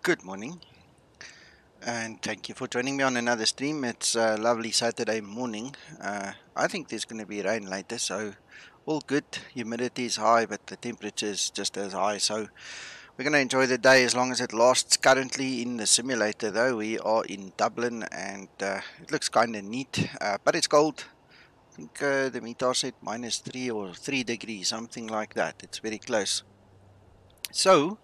Good morning, and thank you for joining me on another stream. It's a lovely Saturday morning. I think there's going to be rain later, so all good. Humidity is high, but the temperature is just as high, so we're going to enjoy the day as long as it lasts. Currently in the simulator, though, we are in Dublin, and it looks kind of neat, but it's cold. I think the meter said -3 or 3 degrees, something like that. It's very close. So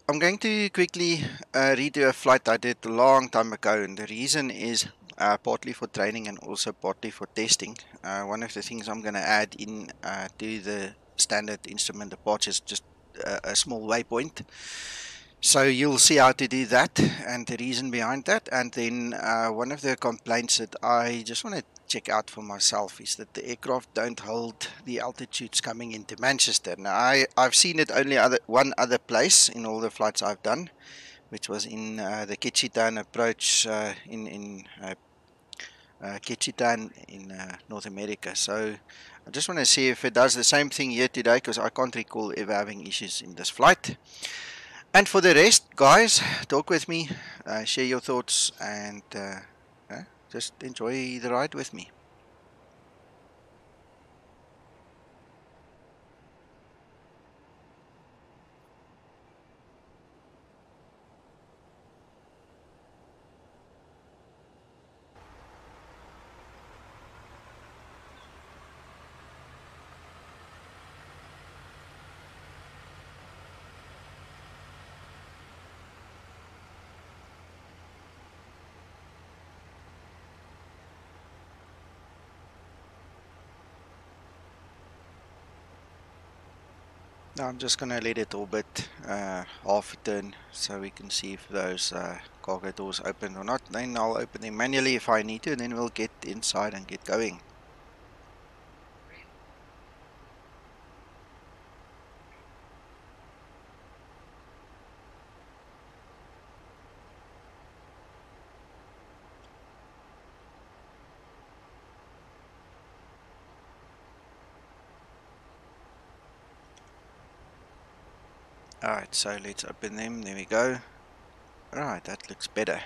I'm going to quickly redo a flight I did a long time ago, and the reason is partly for training and also partly for testing. One of the things I'm going to add in to the standard instrument departure is just a small waypoint. So you'll see how to do that and the reason behind that. And then one of the complaints that I just want to check out for myself is that the aircraft don't hold the altitudes coming into Manchester. Now I've seen it only one other place in all the flights I've done, which was in the Ketchikan approach in Ketchikan in North America. So I just want to see if it does the same thing here today, because I can't recall ever having issues in this flight. And for the rest, guys, talk with me, share your thoughts, and just enjoy the ride with me. Now I'm just going to let it orbit half a turn so we can see if those cargo doors open or not. Then I'll open them manually if I need to, and then we'll get inside and get going. Alright, so let's open them. There we go. Alright, that looks better.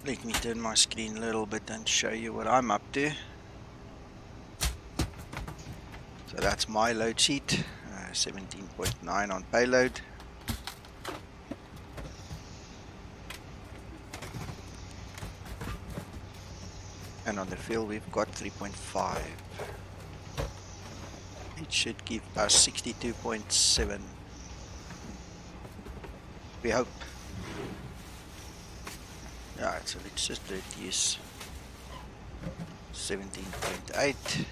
Let me turn my screen a little bit and show you what I'm up to. So that's my load sheet, 17.9 on payload. And on the field we've got 3.5. It should give us 62.7. We hope. Alright, so let's just reduce 17.8.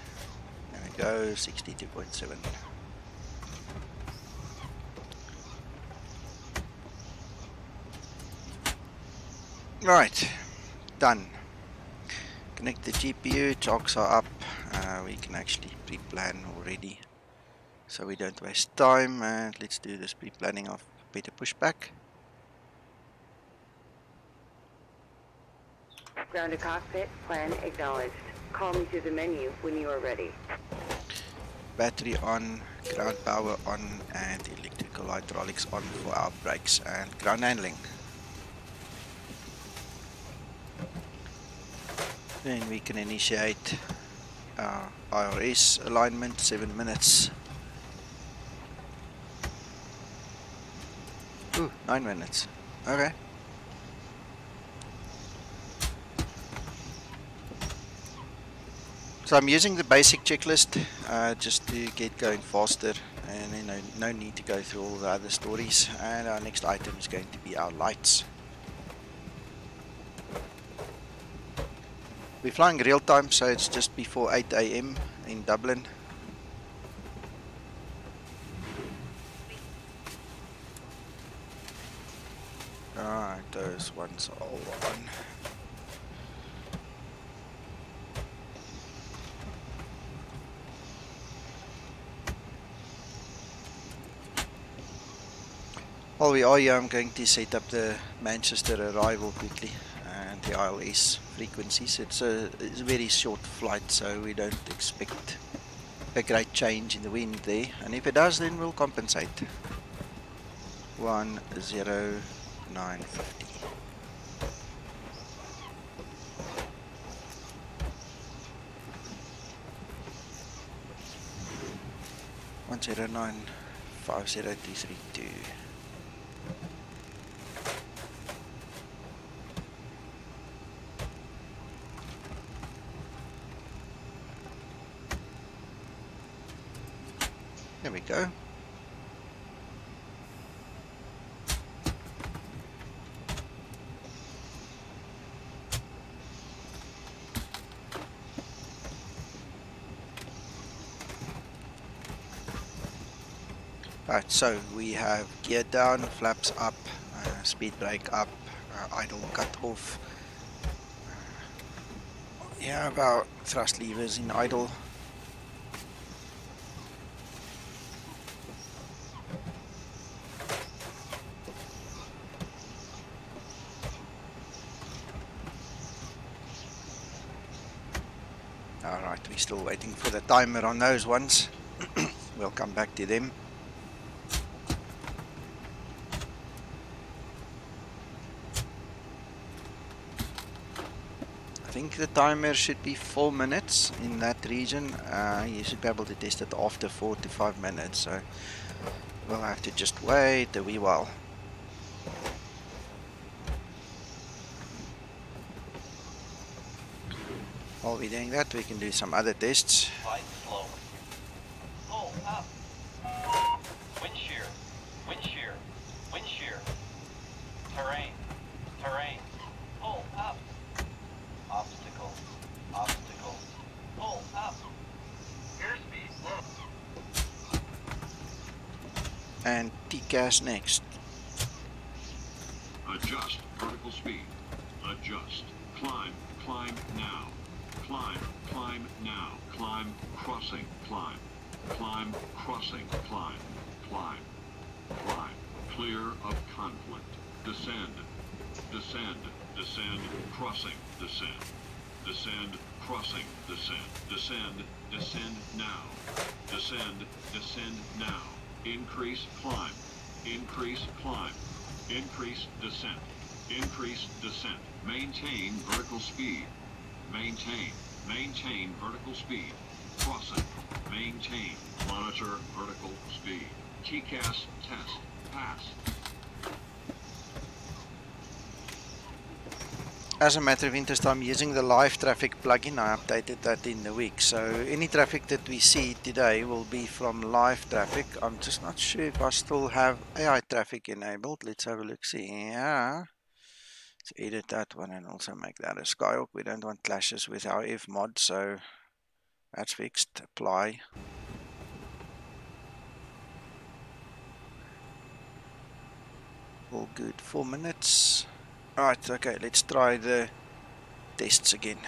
There we go, 62.7. Right, done. Connect the GPU, chalks are up. We can actually pre-plan already, so we don't waste time. And let's do this pre-planning of better pushback. Ground to cockpit, plan acknowledged. Call me through the menu when you are ready. Battery on, ground power on, and electrical hydraulics on for our brakes and ground handling. Then we can initiate our IRS alignment, 7 minutes. Ooh, 9 minutes. Okay. So I'm using the basic checklist just to get going faster, and then no need to go through all the other stories. And our next item is going to be our lights. We're flying real time, so it's just before 8 AM in Dublin. Alright, those ones are all on. While we are here, I'm going to set up the Manchester arrival quickly and the ILS frequencies. It's a very short flight, so we don't expect a great change in the wind there. And if it does, then we'll compensate. 10950. One 0950232. There we go. Right, so we have gear down, flaps up, speed brake up, idle cut off. Yeah, about thrust levers in idle. Alright, we're still waiting for the timer on those ones. We'll come back to them. I think the timer should be 4 minutes in that region. You should be able to test it after 4 to 5 minutes, so we'll have to just wait a wee while. While we're doing that, we can do some other tests. Slide slow. Pull up. Wind shear. Wind shear. Wind shear. Terrain. Terrain. Pull up. Obstacle. Obstacle. Pull up. Airspeed low. And TCAS next. Adjust vertical speed. Adjust. Climb. Climb now. Climb. Climb now. Climb. Crossing. Climb. Climb. Crossing. Climb. Climb. Climb. Clear of conflict. Descend. Descend. Descend. Crossing. Descend. Descend. Crossing. Descend. Descend. Descend now. Descend. Descend now. Increase climb. Increase climb. Increase descent. Increase descent. Maintain vertical speed. Maintain. Maintain vertical speed. Crossing. Maintain. Monitor vertical speed. TCAS test. Pass. As a matter of interest, I'm using the live traffic plugin. I updated that in the week, so any traffic that we see today will be from live traffic. I'm just not sure if I still have AI traffic enabled. Let's have a look. See, yeah, let's edit that one and also make that a Skyhawk. We don't want clashes with our F mod, so that's fixed. Apply. All good. 4 minutes. Right, okay, let's try the tests again.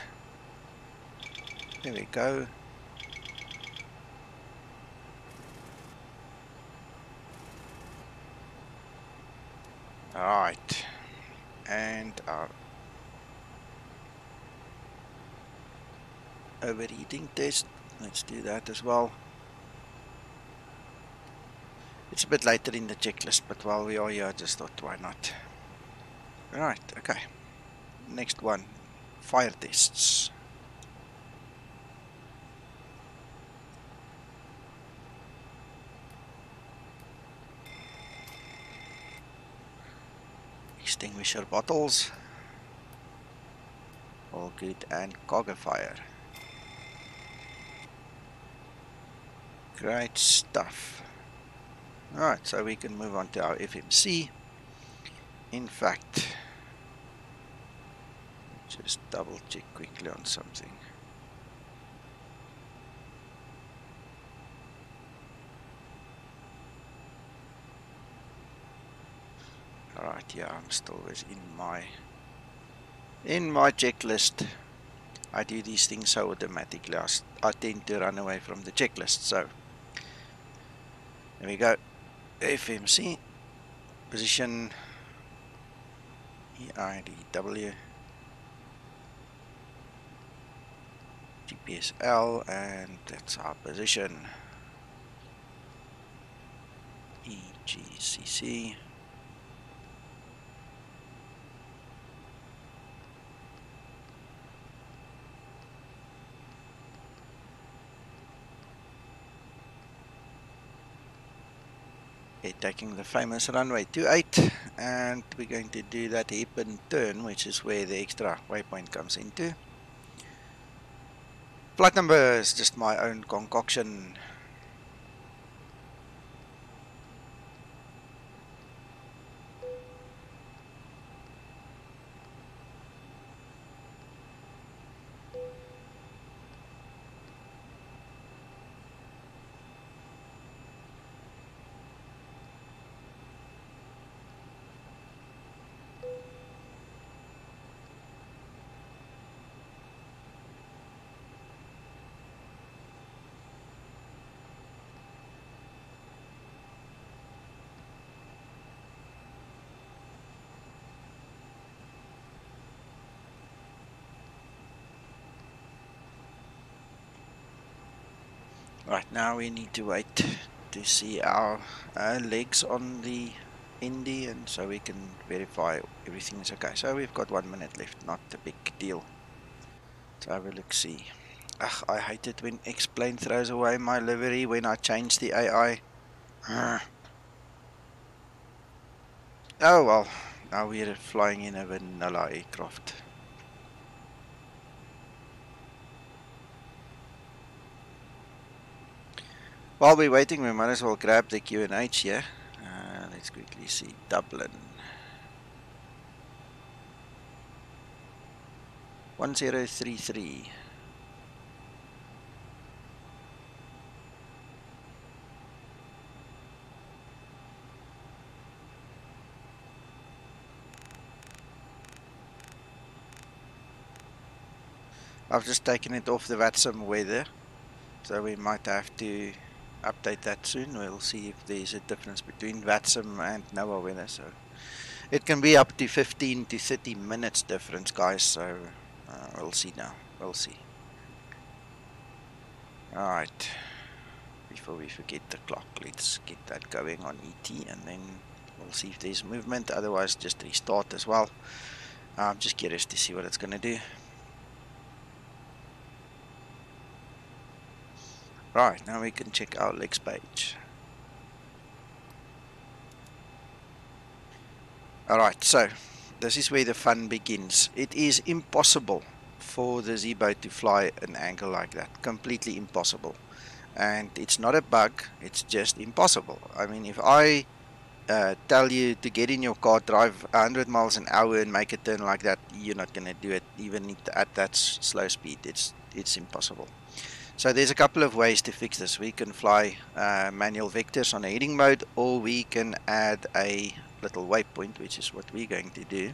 There we go. Alright, and our overheating test, let's do that as well. It's a bit later in the checklist, but while we are here, I just thought, why not? Right, okay. Next one, fire tests. Extinguisher bottles. All good, and cargo fire. Great stuff. Alright, so we can move on to our FMC. In fact, just double check quickly on something. Alright, yeah, I'm still within my checklist. I do these things so automatically. I tend to run away from the checklist. So there we go. FMC. position EIDW GPSL, and that's our position EGCC. Okay, taking the famous runway 28, and we're going to do that hairpin turn, which is where the extra waypoint comes into. Flight number is just my own concoction. Right, now we need to wait to see our legs on the Indy, and so we can verify everything is okay. So we've got 1 minute left, not a big deal. Let's have a look, see. Ugh, I hate it when X-Plane throws away my livery when I change the AI. Oh well, now we're flying in a vanilla aircraft. While we're waiting, we might as well grab the QNH here. Let's quickly see Dublin. 1033. I've just taken it off the VATSIM weather, so we might have to update that soon. We'll see if there's a difference between VATSIM and NOAA weather. So it can be up to 15 to 30 minutes difference, guys. So we'll see now. We'll see. Alright. Before we forget the clock, let's get that going on ET, and then we'll see if there's movement. Otherwise, just restart as well. I'm just curious to see what it's going to do. Right, now we can check our legs page. Alright, so this is where the fun begins. It is impossible for the Zibo to fly an angle like that. Completely impossible. And it's not a bug, it's just impossible. I mean, if I tell you to get in your car, drive 100 miles an hour and make a turn like that, you're not going to do it even at that slow speed. It's impossible. So there's a couple of ways to fix this. We can fly manual vectors on a heading mode, or we can add a little waypoint, which is what we're going to do.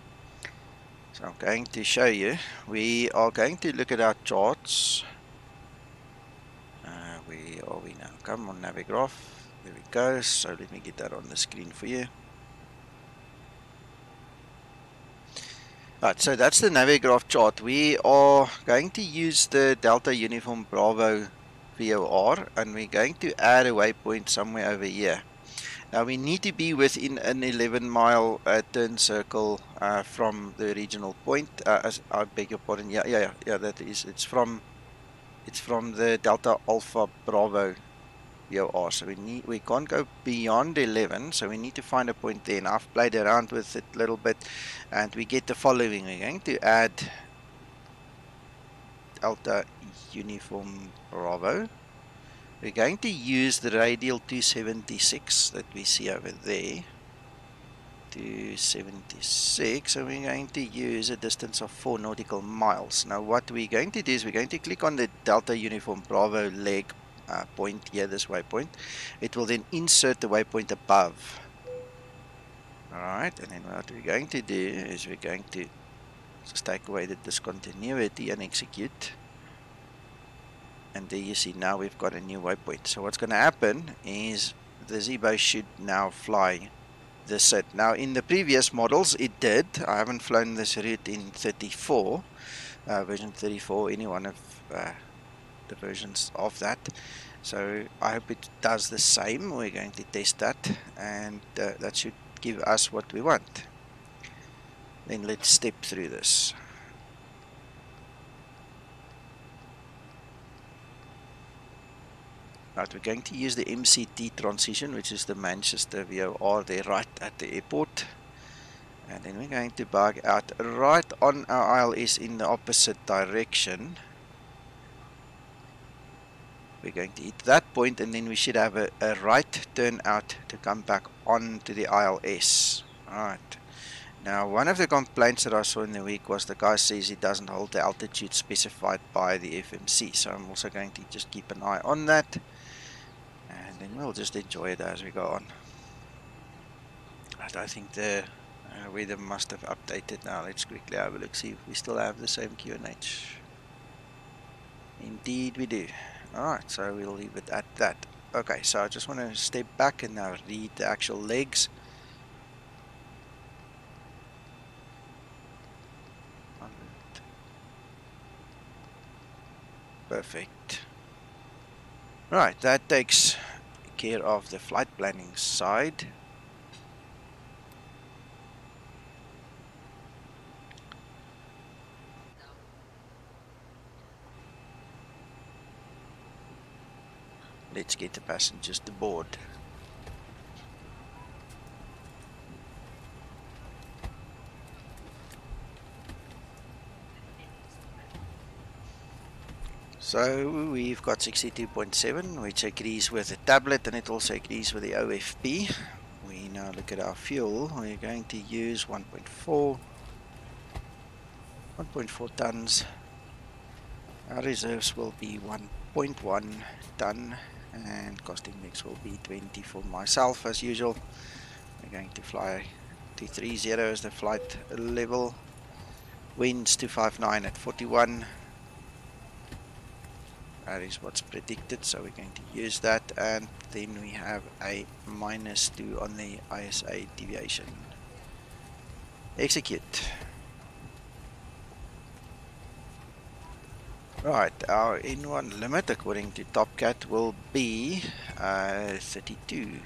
So I'm going to show you. We are going to look at our charts. Where are we now? Come on, Navigraph. There we go. So let me get that on the screen for you. Right, so that's the Navigraph chart. We are going to use the Delta Uniform Bravo VOR, and we're going to add a waypoint somewhere over here. Now we need to be within an 11-mile turn circle from the original point. I beg your pardon. Yeah. That is. It's from the Delta Alpha Bravo VOR. So we can't go beyond 11. So we need to find a point there. And I've played around with it a little bit, and we get the following. We're going to add Delta Uniform Bravo. We're going to use the radial 276 that we see over there. 276, and we're going to use a distance of 4 nautical miles. Now what we're going to do is we're going to click on the Delta Uniform Bravo leg point here, this waypoint. It will then insert the waypoint above. Alright, and then what we're going to do is we're going to just take away the discontinuity and execute. And there you see, now we've got a new waypoint. So what's going to happen is the Zibo should now fly the SID. Now in the previous models it did. I haven't flown this route in 34, version 34, any one of the versions of that. So I hope it does the same. We're going to test that, and that should give us what we want. Then let's step through this. Right, we're going to use the MCT transition, which is the Manchester VOR there right at the airport. And then we're going to bug out right on our ILS in the opposite direction. We're going to hit that point, and then we should have a right turn out to come back onto the ILS. Alright. Now, one of the complaints that I saw in the week was the guy says he doesn't hold the altitude specified by the FMC. So I'm also going to just keep an eye on that. And then we'll just enjoy it as we go on. But I think the weather must have updated now. Let's quickly have a look, see if we still have the same QNH. Indeed we do. Alright, so we'll leave it at that. Okay, so I just want to step back and now read the actual legs. Perfect. Right, that takes care of the flight planning side. Let's get the passengers to board. So we've got 62.7, which agrees with the tablet, and it also agrees with the OFP. We now look at our fuel. We're going to use 1.4 tons. Our reserves will be 1.1 ton, and cost index will be 20 for myself as usual. We're going to fly 230 as the flight level. Winds 259 at 41. That is what's predicted, so we're going to use that, and then we have a -2 on the ISA deviation. Execute. Right, our N1 limit according to Topcat will be 32.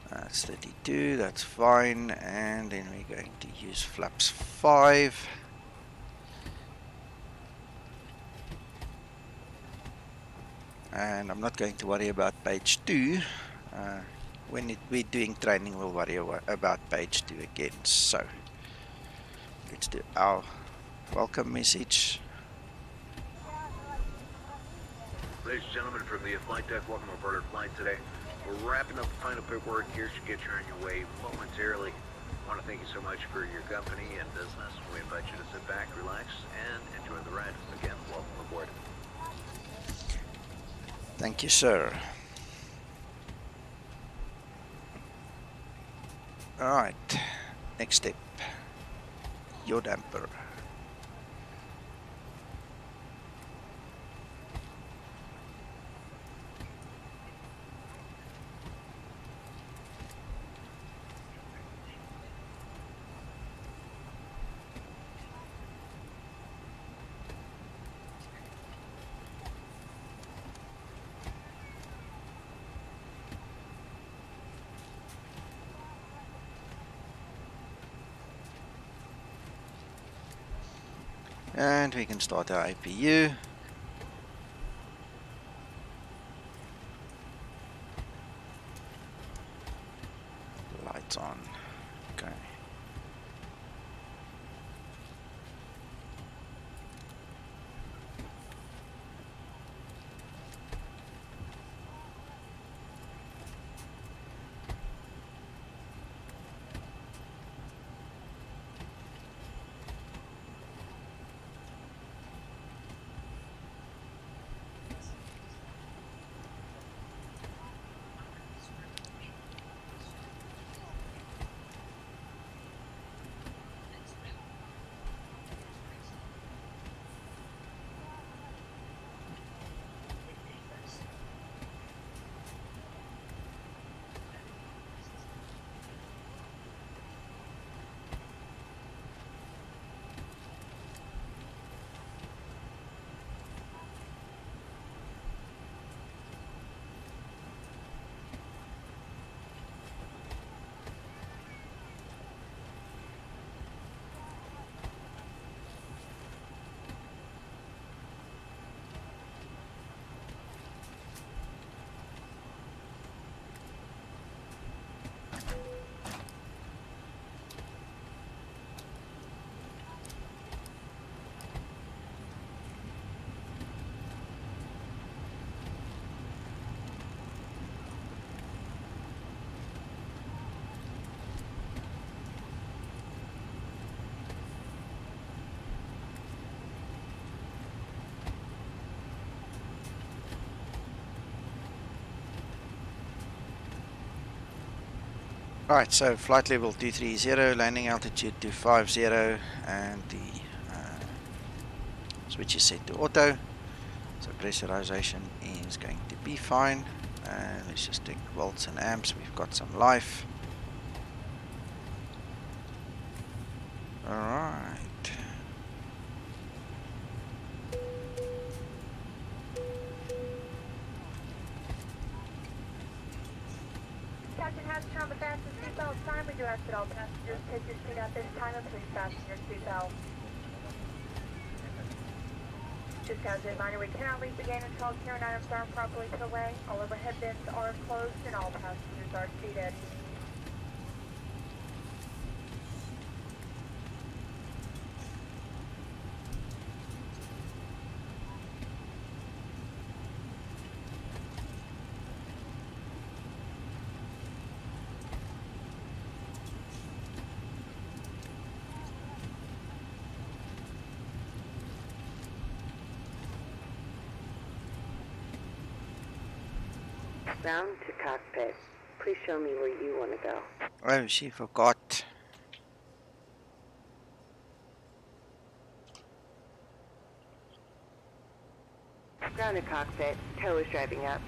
That's 32, that's fine, and then we're going to use flaps 5. And I'm not going to worry about page 2. When we're doing training, we'll worry about page 2 again. So, let's do our welcome message. Ladies and gentlemen, from the flight deck, welcome aboard our flight today. We're wrapping up the final paperwork here. Should get you on your way momentarily. I want to thank you so much for your company and business. We invite you to sit back, relax, and enjoy the ride. Again, welcome aboard. Thank you, sir. Alright, next step. Yaw damper. And we can start our APU. Lights on. Okay. Right, so flight level 230, landing altitude 250, and the switch is set to auto. So pressurization is going to be fine. Let's just take volts and amps. We've got some life. Alright. Captain Hatcher on the fasten seatbelt sign. We direct that all passengers take your seat at this time and please fasten your seatbelt. Just as a reminder, we cannot leave the gate until all carrying items are properly put away. All overhead bins are closed and all passengers are seated. Round to cockpit. Please show me where you want to go. Oh, she forgot. Ground to cockpit. Tow is driving up.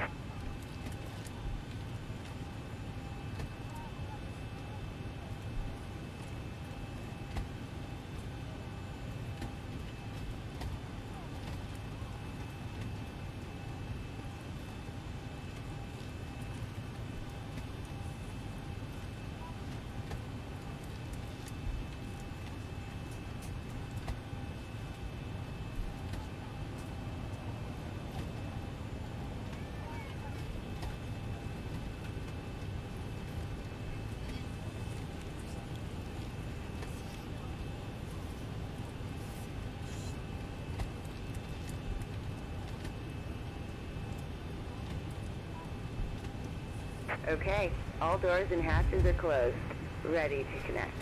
Okay, all doors and hatches are closed. Ready to connect.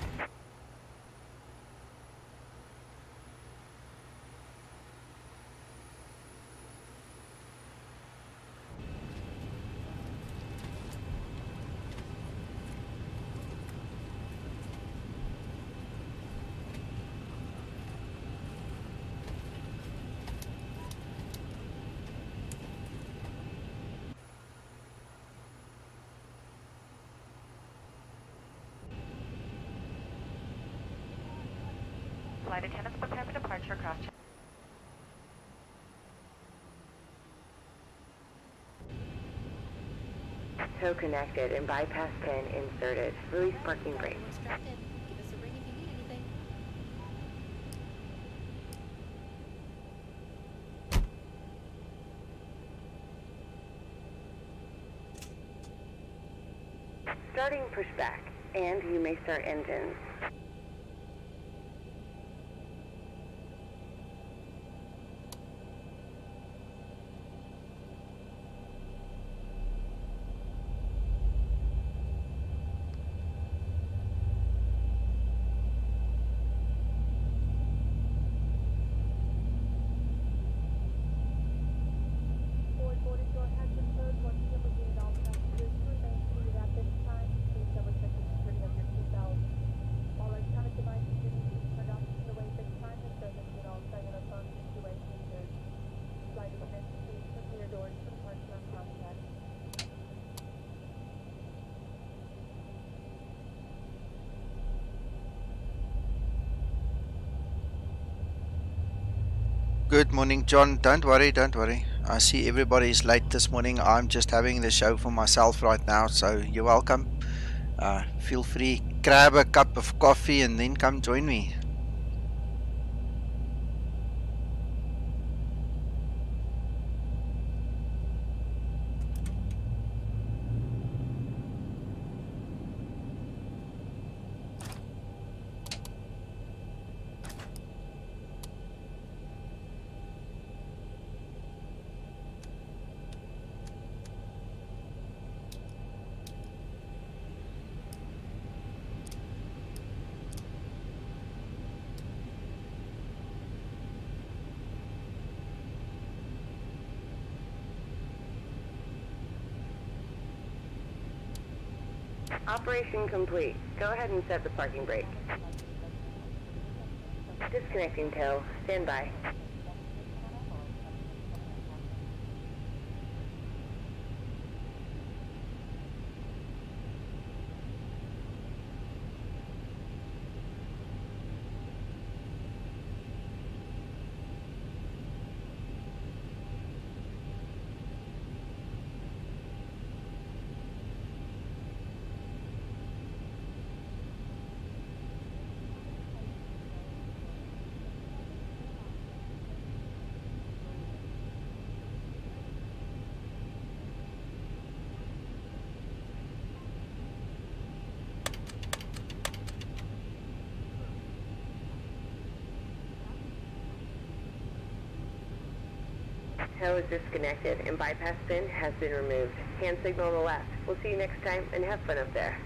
Flight attendants prepare for departure across. Tow connected and bypass pin inserted. Release parking brake. Give us a ring if you need anything. Starting pushback, and you may start engines. Forward boarding door has been closed. Once again, we need all passengers to remain seated at this time. Please double check the security of your seatbelt. All electronic devices will need to be turned off to the way this time and so that all cellular phones and two-way speakers. Flight attendants, please prepare your doors for departure on contact. Good morning, John. Don't worry, don't worry. I see everybody's late this morning. I'm just having the show for myself right now, so you're welcome. Feel free, grab a cup of coffee and then come join me. Operation complete. Go ahead and set the parking brake. Disconnecting tow. Stand by. Tow is disconnected and bypass pin has been removed. Hand signal on the left. We'll see you next time and have fun up there.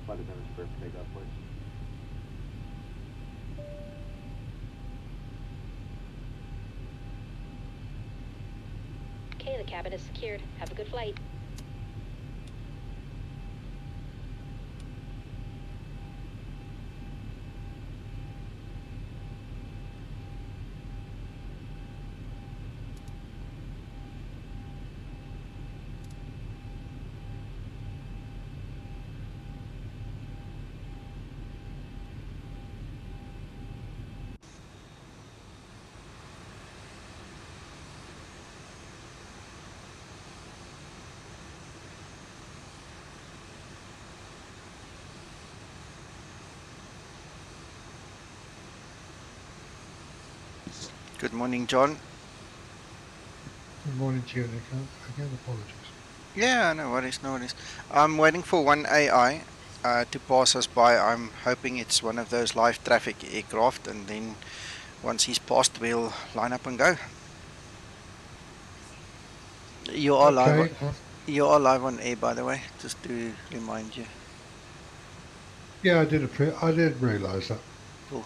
Flight attendants prepare for takeoff, please. Okay, the cabin is secured. Have a good flight. Good morning, John. Good morning to you, Nick. Again, apologies. Yeah, no worries, no worries. I'm waiting for one AI to pass us by. I'm hoping it's one of those live traffic aircraft, and then once he's passed, we'll line up and go. You are live. Okay. You are live on air, by the way, just to remind you. Yeah, I did realise that. Cool.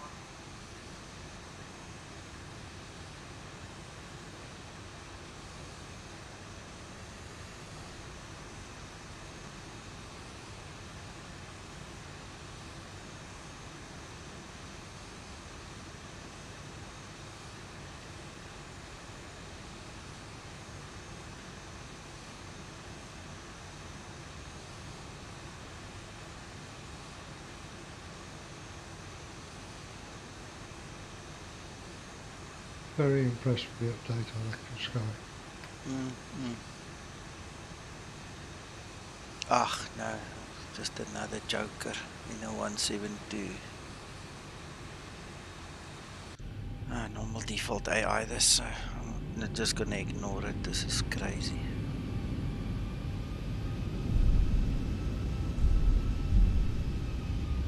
Very impressed with the update on Active Sky. Ach, no, just another joker in a 172. Normal default AI this, so I'm just gonna ignore it. This is crazy.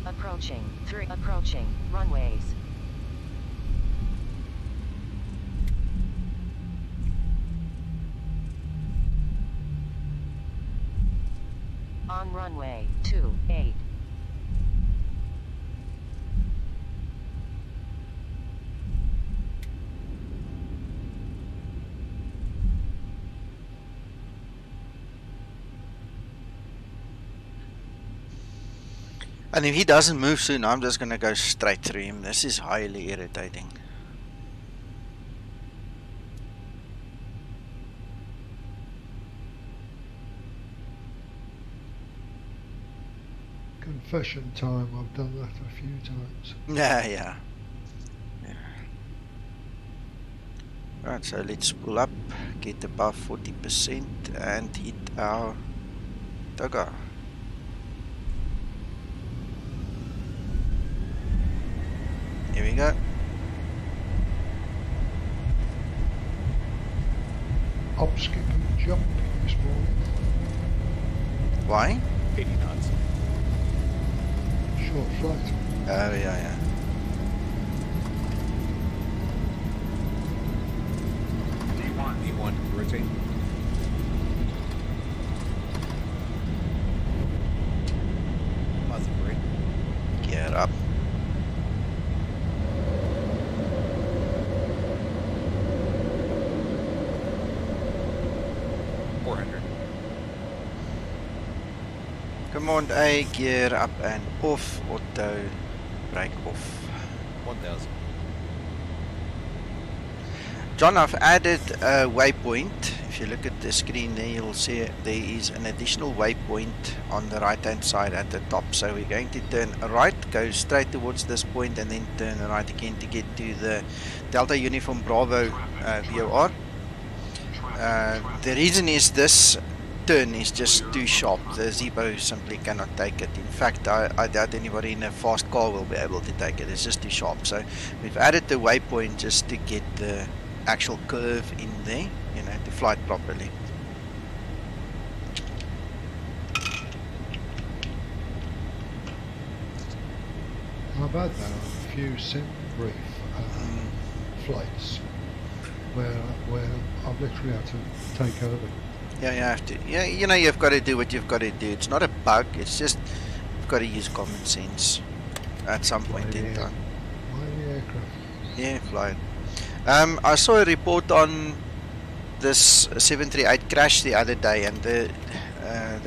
Approaching runways. On runway 28. And if he doesn't move soon, I'm just gonna go straight through him. This is highly irritating. Confession time, I've done that a few times. Yeah. Right, so let's pull up, get above 40% and hit our tugger. Here we go. Hop, skip and jump this morning. Why? 80 knots. Short flight. Oh, yeah. D1, rotate. Positive brake. Gear up. Command A, gear up and off, auto, brake off. 1000. John, I've added a waypoint. If you look at the screen there, you'll see there is an additional waypoint on the right hand side at the top. So we're going to turn right, go straight towards this point and then turn right again to get to the Delta Uniform Bravo VOR. The reason is this turn is just too sharp. The Zibo simply cannot take it. In fact, I doubt anybody in a fast car will be able to take it. It's just too sharp. So we've added the waypoint just to get the actual curve in there, you know, to fly it properly. I've had that on a few sim brief flights where I've literally had to take over. Yeah, you have to. Yeah, you know, you've got to do what you've got to do. It's not a bug. It's just you've got to use common sense at some point in time. Fly the aircraft. Yeah, fly it. I saw a report on this 738 crash the other day, and the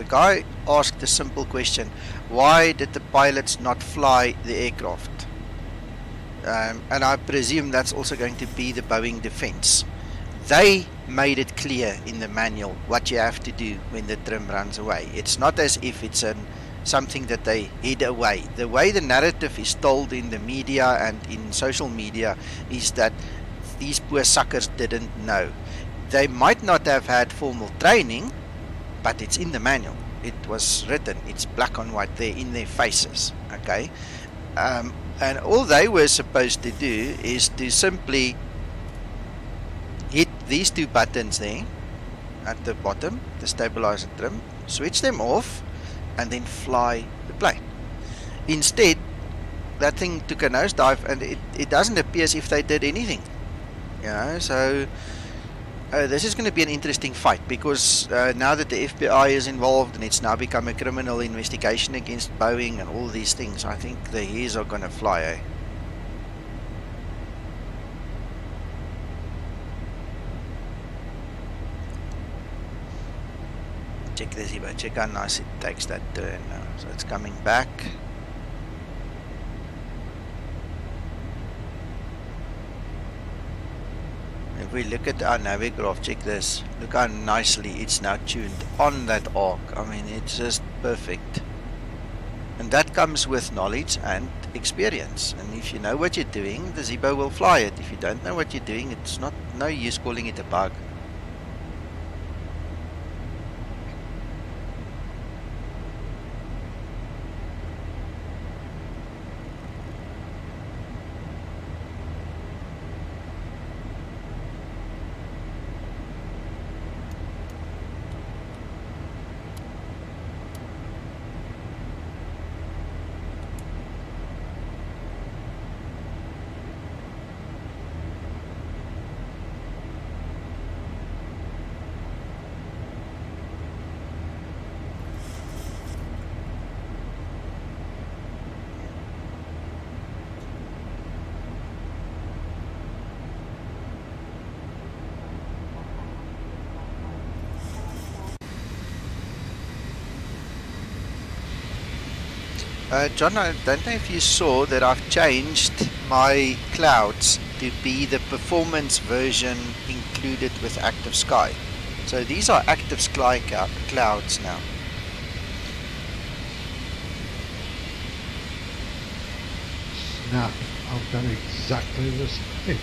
guy asked a simple question: why did the pilots not fly the aircraft? And I presume that's also going to be the Boeing defense. They made it clear in the manual what you have to do when the trim runs away. It's not as if it's something that they hid away. The way the narrative is told in the media and in social media is that these poor suckers didn't know. They might not have had formal training, but it's in the manual. It was written. It's black on white there in their faces. Okay, and all they were supposed to do is to simply hit these two buttons there at the bottom, the stabilizer trim, switch them off, and then fly the plane. Instead, that thing took a nosedive, and it doesn't appear as if they did anything. You know, so this is going to be an interesting fight, because now that the FBI is involved and it's now become a criminal investigation against Boeing and all these things, I think the hairs are going to fly, eh? Check the Zibo, check how nice it takes that turn now. So it's coming back. If we look at our naviggraph, check this. Look how nicely it's now tuned on that arc. I mean, it's just perfect. And that comes with knowledge and experience. And if you know what you're doing, the Zibo will fly it. If you don't know what you're doing, it's no use calling it a bug. John, I don't know if you saw that I've changed my clouds to be the performance version included with Active Sky. So these are Active Sky clouds now. Snap, I've done exactly the same.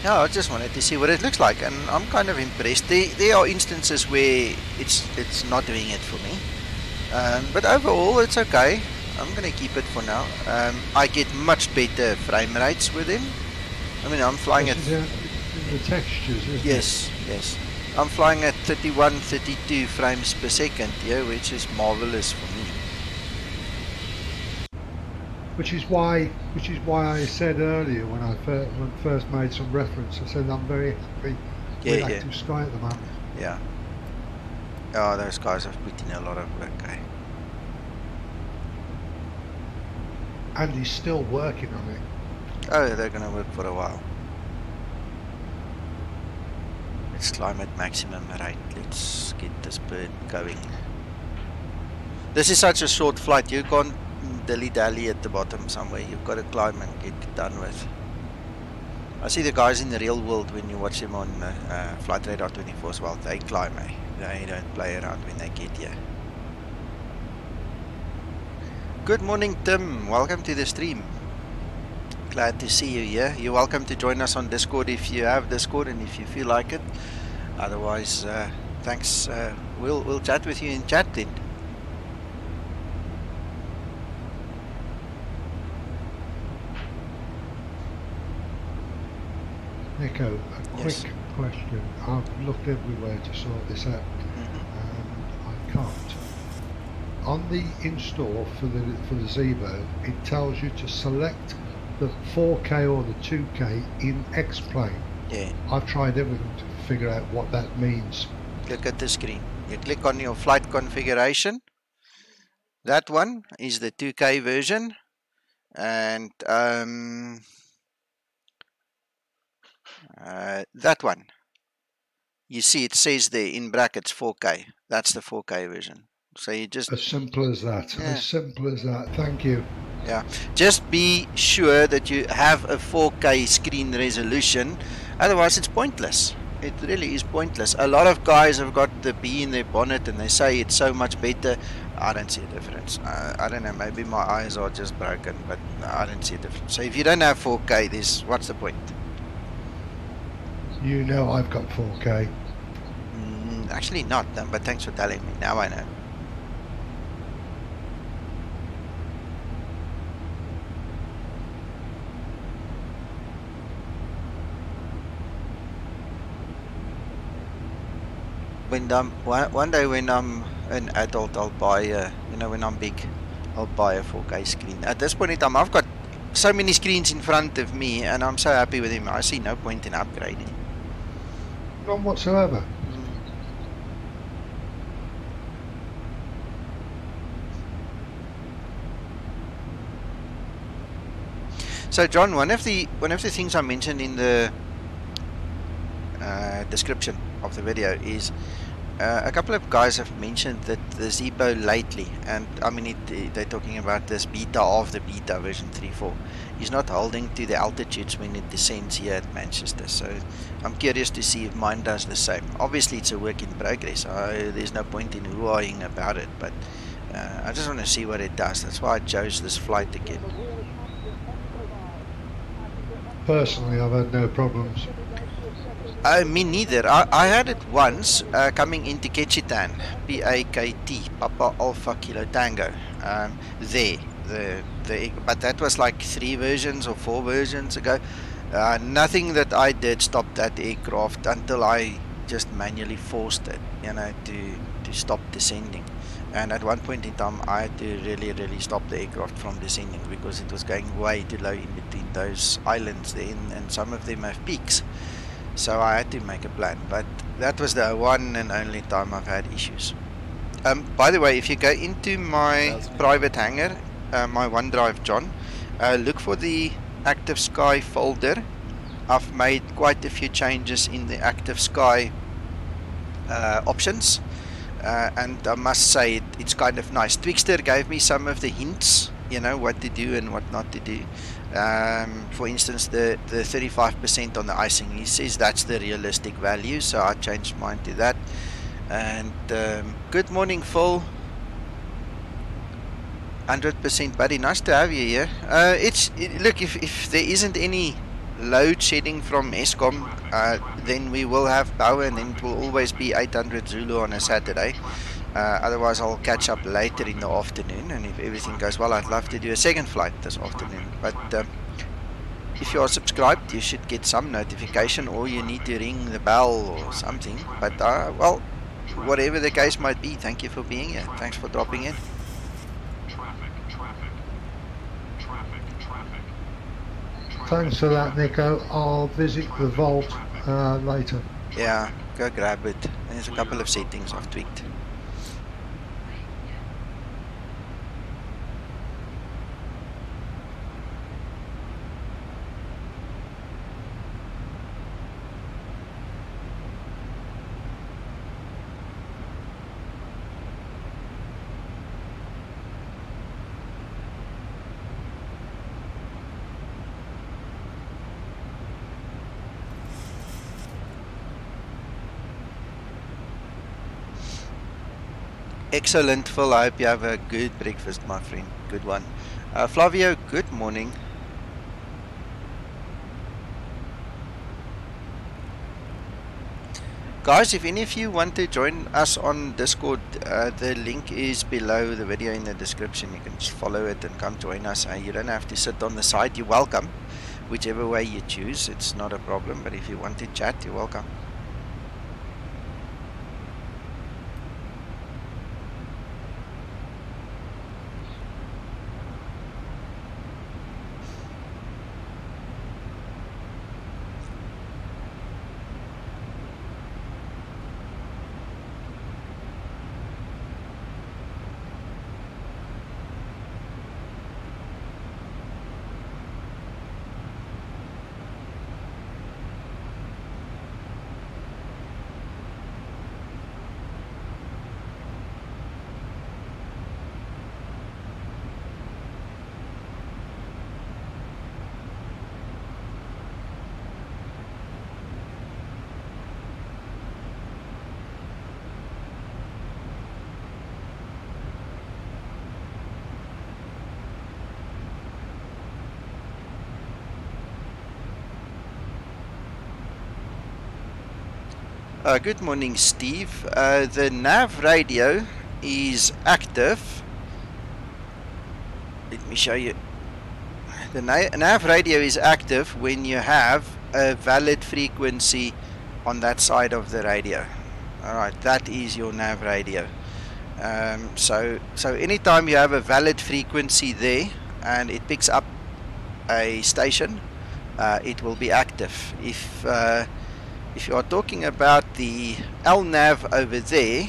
Yeah, I just wanted to see what it looks like, and I'm kind of impressed. There are instances where it's not doing it for me, but overall it's okay. I'm gonna keep it for now. I get much better frame rates with him. I mean, I'm flying at the textures, isn't yes, yes. I'm flying at 31, 32 frames per second here, which is marvelous for me. Which is why I said earlier when I first made some reference, I said I'm very happy with Active Sky at the moment. Yeah. Oh, those guys have put in a lot of work, eh? And he's still working on it. Oh, they're gonna work for a while. Let's climb at maximum rate. Let's get this bird going. This is such a short flight, you can't dilly-dally at the bottom somewhere. You've got to climb and get it done with. I see the guys in the real world when you watch them on Flight Radar 24 as well. They climb, eh? They don't play around when they get here. Good morning, Tim. Welcome to the stream. Glad to see you here. You're welcome to join us on Discord if you have Discord and if you feel like it. Otherwise, thanks. We'll chat with you in chat then. Nico, a quick question. I've looked everywhere to sort this out, and I can't. On the install for the Zibo, it tells you to select the 4K or the 2K in X-plane. Yeah. I've tried everything to figure out what that means. Look at the screen. You click on your flight configuration. That one is the 2K version, and that one, you see it says there in brackets 4K. That's the 4K version. So you just, as simple as that. Yeah. As simple as that. Thank you. Yeah, just be sure that you have a 4K screen resolution, otherwise it's pointless. It really is pointless. A lot of guys have got the B in their bonnet and they say it's so much better. I don't see a difference. I don't know, maybe my eyes are just broken, but I don't see a difference. So if you don't have 4K, what's the point? You know I've got 4K. Actually not, but thanks for telling me. Now I know. one day when I'm an adult, I'll buy a, you know, when I'm big, I'll buy a 4K screen. At this point in time, I've got so many screens in front of me, and I'm so happy with him. I see no point in upgrading. None whatsoever. So John, one of the things I mentioned in the description of the video is a couple of guys have mentioned that the Zibo lately, and I mean they're talking about this beta of the beta version 3.4, is not holding to the altitudes when it descends here at Manchester. So I'm curious to see if mine does the same. Obviously it's a work in progress. There's no point in hooahing about it, but I just want to see what it does. That's why I chose this flight again. Personally, I've had no problems. Me neither. I had it once coming into Ketchitan, PAKT, Papa Alpha Kilo Tango. But that was like 3 versions or 4 versions ago. Nothing that I did stopped that aircraft until I just manually forced it, you know, to stop descending. And at one point in time, I had to really stop the aircraft from descending because it was going way too low in between those islands there, and some of them have peaks. So I had to make a plan, but that was the one and only time I've had issues. By the way, if you go into my private hangar, my OneDrive, John, look for the Active Sky folder. I've made quite a few changes in the Active Sky options, and I must say it's kind of nice. Twixter gave me some of the hints, you know, what to do and what not to do. For instance, the 35% on the icing, he says that's the realistic value, so I changed mine to that. And good morning, Phil. 100% buddy, nice to have you here. Look, if there isn't any load shedding from Eskom, then we will have power, and then it will always be 800 Zulu on a Saturday. Otherwise I'll catch up later in the afternoon, and if everything goes well, I'd love to do a second flight this afternoon. But if you are subscribed, you should get some notification, or you need to ring the bell or something. But well, whatever the case might be, thank you for being here. Thanks for dropping in. Thanks for that, Nico. I'll visit the vault later. Yeah, go grab it. There's a couple of settings I've tweaked. Excellent, Phil. I hope you have a good breakfast, my friend. Good one. Flavio, good morning. Guys, if any of you want to join us on Discord, the link is below the video in the description. You can just follow it and come join us. You don't have to sit on the side. You're welcome. Whichever way you choose, it's not a problem. But if you want to chat, you're welcome. Good morning, Steve. The nav radio is active. Let me show you. The nav radio is active when you have a valid frequency on that side of the radio. Alright, that is your nav radio. So anytime you have a valid frequency there and it picks up a station, it will be active. If you are talking about the LNAV over there,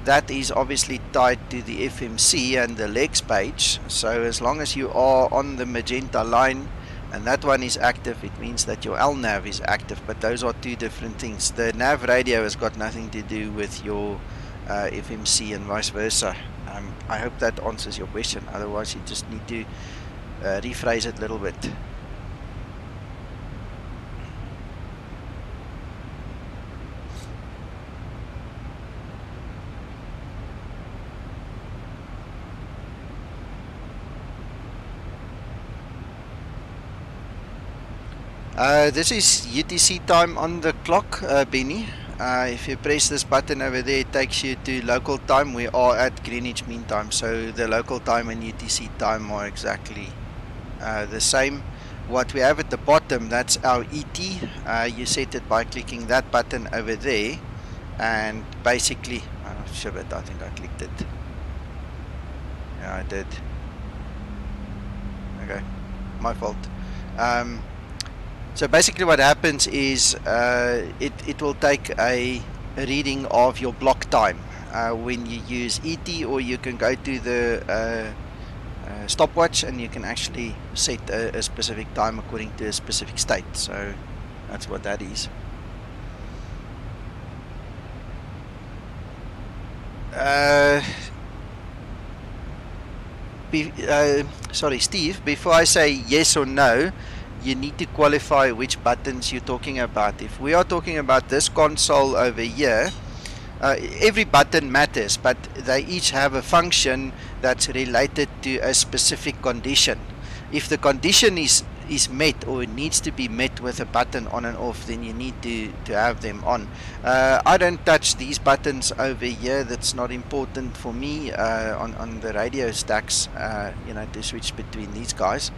that is obviously tied to the FMC and the legs page. So as long as you are on the magenta line and that one is active, it means that your LNAV is active. But those are two different things. The nav radio has got nothing to do with your FMC and vice versa. I hope that answers your question. Otherwise you just need to rephrase it a little bit. This is UTC time on the clock, Benny. If you press this button over there, it takes you to local time. We are at Greenwich Mean Time, so the local time and UTC time are exactly the same. What we have at the bottom, that's our ET. You set it by clicking that button over there, and basically, shit, I think I clicked it. Yeah, I did. Okay, my fault. So basically what happens is it will take a reading of your block time when you use ET, or you can go to the stopwatch and you can actually set a specific time according to a specific state. So that's what that is. Sorry, Steve, before I say yes or no, you need to qualify which buttons you're talking about. If we are talking about this console over here, every button matters, but they each have a function that's related to a specific condition. If the condition is met, or it needs to be met with a button on and off, then you need to have them on. I don't touch these buttons over here. That's not important for me on the radio stacks, you know, to switch between these guys.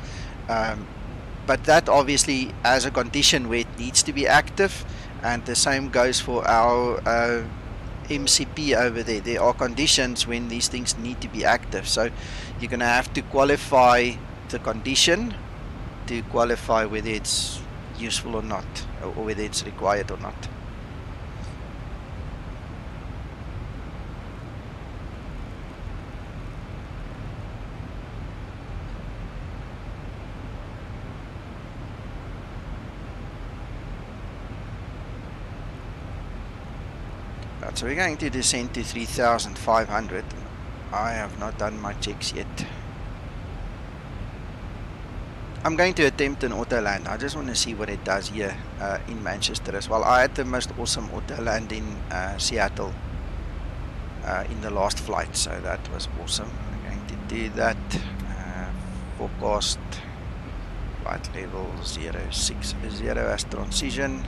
But that obviously has a condition where it needs to be active, and the same goes for our MCP over there. There are conditions when these things need to be active, so you're going to have to qualify the condition to qualify whether it's useful or not, or whether it's required or not. So we're going to descend to 3,500. I have not done my checks yet. I'm going to attempt an auto land. I just want to see what it does here in Manchester as well. I had the most awesome auto land in Seattle in the last flight, so that was awesome. I'm going to do that. Forecast flight level 060 as transition.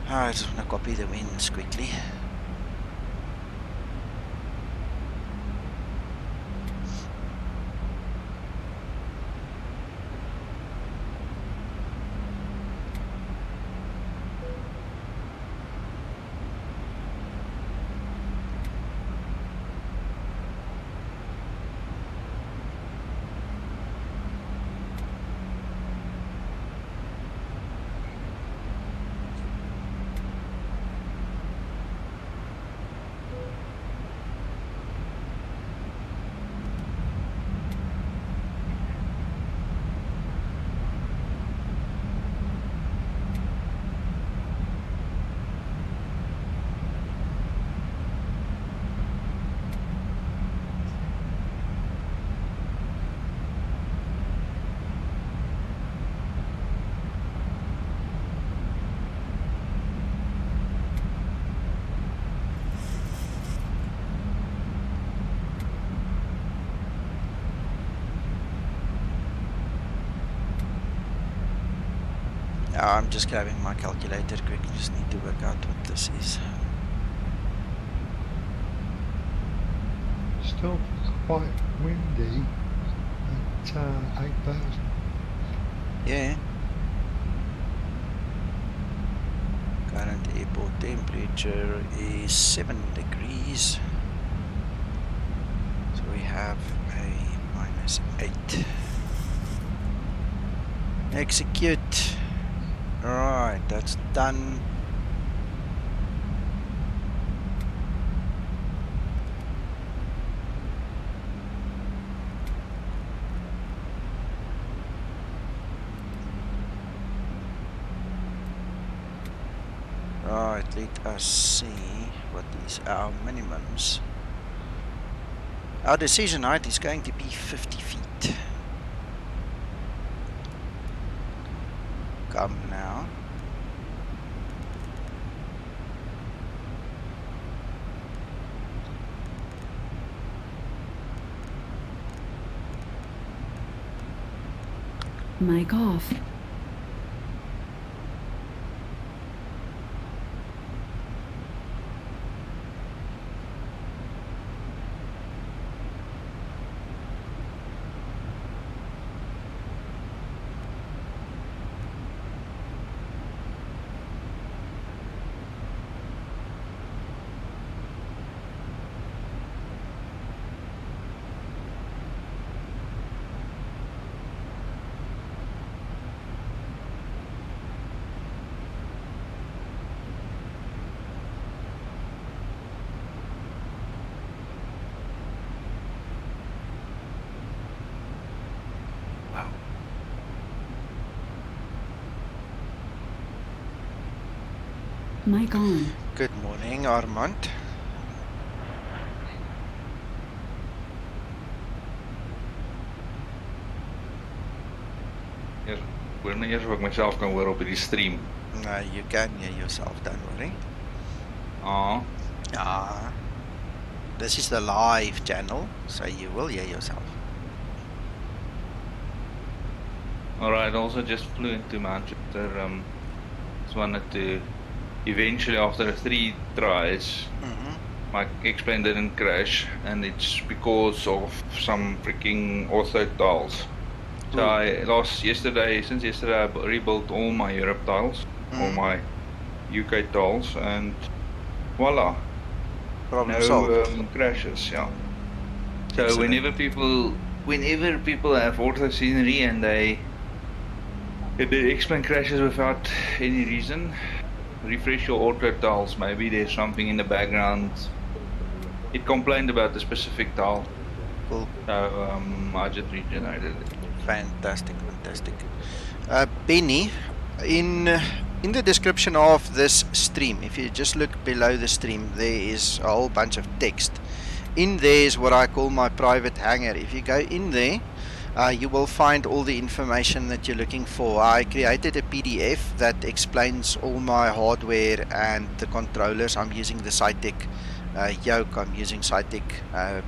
I just want to copy the winds quickly. I'm just grabbing my calculator quick, just need to work out what this is. Still quite windy at 8,000. Yeah. Current airport temperature is 7 degrees. So we have a -8. Execute. Alright, that's done. Right, let us see what is our minimums. Our decision height is going to be 50 feet. Come now. Mic off. Mic on. Good morning, Armand. Yes, hoor my eers of ek myself kan hoor op die stream. No, you can hear yourself, don't worry. This is the live channel, so you will hear yourself. Alright, also just flew into Manchester. Just wanted to eventually, after 3 tries, my X-plane didn't crash, and it's because of some freaking ortho tiles. So since yesterday I rebuilt all my Europe tiles, all my UK tiles, and voila, Problem no solved. crashes. Yeah. So Excellent. whenever people have ortho scenery and the X-plane crashes without any reason, refresh your ortho tiles. Maybe there's something in the background. It complained about the specific tile. Cool. So I just regenerated it. Fantastic, fantastic. Benny, in the description of this stream, if you just look below the stream, there is a whole bunch of text. In there is what I call my private hangar. If you go in there, you will find all the information that you're looking for. I created a PDF that explains all my hardware and the controllers. I'm using the Cytec yoke, I'm using Cytec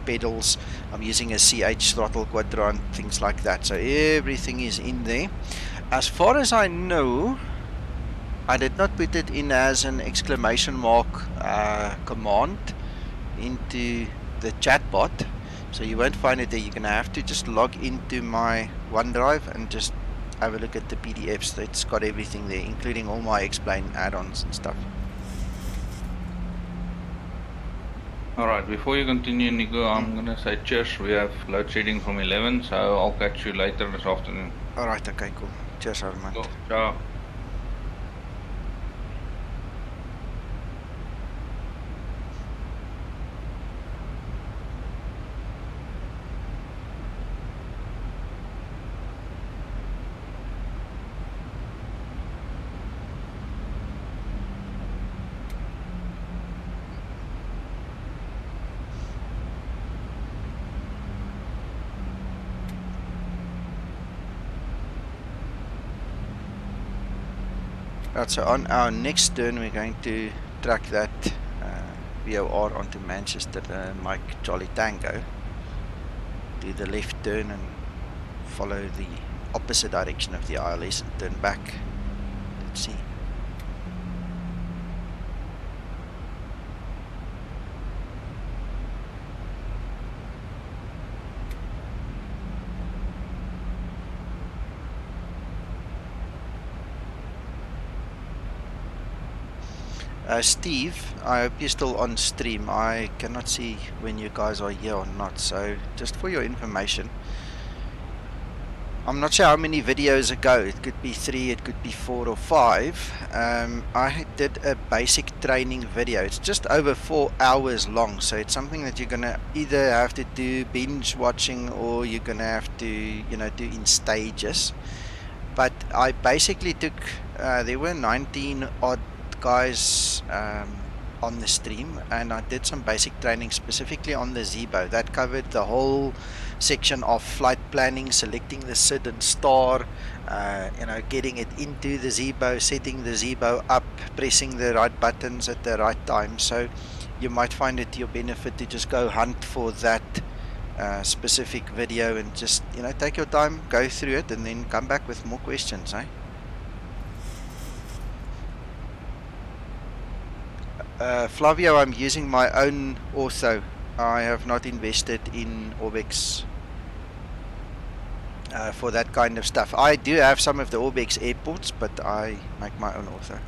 pedals, I'm using a CH throttle quadrant, things like that. So everything is in there. As far as I know, I did not put it in as an exclamation mark command into the chatbot. So you won't find it there. You're going to have to just log into my OneDrive and just have a look at the PDFs. It's got everything there, including all my X-plane add-ons and stuff. Alright, before you continue, Nico, I'm going to say cheers. We have load shedding from 11, so I'll catch you later this afternoon. Alright, okay, cool. Cheers, Armand. Cool. Ciao. Right, so on our next turn, we're going to track that VOR onto Manchester, Mike Charlie Tango. Do the left turn and follow the opposite direction of the ILS and turn back. Let's see. Steve, I hope you're still on stream. I cannot see when you guys are here or not, so just for your information, I'm not sure how many videos ago, it could be 3, it could be 4 or 5, I did a basic training video. It's just over 4 hours long, so it's something that you're gonna either have to do binge watching, or you're gonna have to, you know, do in stages. But I basically took, there were 19 odd guys on the stream, and I did some basic training specifically on the Zibo. That covered the whole section of flight planning, selecting the SID and star, you know, getting it into the Zibo, setting the Zibo up, pressing the right buttons at the right time. So you might find it to your benefit to just go hunt for that specific video and just, you know, take your time, go through it, and then come back with more questions, eh? Flavio, I'm using my own ortho. I have not invested in Orbex for that kind of stuff. I do have some of the Orbex airports, but I make my own ortho.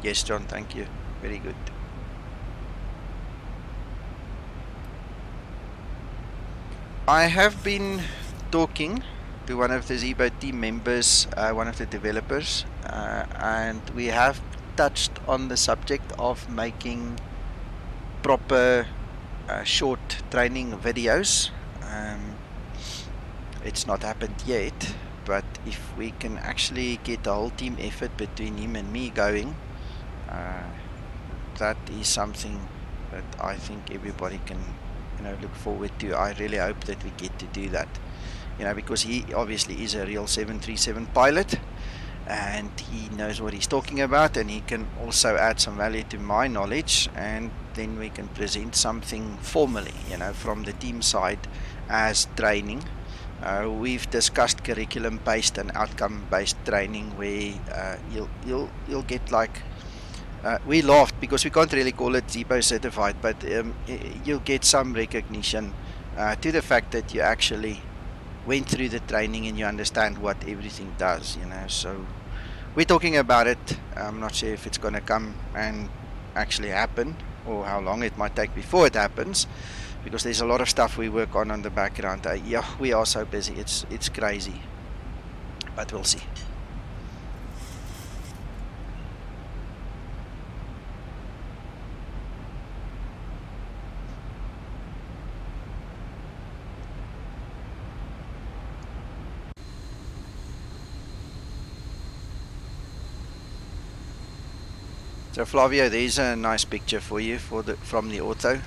Yes, John, thank you. Very good. I have been talking to one of the Zibo team members, one of the developers, and we have touched on the subject of making proper short training videos. It's not happened yet, but if we can actually get the whole team effort between him and me going, that is something that I think everybody can, you know, look forward to. I really hope that we get to do that, you know, because he obviously is a real 737 pilot and he knows what he's talking about, and he can also add some value to my knowledge, and then we can present something formally, you know, from the team side as training. We've discussed curriculum based and outcome based training, where you'll get like, we laughed because we can't really call it Zibo certified, but you'll get some recognition to the fact that you actually went through the training and you understand what everything does, you know. So we're talking about it. I'm not sure if it's going to come and actually happen, or how long it might take before it happens, because there's a lot of stuff we work on the background. Yeah, we are so busy, it's crazy, but we'll see. So Flavio, there's a nice picture for you from the auto.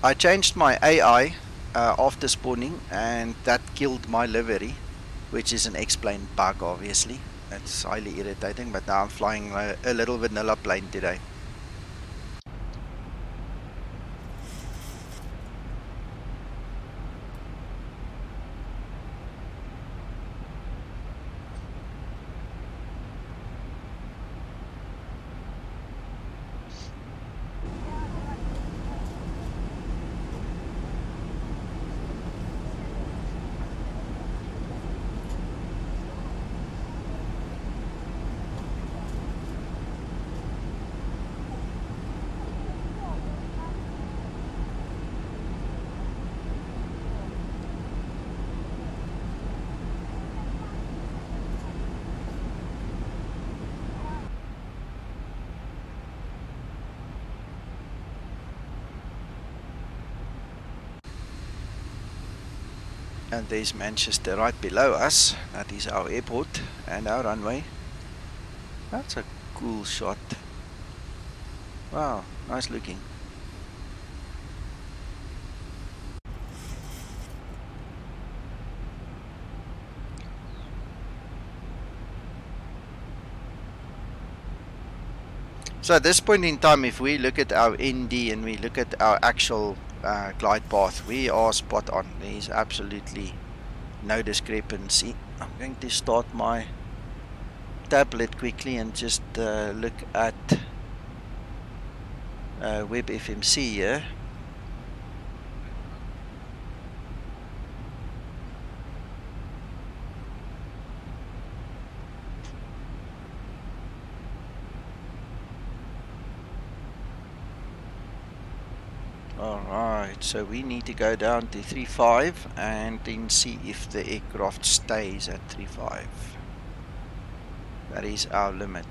I changed my AI after spawning, and that killed my livery, which is an explained bug obviously. It's highly irritating, but now I'm flying a little vanilla plane today. And there's Manchester right below us. That is our airport and our runway. That's a cool shot. Wow, nice looking. So at this point in time, if we look at our ND and we look at our actual glide path, we are spot on. There is absolutely no discrepancy. I'm going to start my tablet quickly and just look at WebFMC here. Alright, so we need to go down to 3.5 and then see if the aircraft stays at 3.5. That is our limit.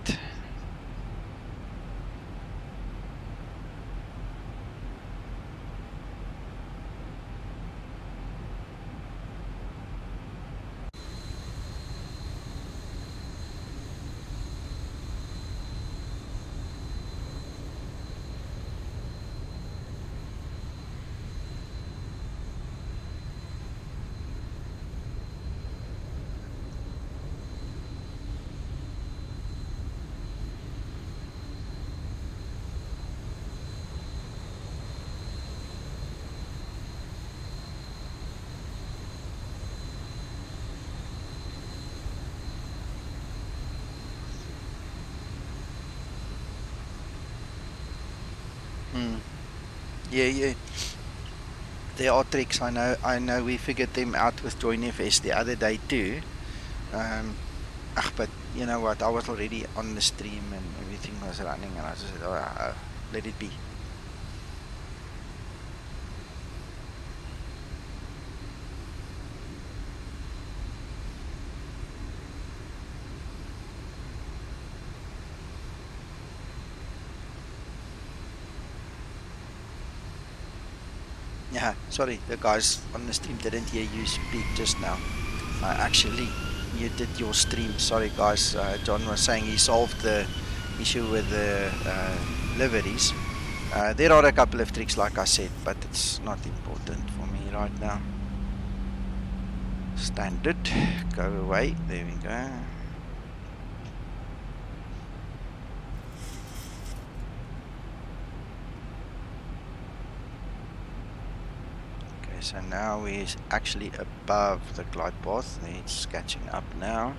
Yeah. There are tricks. I know. We figured them out with JoinFS the other day too. But you know what? I was already on the stream and everything was running, and I just said, "Oh, let it be." Yeah, sorry, the guys on the stream didn't hear you speak just now. Actually, you did your stream. Sorry, guys. John was saying he solved the issue with the liveries. There are a couple of tricks, like I said, but it's not important for me right now. Standard, go away. There we go. So now we're actually above the glide path. It's catching up now.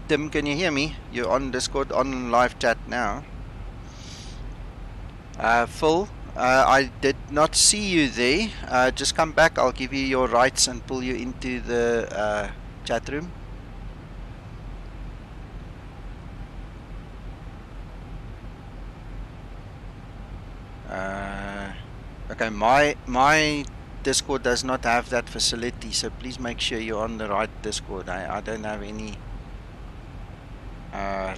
Tim, can you hear me? You're on Discord, on live chat now. Phil, I did not see you there. Just come back. I'll give you your rights and pull you into the chat room. Okay, my Discord does not have that facility, so please make sure you're on the right Discord. I don't have any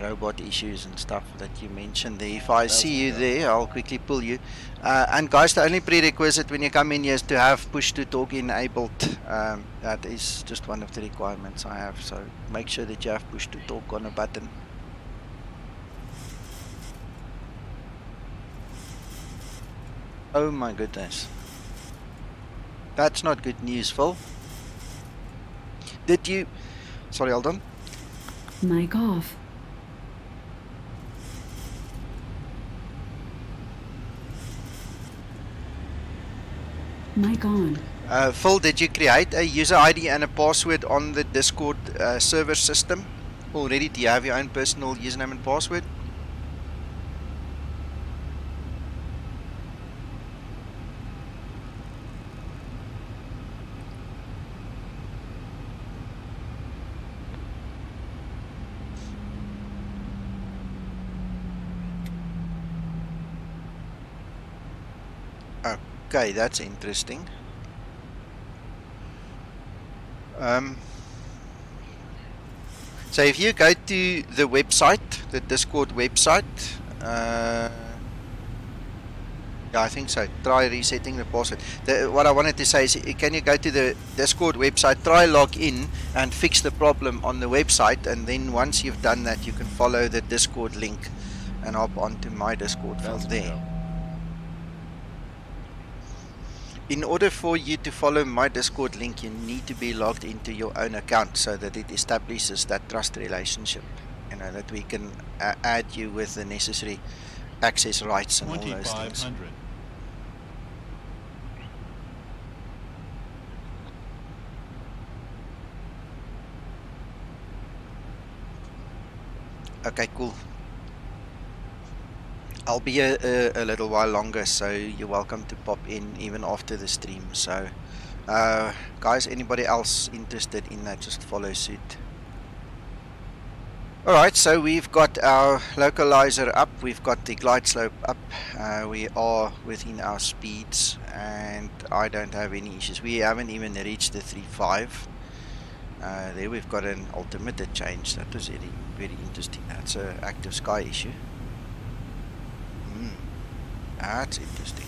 robot issues and stuff that you mentioned there. If I see you there, I'll quickly pull you. And guys, the only prerequisite when you come in here is to have push to talk enabled. That is just one of the requirements I have, so make sure that you have push to talk on a button. Oh my goodness, that's not good news, Phil. Did you, sorry, hold on. Mic off. Mic on. Phil, did you create a user ID and a password on the Discord server system already? Do you have your own personal username and password? Okay, that's interesting. So if you go to the website, the Discord website, yeah, I think so. Try resetting the password. What I wanted to say is, can you go to the Discord website, try log in and fix the problem on the website, and then once you've done that, you can follow the Discord link and hop onto my Discord from there. In order for you to follow my Discord link, you need to be logged into your own account so that it establishes that trust relationship. You know, that we can add you with the necessary access rights and all those things. Okay, cool. I'll be a little while longer, so you're welcome to pop in even after the stream. So, guys, anybody else interested in that, just follow suit. Alright, so we've got our localizer up, we've got the glide slope up, we are within our speeds, and I don't have any issues. We haven't even reached the 3.5. There we've got an altimeter change. That was very, very interesting. That's an active sky issue. That's interesting.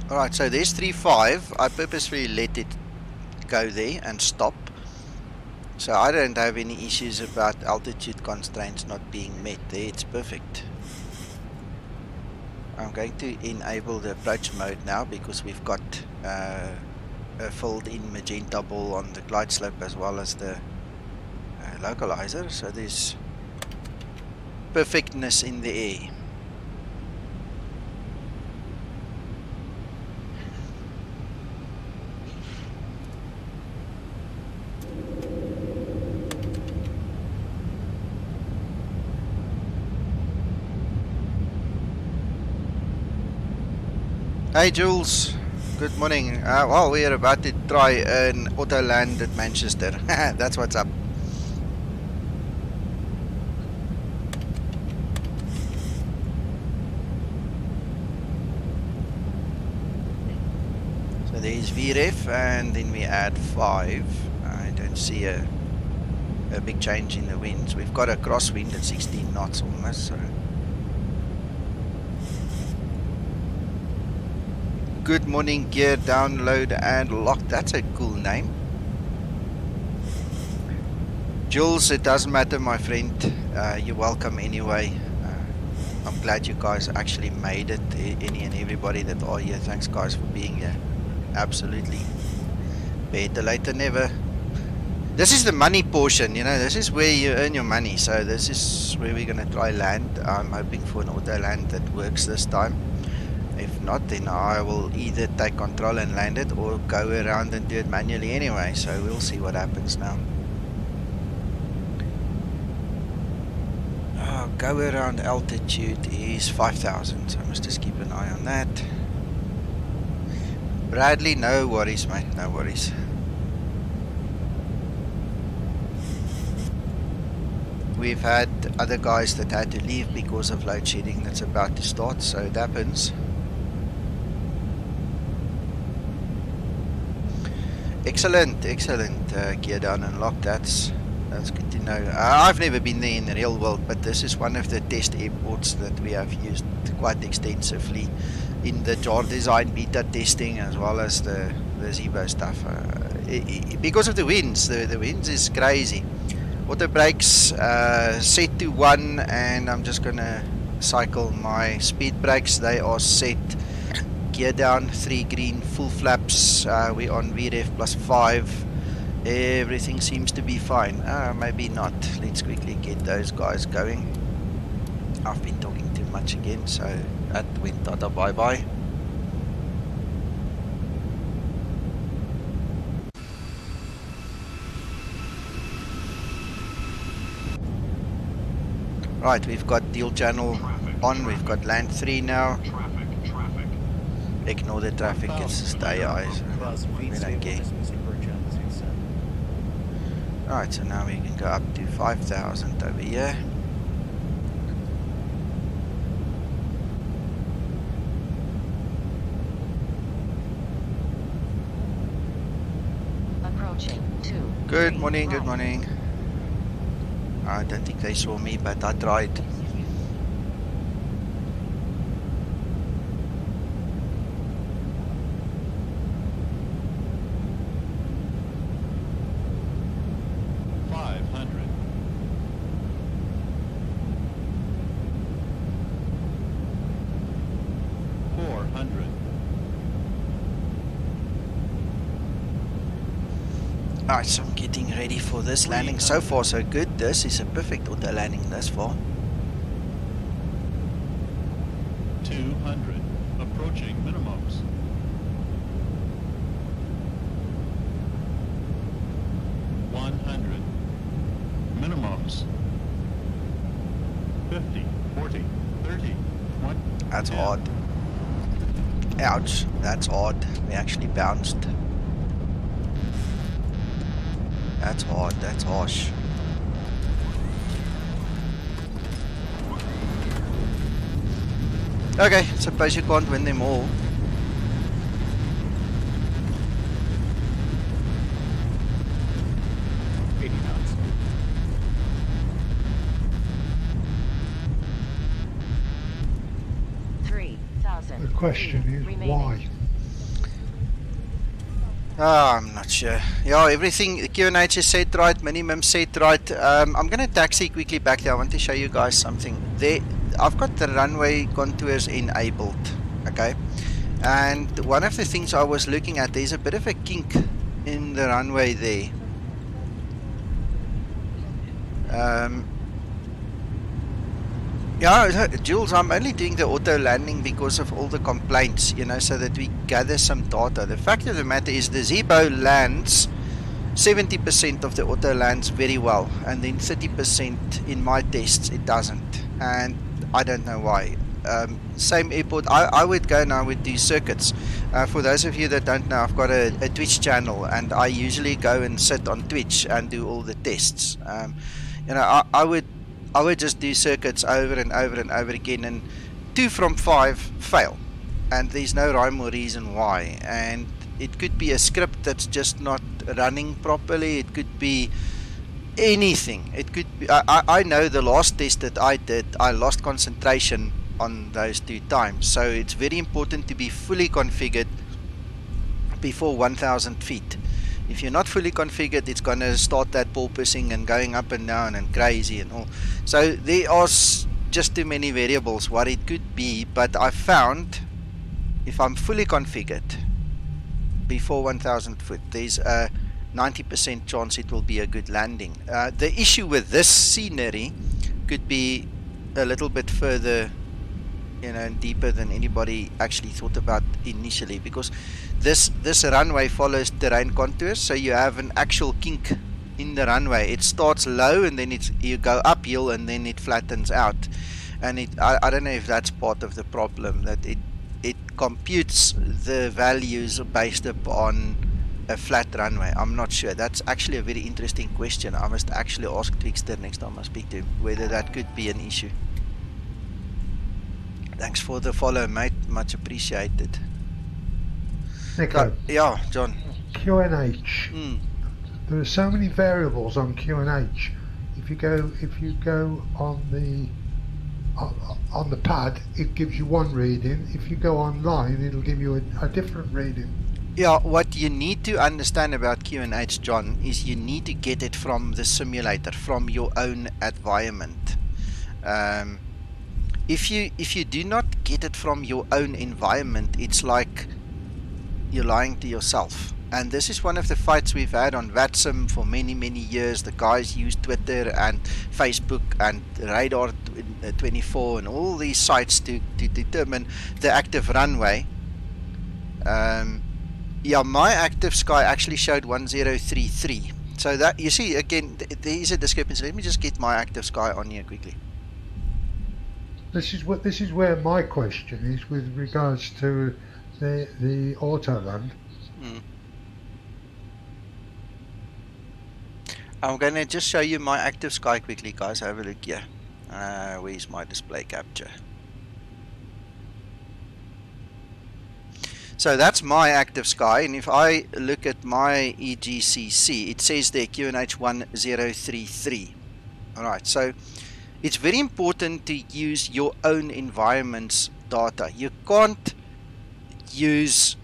Alright, so there's 3.5. I purposefully let it go there and stop. So I don't have any issues about altitude constraints not being met there. It's perfect. I'm going to enable the approach mode now because we've got a filled in magenta ball on the glide slope as well as the localizer. So there's perfectness in the air. Hey Jules, good morning. Well, we are about to try an auto land at Manchester. That's what's up. So there is VREF and then we add 5. I don't see a big change in the winds. We've got a crosswind at 16 knots almost. So. Good morning, gear download and lock. That's a cool name. Jules, it doesn't matter, my friend. You're welcome anyway. I'm glad you guys actually made it. Any and everybody that are here, thanks guys for being here. Absolutely. Better late than never. This is the money portion, you know. This is where you earn your money. So this is where we're gonna try land. I'm hoping for an auto land that works this time. If not, then I will either take control and land it or go around and do it manually anyway. So we'll see what happens now. Go around altitude is 5,000. So I must just keep an eye on that. Bradley, no worries, mate. No worries. We've had other guys that had to leave because of load shedding that's about to start. So it happens. Excellent, excellent. Gear down and lock. That's good to know. I've never been there in the real world, but this is one of the test airports that we have used quite extensively in the jar design beta testing as well as the Zibo stuff. Because of the winds, the winds is crazy. Auto brakes set to 1, and I'm just gonna cycle my speed brakes. They are set. Gear down, 3 green, full flaps. We're on VREF plus 5. Everything seems to be fine. Maybe not. Let's quickly get those guys going. I've been talking too much again, so that went tata bye bye. Right, we've got deal channel on. We've got land 3 now. Ignore the traffic, it's just eyes. We don't care. Alright, so now we can go up to 5,000 over here. Approaching 2. Good morning, good morning. I don't think they saw me, but I tried. Alright, so I'm getting ready for this landing. So far so good. This is a perfect auto landing thus far. 200. Approaching minimums. 100. Minimums. 50, 40, 30, 20. That's odd. Ouch, that's odd. We actually bounced. That's odd, that's harsh. Okay, suppose you can't win them all. The question is why? I'm not sure. Yeah, everything QNH is set right, minimum set right. I'm gonna taxi quickly back there. I want to show you guys something. There, I've got the runway contours enabled, okay? And one of the things I was looking at, there's a bit of a kink in the runway there. Yeah, Jules, I'm only doing the auto landing because of all the complaints, you know, so that we gather some data. The fact of the matter is the Zibo lands 70% of the auto lands very well, and then 30% in my tests it doesn't, and I don't know why. Same airport, I would go and I would do circuits. For those of you that don't know, I've got a Twitch channel, and I usually go and sit on Twitch and do all the tests. You know, I would just do circuits over and over and over again, and 2 from 5 fail, and there's no rhyme or reason why. And it could be a script that's just not running properly, it could be anything. It could be, I know the last test that I did, I lost concentration on those 2 times, so it's very important to be fully configured before 1000 feet. If you're not fully configured, it's going to start that porpoising and going up and down and crazy and all. So there are just too many variables what it could be, but I found if I'm fully configured before 1000 foot, there's a 90% chance it will be a good landing. The issue with this scenery could be a little bit further, you know, deeper than anybody actually thought about initially, because this runway follows terrain contours, so you have an actual kink in the runway. It starts low and then you go uphill and then it flattens out, and I don't know if that's part of the problem, that it computes the values based upon a flat runway. I'm not sure. That's actually a very interesting question. I must actually ask Twixter next time I speak to him whether that could be an issue. Thanks for the follow, mate. Much appreciated. Nico. Yeah, John. QNH. There are so many variables on QNH. If you go on the pad, it gives you one reading. If you go online, it'll give you a different reading. Yeah, what you need to understand about QNH, John, is you need to get it from the simulator, from your own environment. If you do not get it from your own environment, it's like you're lying to yourself. And this is one of the fights we've had on VATSIM for many years. The guys use Twitter and Facebook and Radar 24 and all these sites to determine the active runway. Yeah, my active sky actually showed 1033. So that, you see, again, there is a discrepancy. Let me just get my active sky on here quickly. This is where my question is with regards to the autoland. I'm gonna just show you my active sky quickly, guys. Have a look here. Where's my display capture? So that's my active sky, and if I look at my EGCC, it says there QNH 1033. Alright, so it's very important to use your own environment's data. You can't use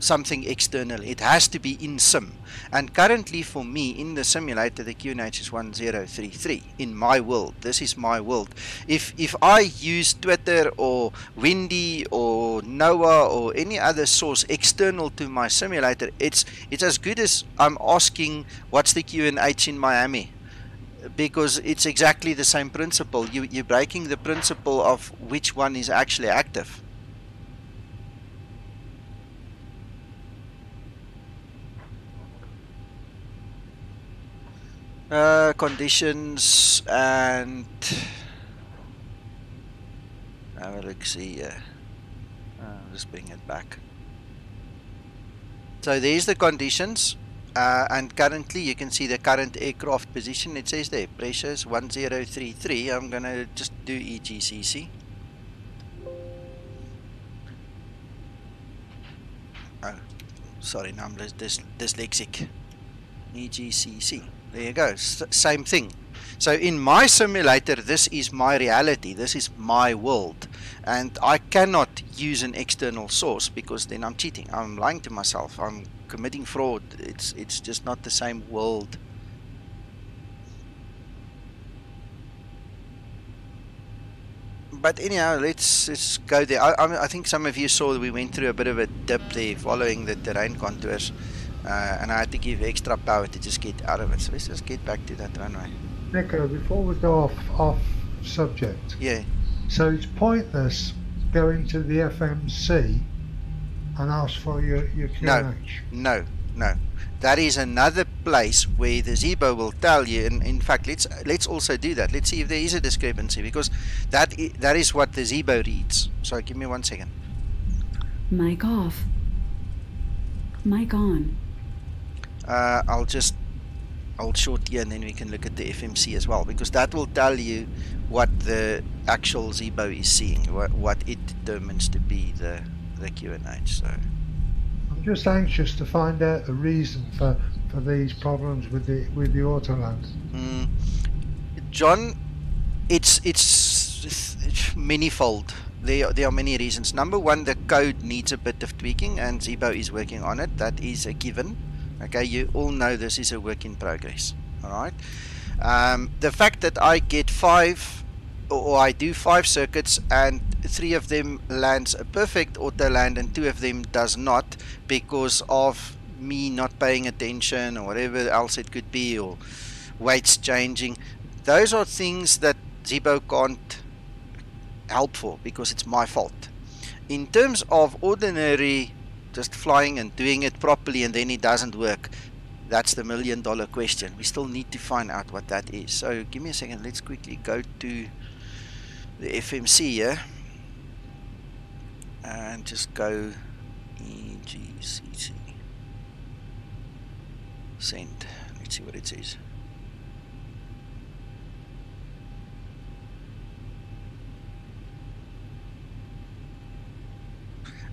something external. It has to be in sim. And currently for me in the simulator, the QNH is 1033 in my world. This is my world. If I use Twitter or Windy or NOAA or any other source external to my simulator, it's as good as I'm asking what's the QNH in Miami, because it's exactly the same principle. You're breaking the principle of which one is actually active. Conditions and let's see. I'll just bring it back. So there's the conditions, and currently you can see the current aircraft position. It says there pressures 1033. I'm gonna just do EGCC. Oh, sorry, now I'm dyslexic. EGCC. There you go. Same thing. So in my simulator, this is my reality. This is my world, and I cannot use an external source because then I'm cheating. I'm lying to myself. I'm committing fraud. It's just not the same world. But anyhow, let's go there. I think some of you saw that we went through a bit of a dip there following the terrain contours. And I had to give extra power to just get out of it. So let's just get back to that runway. Nico, before we go off subject. Yeah. So it's pointless going to the FMC and ask for your QNH. No. That is another place where the Zibo will tell you. And in fact, let's also do that. Let's see if there is a discrepancy, because that is what the Zibo reads. So give me 1 second. Mic off. Mic on. I'll short here and then we can look at the FMC as well, because that will tell you what the actual Zibo is seeing, what it determines to be the QNH. So I'm just anxious to find out the reason for these problems with the autoland. John, it's manifold. There are many reasons. Number one, the code needs a bit of tweaking, and Zibo is working on it. That is a given. Okay, you all know this is a work in progress. All right. The fact that I get I do 5 circuits and 3 of them lands a perfect auto land and 2 of them does not, because of me not paying attention or whatever else it could be, or weights changing. Those are things that Zibo can't help for, because it's my fault. In terms of ordinary just flying and doing it properly and then it doesn't work, that's the $1 million question. We still need to find out what that is. So give me a second, let's quickly go to the FMC here and just go EGCC send. Let's see what it says.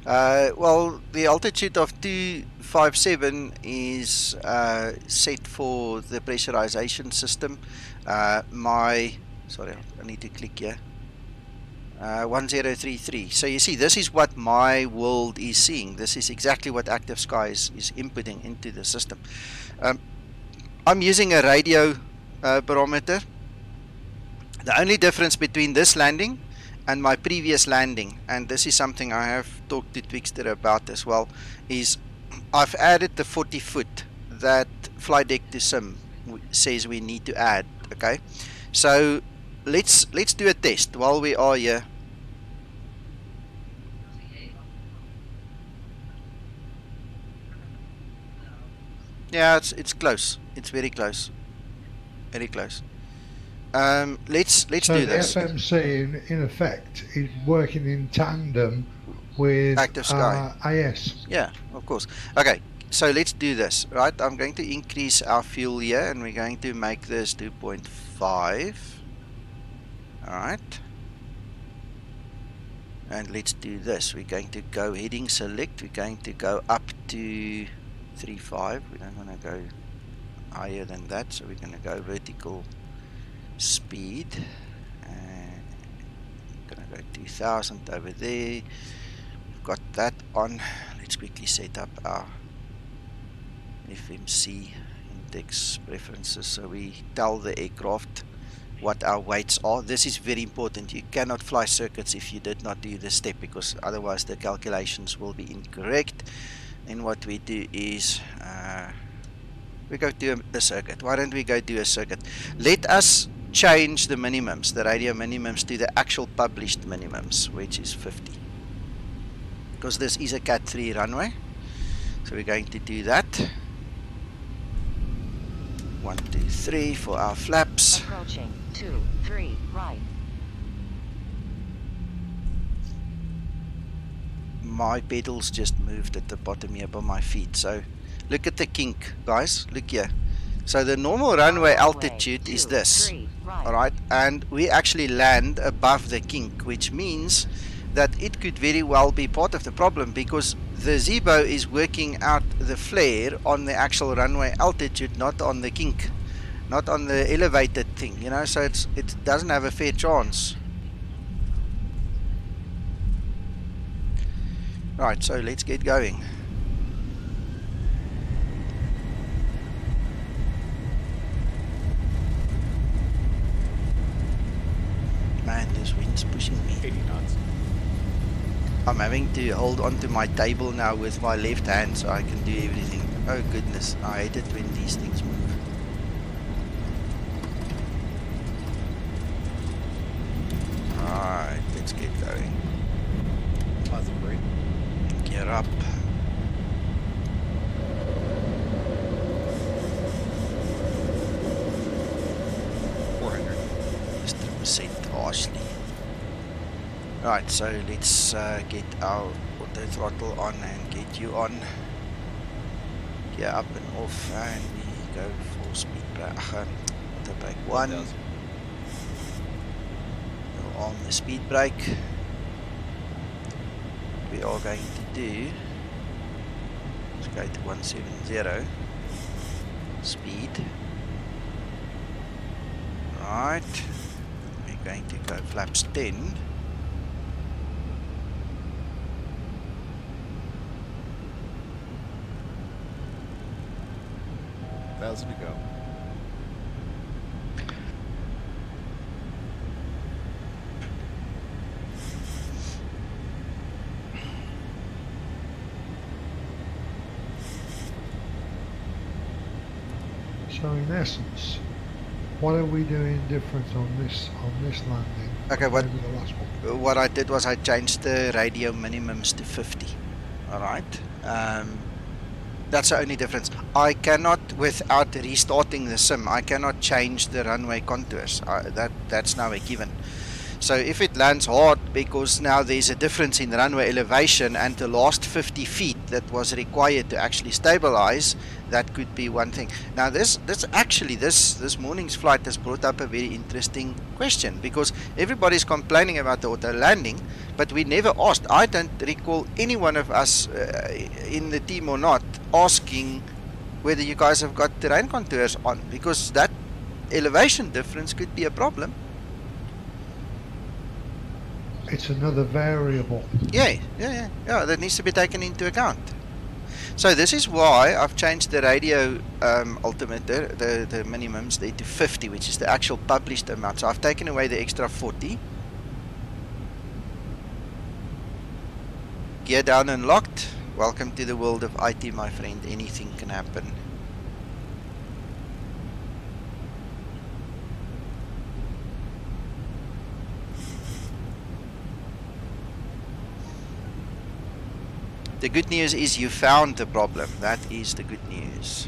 Well, the altitude of 257 is set for the pressurization system. Sorry, I need to click here. 1033. So you see, this is what my world is seeing. This is exactly what Active Sky is inputting into the system. I'm using a radio barometer. The only difference between this landing and my previous landing, and this is something I have talked to Twixter about as well, is I've added the 40 foot that Flight Deck to Sim says we need to add. Okay, so let's do a test while we are here. Yeah, it's close. It's very close. Very close. Let's so do this. The FMC in effect is working in tandem with Active Sky. AS. Yeah, of course. Okay, so let's do this. Right, I'm going to increase our fuel here, and we're going to make this 2.5. All right, and let's do this. We're going to go heading select. We're going to go up to 3.5. We don't want to go higher than that, so we're going to go vertical speed, and I'm gonna go 2000 over there. We've got that on. let's quickly set up our FMC index preferences so we tell the aircraft what our weights are. This is very important. You cannot fly circuits if you did not do this step, because otherwise the calculations will be incorrect. And what we do is we go to a circuit. Why don't we go do a circuit? Let us change the minimums, the radio minimums, to the actual published minimums, which is 50. Because this is a Cat 3 runway. So we're going to do that. 1, 2, 3 for our flaps. Approaching 2, 3, right. My pedals just moved at the bottom here by my feet. So look at the kink, guys. Look here. So the normal runway altitude is this. Alright, and we actually land above the kink, which means that it could very well be part of the problem, because the Zibo is working out the flare on the actual runway altitude, not on the kink, not on the elevated thing, you know, so it doesn't have a fair chance. Right, so let's get going. Man, this wind's pushing me. 80 knots. I'm having to hold on to my table now with my left hand so I can do everything. Oh goodness, I hate it when these things move. Alright, let's get going. Positive brake. Gear up. Harshly. Right, so let's get our auto throttle on and get you on. Gear up and off, and we go full speed brake. Auto brake 1. We'll arm the speed brake. We are going to do, let's go to 170 speed. Right. Going to go flaps 10. Thousand to go. So in essence, what are we doing different on this landing? Okay, The last one? what I did was I changed the radio minimums to 50. Alright, that's the only difference. I cannot, without restarting the sim, I cannot change the runway contours. That's now a given. So if it lands hard, because now there's a difference in runway elevation and the last 50 feet that was required to actually stabilize, that could be one thing. Now this morning's flight has brought up a very interesting question, because everybody's complaining about the auto landing, but we never asked. I don't recall any one of us in the team or not asking whether you guys have got terrain contours on, because that elevation difference could be a problem. It's another variable. Yeah, that needs to be taken into account. So this is why I've changed the radio altimeter, the minimums there, to 50, which is the actual published amount. So I've taken away the extra 40. Gear down and locked. Welcome to the world of IT, my friend. Anything can happen. The good news is you found the problem. That is the good news.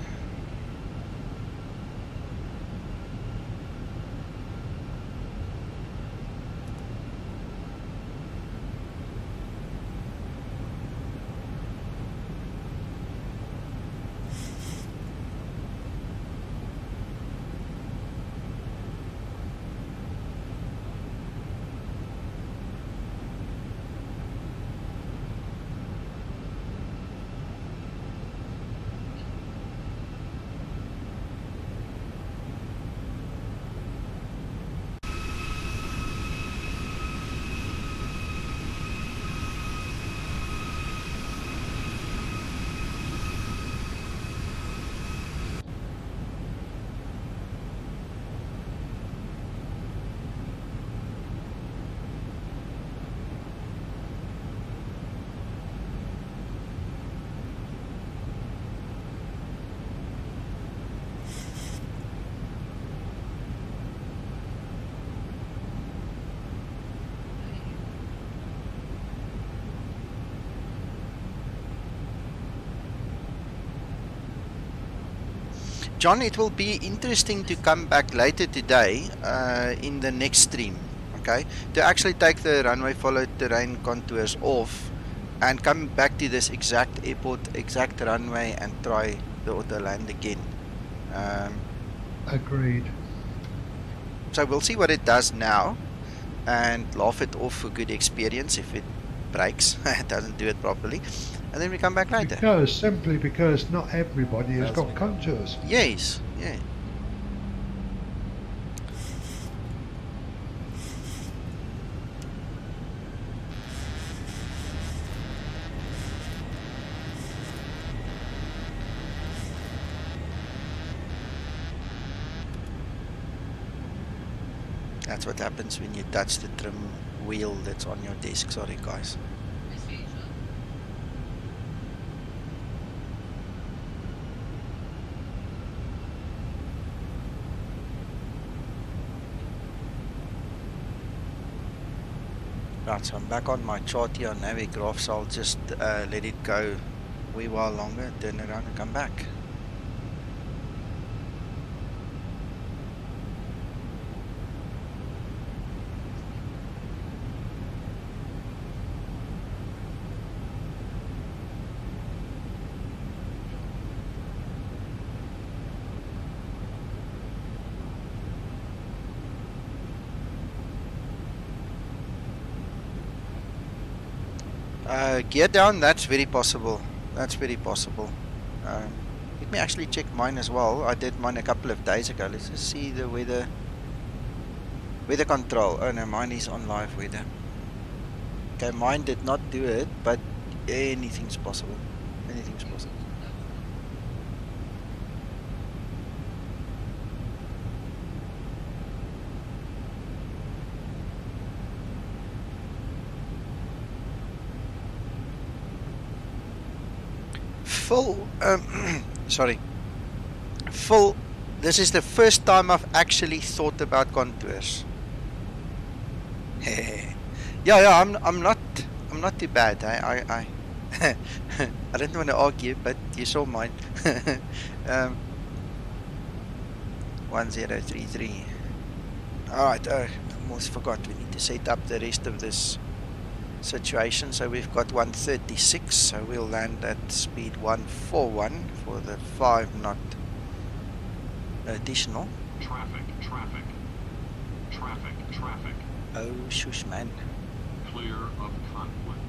John, it will be interesting to come back later today in the next stream, okay, to actually take the runway follow terrain contours off and come back to this exact airport, exact runway, and try the auto land again. Agreed. So we'll see what it does now and laugh it off for good experience if it breaks, it doesn't do it properly, and then we come back later. Simply because not everybody has got contours. Yes, yeah. That's what happens when you touch the trim wheel that's on your desk. Sorry guys. Right, so I'm back on my chart here on Navigraph, so I'll just let it go a wee while longer, turn around and come back. Gear down, that's very possible. That's very possible. Let me actually check mine as well. I did mine a couple of days ago. Let's just see the weather control. Oh no, mine is on live weather. Okay, mine did not do it, but anything's possible. Anything's possible. Full, sorry, full, this is the first time I've actually thought about contours. yeah, I'm not too bad. I didn't want to argue, but you saw mine. 1033. Alright, I almost forgot, we need to set up the rest of this situation. So we've got 136, so we'll land at speed 141 for the 5 knot additional. Traffic. Oh shush man. Clear of conflict.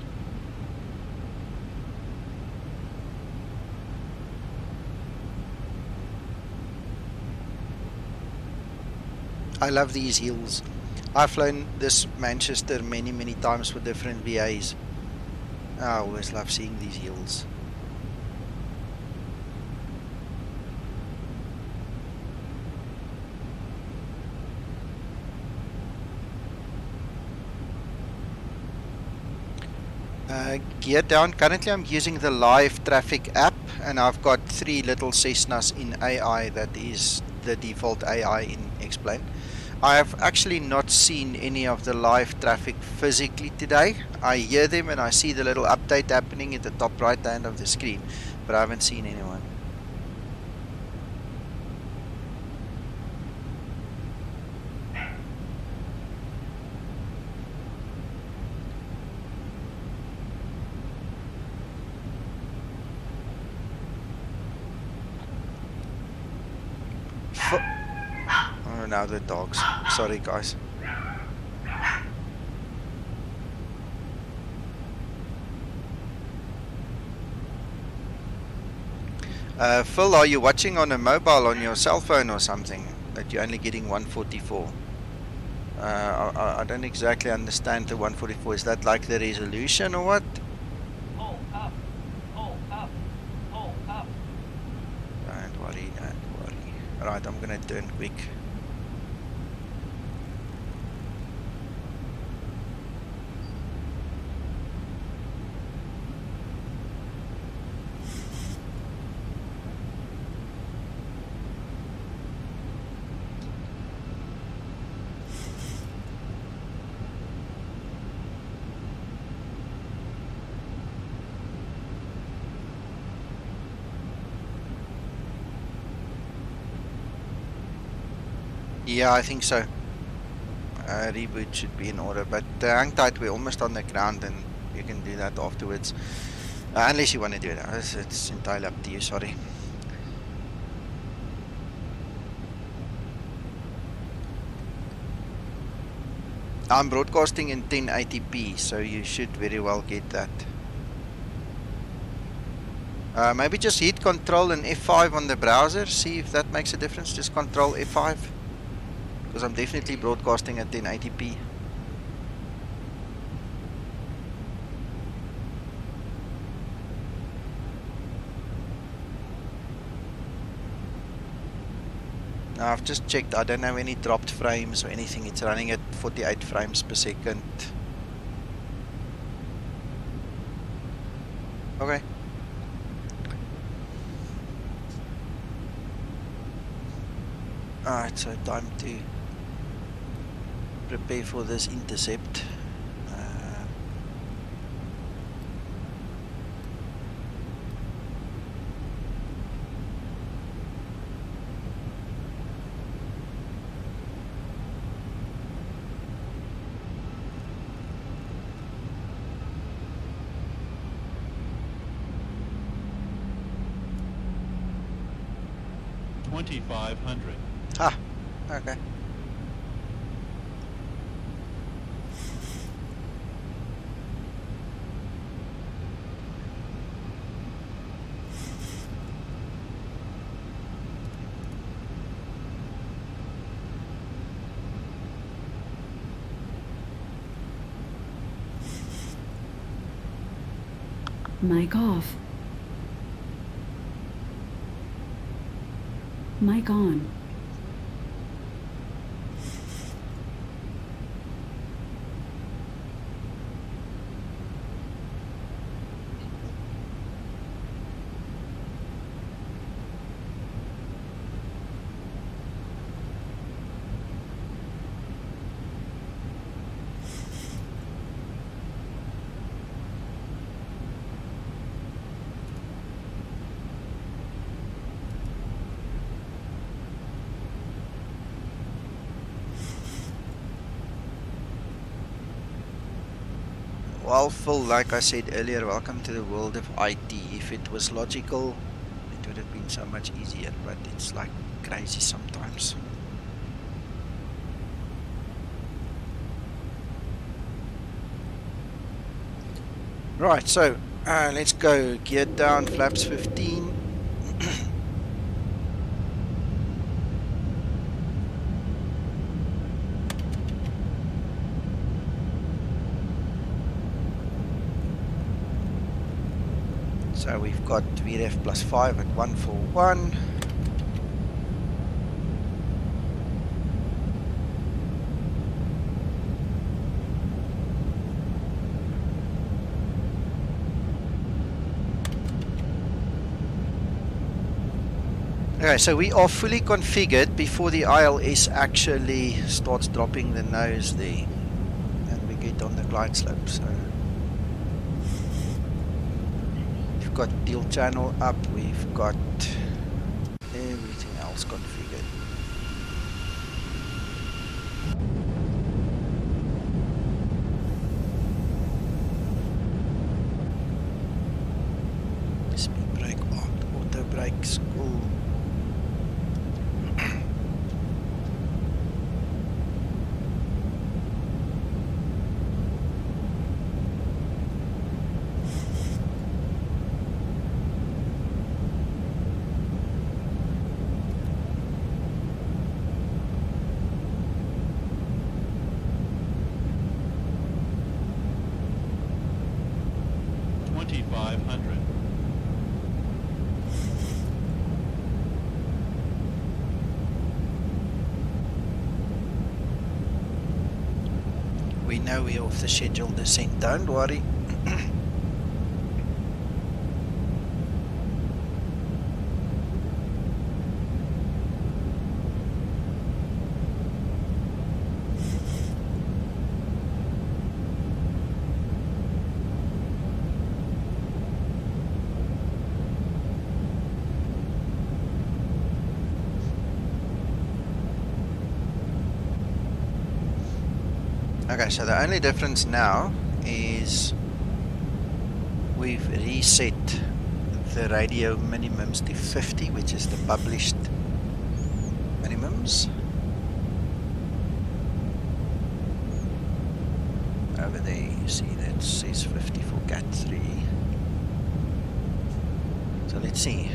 I love these hills. I've flown this Manchester many times for different VAs. I always love seeing these hills. Gear down. Currently I'm using the live traffic app, and I've got 3 little Cessnas in AI. That is the default AI in X-Plane. I have actually not seen any of the live traffic physically today. I hear them and I see the little update happening at the top right hand of the screen, but I haven't seen anyone. Oh, now the dogs. Sorry guys. Phil, are you watching on a mobile on your cell phone or something that you're only getting 144? I don't exactly understand the 144. Is that like the resolution or what? Pull up, pull up, pull up. Don't worry. Right, I'm gonna turn quick. Yeah, I think so. Reboot should be in order, but hang tight, we're almost on the ground and you can do that afterwards. Unless you want to do it. It's entirely up to you, sorry. I'm broadcasting in 1080p, so you should very well get that. Maybe just hit Control and F5 on the browser, see if that makes a difference. Just Control F5, because I'm definitely broadcasting at 1080p. Now I've just checked, I don't have any dropped frames or anything. It's running at 48 frames per second. Okay. Alright, so time to prepare for this intercept. $2,500. Ah, okay. Mic off. Mic on. Well, Phil, like I said earlier, welcome to the world of IT. If it was logical, it would have been so much easier, but it's like crazy sometimes. Right, so let's go. Gear down, flaps 15. So we've got VREF plus 5 at 141. Okay, so we are fully configured before the ILS actually starts dropping the nose there. And we get on the glide slope. So we've got deal channel up, we've got everything else configured. Speed brake, auto brakes, cool. We know we're off the scheduled descent, don't worry. Okay, so the only difference now is we've reset the radio minimums to 50, which is the published minimums. Over there you see that says 50 for Cat 3. So let's see.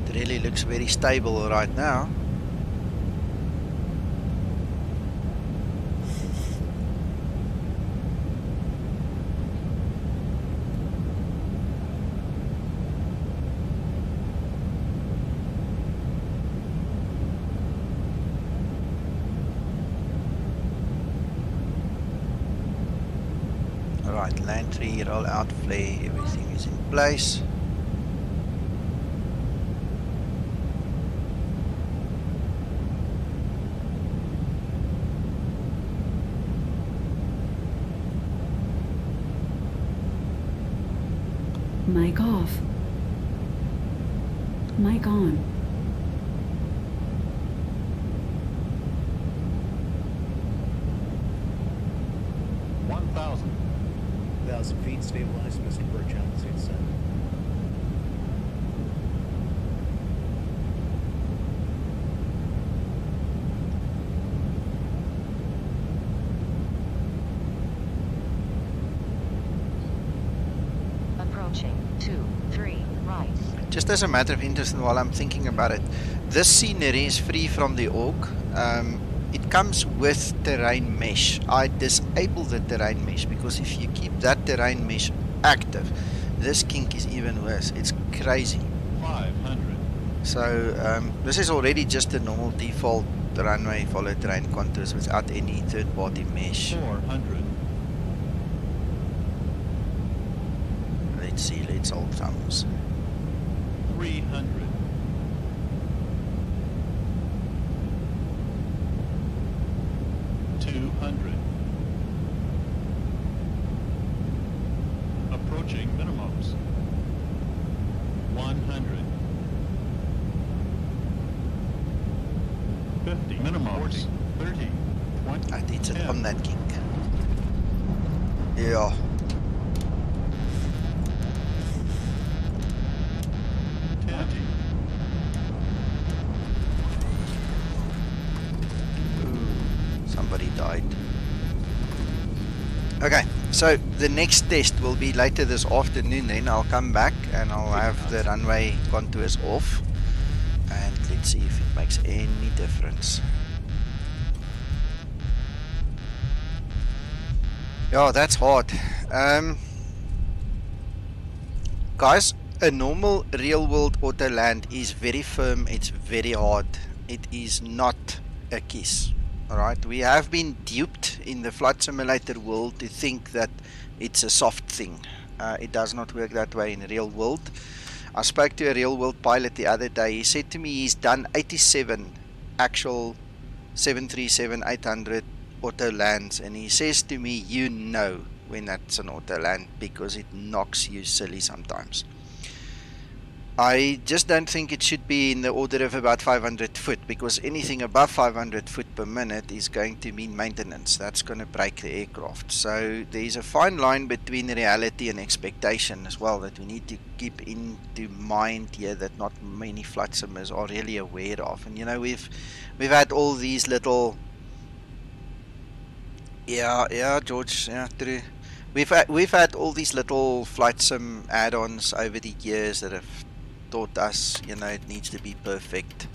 It really looks very stable right now. Alright, land 3, roll out, flare, everything is in place. Mic off. Mic on. 1,000 feet, stabilized, Mr. Birch, altitude set. Approaching 2, 3, right. Just as a matter of interest, and while I'm thinking about it, this scenery is free from the org. It comes with terrain mesh. I disable the terrain mesh because if you keep that terrain mesh active, this kink is even worse. It's crazy. 500. So this is already just a normal default runway follow terrain contours without any third party mesh. 400. Let's see, let's hold thumbs. 300. 200. Approaching minimums. 100. 50 minimums. 40, 30, 20. I did it 10. on that kink. Yeah. Somebody died. Okay, so the next test will be later this afternoon. Then I'll come back and I'll have the runway contours off, and let's see if it makes any difference. Yeah, that's hard. Guys, a normal real world auto land is very firm, it's very hard. It is not a kiss. Alright, we have been duped in the flight simulator world to think that it's a soft thing. It does not work that way in the real world. I spoke to a real world pilot the other day. He said to me he's done 87 actual 737-800 auto lands, and he says to me, you know when that's an auto land because it knocks you silly sometimes. I just don't think it should be in the order of about 500 foot, because anything above 500 foot per minute is going to mean maintenance. That's going to break the aircraft. So there's a fine line between reality and expectation as well that we need to keep into mind here, that not many flight simmers are really aware of. And you know, we've had all these little George, true. We've had all these little flight sim add-ons over the years that have taught us, you know, it needs to be perfect.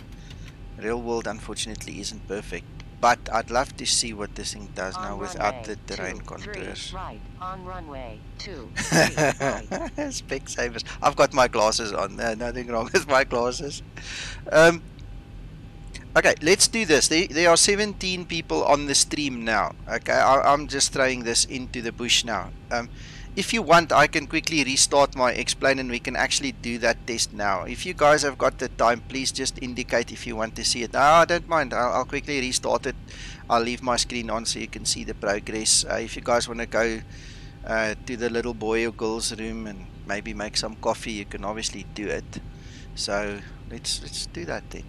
Real world unfortunately isn't perfect, but I'd love to see what this thing does now without the terrain contours. Right on runway 2, 3, right. Specsavers. I've got my glasses on. Nothing wrong with my glasses. Okay, let's do this. There are 17 people on the stream now. Okay, I'm just throwing this into the bush now. if you want, I can quickly restart my X-plane and we can actually do that test now. If you guys have got the time, please just indicate if you want to see it. No, I don't mind. I'll quickly restart it. I'll leave my screen on so you can see the progress. If you guys want to go to the little boy or girl's room and maybe make some coffee, you can obviously do it. So let's do that then.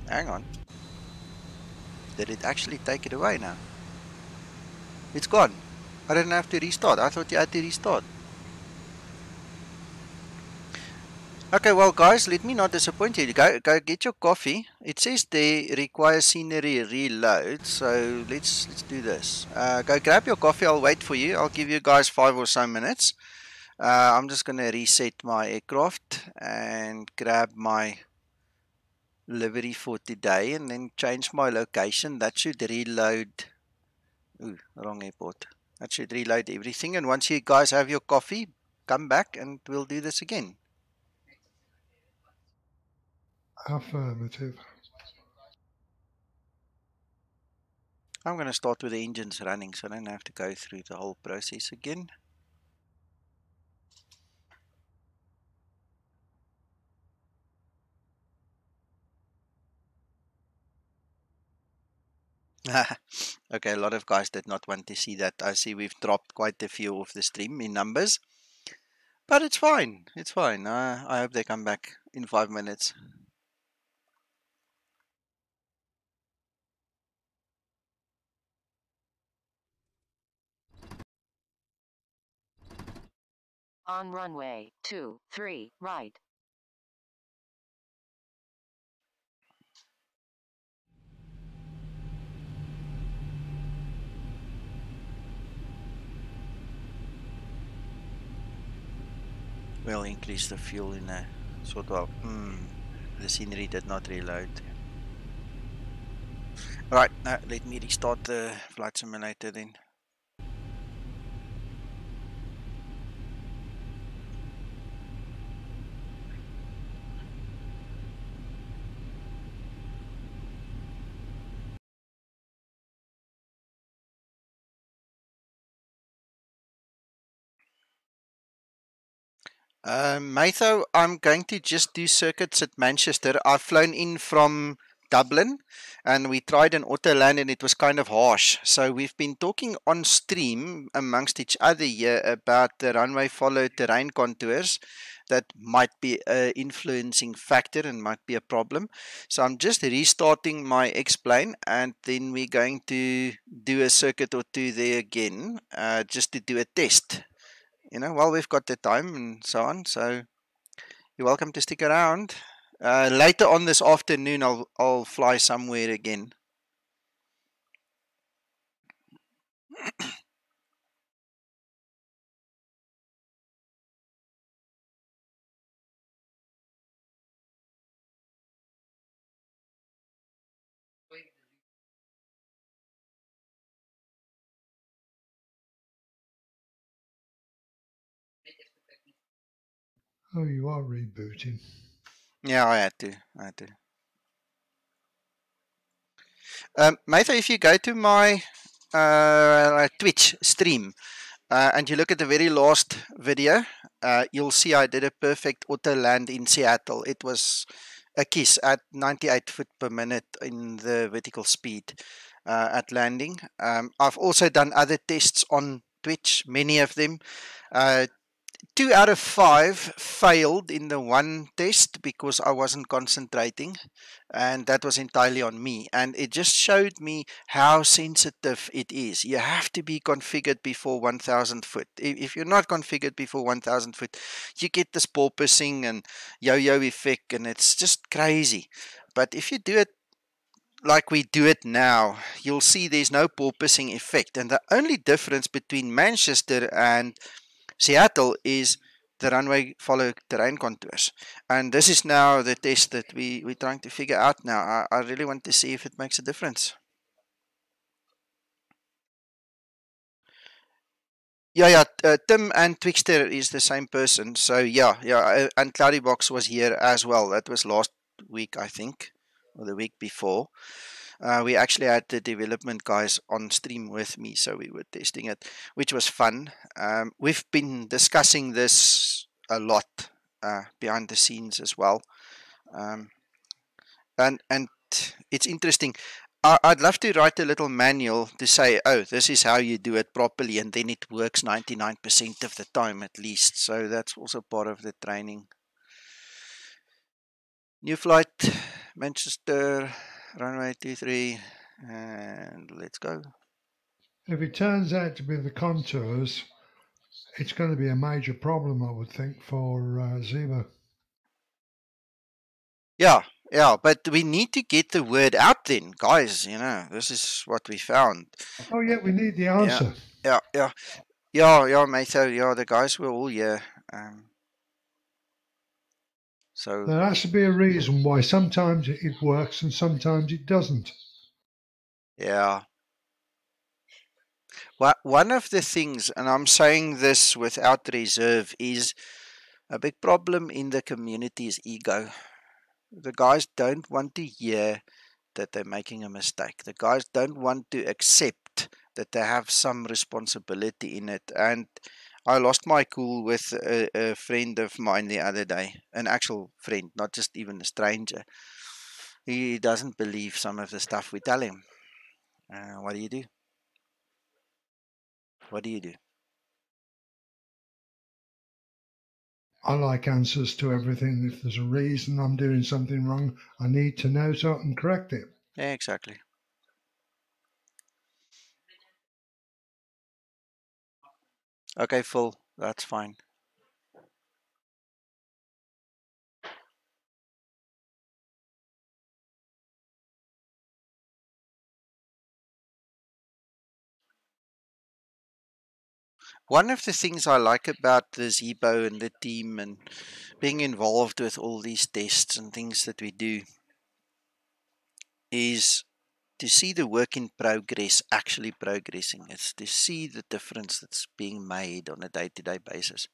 Hang on. Did it actually take it away now? It's gone. I didn't have to restart. I thought you had to restart. Okay, well guys, let me not disappoint you. Go get your coffee. It says they require scenery reload, so let's do this. Go grab your coffee. I'll wait for you. I'll give you guys 5 or so minutes. I'm just gonna reset my aircraft and grab my livery for today and then change my location. That should reload. Ooh, wrong airport. That should reload everything, and once you guys have your coffee, come back and we'll do this again. Affirmative. I'm going to start with the engines running so I don't have to go through the whole process again. Okay, a lot of guys did not want to see that. I see we've dropped quite a few off the stream in numbers. But it's fine. It's fine. I hope they come back in 5 minutes. On runway 23, right. We'll increase the fuel in a sort of... the scenery did not reload. Right, now let me restart the flight simulator then. Matho, I'm going to just do circuits at Manchester. I've flown in from Dublin and we tried an auto land and it was kind of harsh. So we've been talking on stream amongst each other here about the runway follow terrain contours that might be an influencing factor and might be a problem. So I'm just restarting my X-plane and then we're going to do a circuit or two there again just to do a test. You know, while we've got the time and so on. So you're welcome to stick around. Later on this afternoon, I'll fly somewhere again. Oh, you are rebooting. Yeah, I had to. Matho, if you go to my Twitch stream and you look at the very last video, you'll see I did a perfect auto land in Seattle. It was a kiss at 98 foot per minute in the vertical speed at landing. I've also done other tests on Twitch, many of them. 2 out of 5 failed in the one test because I wasn't concentrating, and that was entirely on me. And it just showed me how sensitive it is. You have to be configured before 1000 foot. If you're not configured before 1000 foot, you get this porpoising and yo-yo effect, and it's just crazy. But if you do it like we do it now, you'll see there's no porpoising effect. And the only difference between Manchester and Seattle is the runway follow terrain contours, and this is now the test that we're trying to figure out now. I really want to see if it makes a difference. Tim and Twixter is the same person. So and Cloudybox was here as well. That was last week, I think, or the week before. We actually had the development guys on stream with me, so we were testing it, which was fun. We've been discussing this a lot behind the scenes as well, and it's interesting. I'd love to write a little manual to say, oh, this is how you do it properly, and then it works 99% of the time at least. So that's also part of the training. New flight, Manchester, runway 23, and let's go. If it turns out to be the contours, it's going to be a major problem, I would think, for Zibo. Yeah, but we need to get the word out then, guys, this is what we found. Oh, yeah, we need the answer. Yeah, mate, so, the guys were all here. So there has to be a reason why sometimes it works and sometimes it doesn't. Yeah. Well, one of the things, and I'm saying this without reserve, is a big problem in the community is ego. The guys don't want to hear that they're making a mistake. The guys don't want to accept that they have some responsibility in it. And I lost my cool with a friend of mine the other day, an actual friend, not just even a stranger. He doesn't believe some of the stuff we tell him. What do you do? What do you do? I like answers to everything. If there's a reason I'm doing something wrong, I need to know so I can correct it. Yeah, exactly. Okay, full. That's fine. One of the things I like about the Zibo and the team and being involved with all these tests and things that we do is to see the work in progress actually progressing. It's to see the difference that's being made on a day-to-day basis.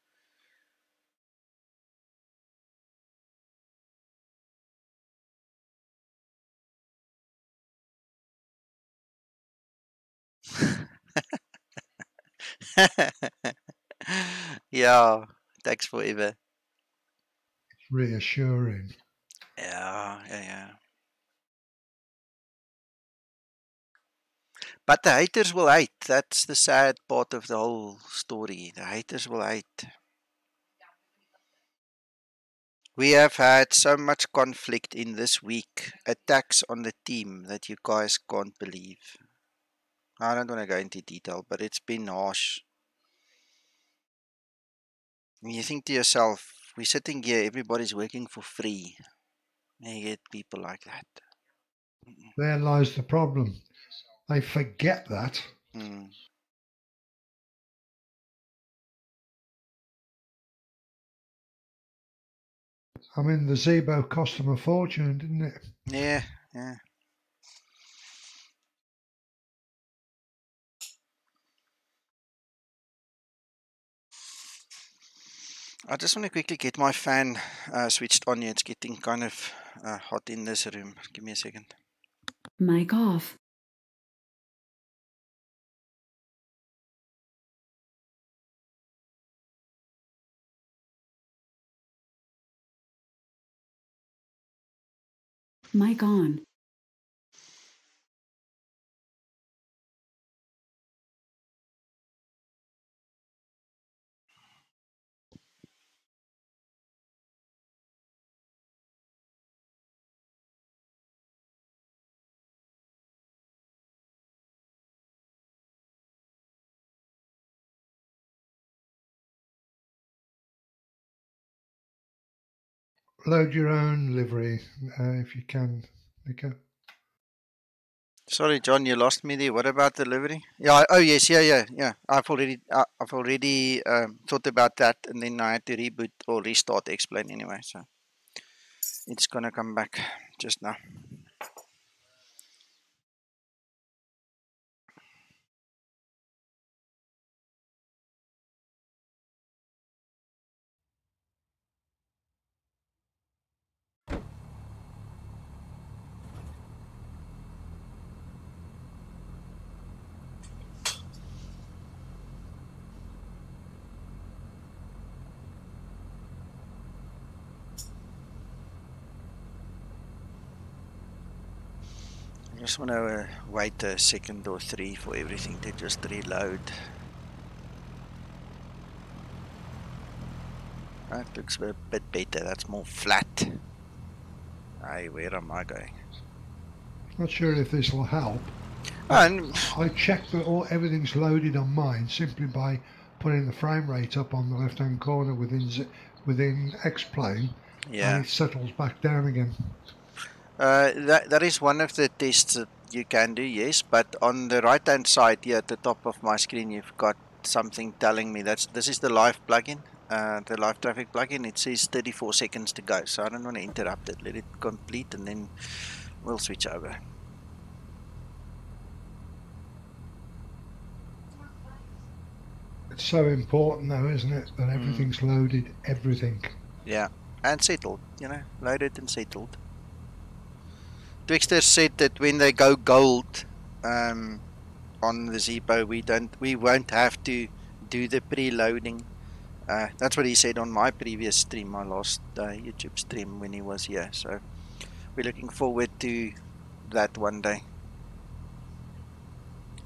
Yeah, takes forever. Reassuring. Yeah. But the haters will hate. That's the sad part of the whole story. The haters will hate. We have had so much conflict in this week, attacks on the team that you guys can't believe. I don't want to go into detail, but it's been harsh. And you think to yourself, we're sitting here, everybody's working for free. And you get people like that. There lies the problem. They forget that. I mean, the Zibo cost them a fortune, didn't it? Yeah. I just want to quickly get my fan switched on here. It's getting kind of hot in this room. Give me a second. Mic off. Mic on. Load your own livery if you can, Nico. Sorry, John, you lost me there. What about the livery? Yeah. Oh, yes. Yeah. I've already thought about that, and then I had to reboot or restart the explain anyway. So it's gonna come back just now. Just want to wait a second or three for everything to just reload. That looks a bit better. That's more flat. Hey, where am I going? Not sure if this will help. And I checked that everything's loaded on mine simply by putting the frame rate up on the left-hand corner within X-plane, yeah, and it settles back down again. that is one of the tests that you can do, yes. But on the right-hand side here at the top of my screen, you've got something telling me this is the live plugin, the live traffic plugin. It says 34 seconds to go, so I don't want to interrupt it. Let it complete, and then we'll switch over. It's so important though, isn't it, that everything's loaded, everything. Yeah, and settled, you know, loaded and settled. Twixter said that when they go gold on the Zibo, we won't have to do the preloading. That's what he said on my previous stream, my last YouTube stream when he was here. So we're looking forward to that one day.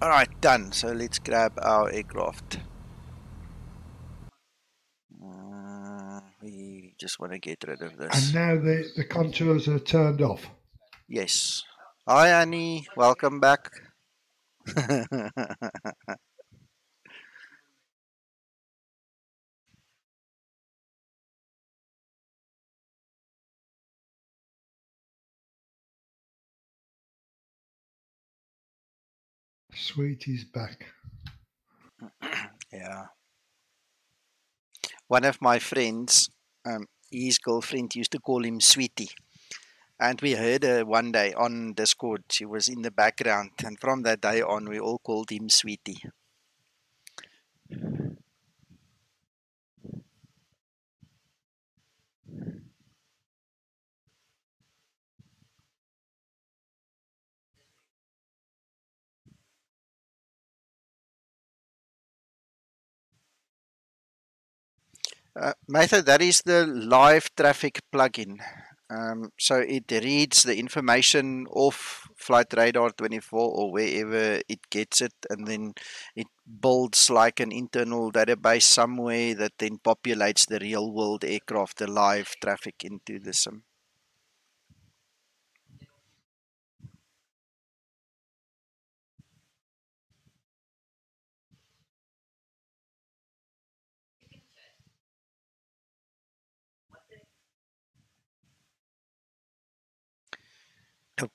Alright, done. So let's grab our aircraft. We just want to get rid of this. And now the contours are turned off. Yes. Hi Annie, welcome back. Sweetie's back. Yeah. One of my friends, his girlfriend used to call him Sweetie. And we heard her one day on Discord. She was in the background. And from that day on, we all called him Sweetie. Matha, that is the live traffic plugin. So it reads the information off Flight Radar 24 or wherever it gets it, and then it builds like an internal database somewhere that then populates the real world aircraft, the live traffic into the sim.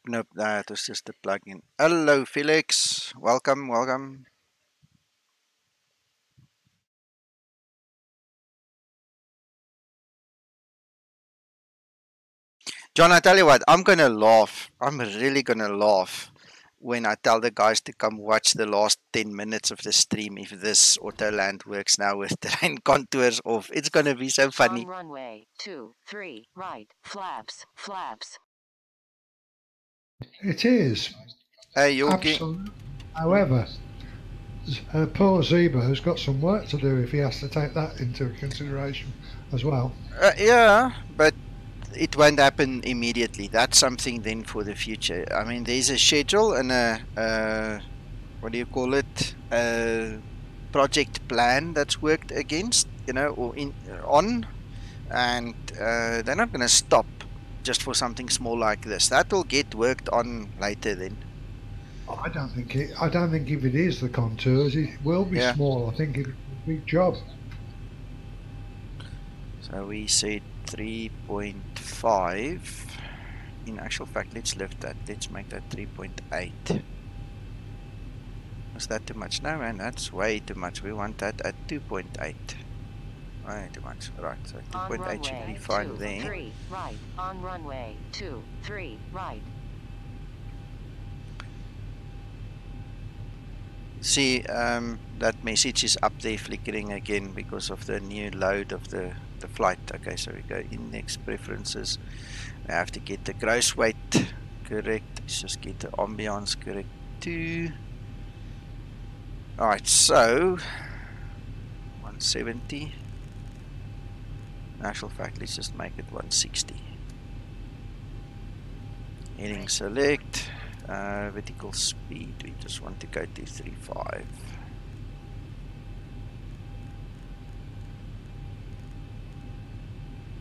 Nope, that was just a plugin. Hello, Felix. Welcome. John, I tell you what, I'm gonna laugh. I'm really gonna laugh when I tell the guys to come watch the last 10 minutes of the stream if this auto land works now with terrain contours off. It's gonna be so funny. On runway 23, right, flaps. It is. Absolutely. However, poor Zibo's got some work to do if he has to take that into consideration as well. Yeah, but it won't happen immediately. That's something then for the future. I mean, there's a schedule and a what do you call it? A project plan that's worked against, you know, or on, and they're not going to stop just for something small like this. That will get worked on later then. I don't think if it is the contours, it will be small. I think it's a big job. So we said 3.5. In actual fact, let's lift that. Let's make that 3.8. Is that too much? No, man, that's way too much. We want that at 2.8. Way too much. Right, so 2.8 should be fine there. 3, right. On runway 23, right. See, that message is up there flickering again because of the new load of the flight. Okay, so we go index preferences. I have to get the gross weight correct. Let's just get the ambience correct too. Alright, so 170. In actual fact, let's just make it 160. Heading select. Vertical speed, we just want to go to 35.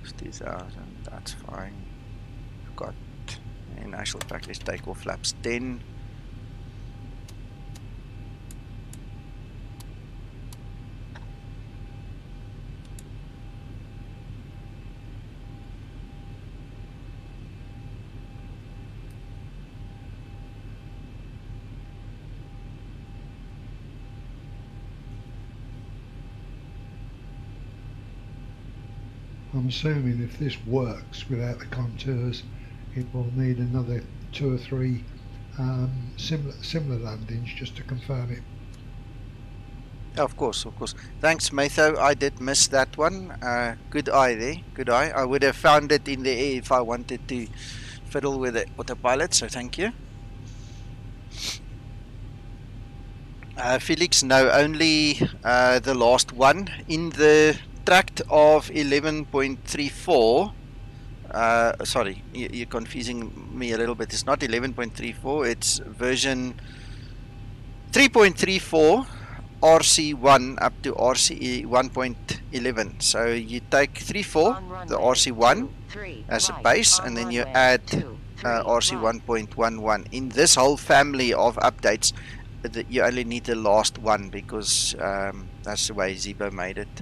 It's 2000, that's fine. We've got in actual practice takeoff flaps 10. I'm assuming if this works without the contours, it will need another 2 or 3 similar landings just to confirm it. Of course, of course. Thanks, Matho. I did miss that one. Good eye there. Good eye. I would have found it in the air if I wanted to fiddle with it with a pilot. So thank you. Felix, no, only the last one in the tract of 11.34. Sorry, you're confusing me a little bit. It's not 11.34. It's version 3.34. RC1 up to RC1.11. So you take 3.4, the RC1 as a base, and then you add RC1.11. In this whole family of updates, you only need the last one because that's the way Zibo made it.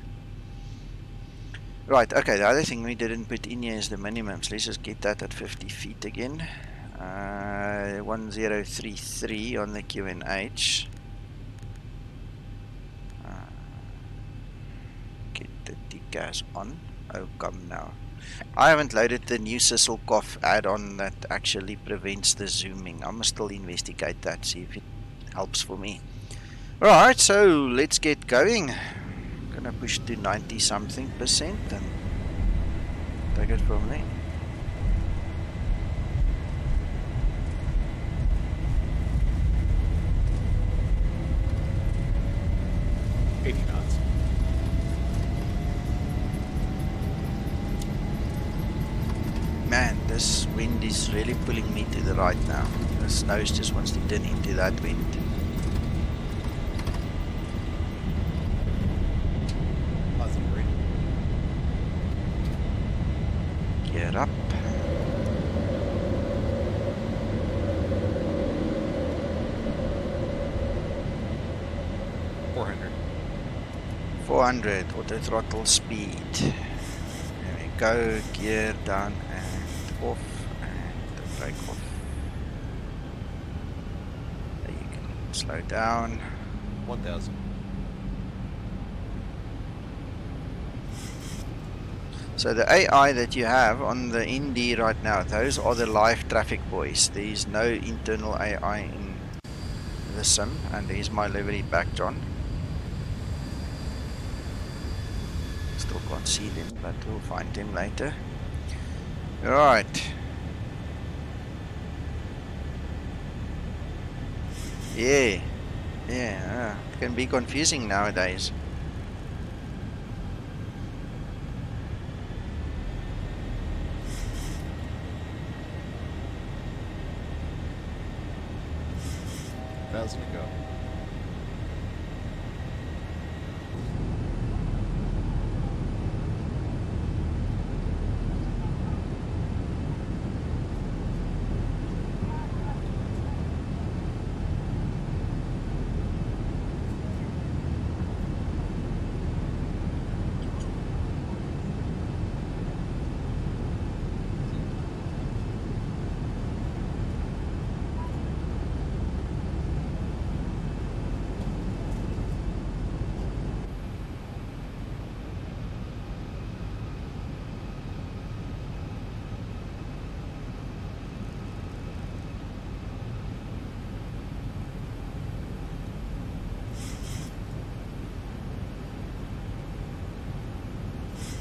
Right, okay, the other thing we didn't put in here is the minimums. Let's just get that at 50 feet again. 1033 on the QNH. Gas on. Oh, come now. I haven't loaded the new Sissel Cough add-on that actually prevents the zooming. I must still investigate that, see if it helps for me. Alright, so let's get going. I'm gonna push to 90 something percent and take it from there. Man, this wind is really pulling me to the right now. The nose just wants to turn into that wind. Gear up. Four hundred auto throttle speed. There we go, gear down and off, and brake off. There you can slow down. 1000. So the AI that you have on the Indy right now, those are the live traffic boys. There is no internal AI in the sim, and there's my livery back, John. Still can't see them, but we'll find them later. Right. Yeah. Yeah, it can be confusing nowadays. To go.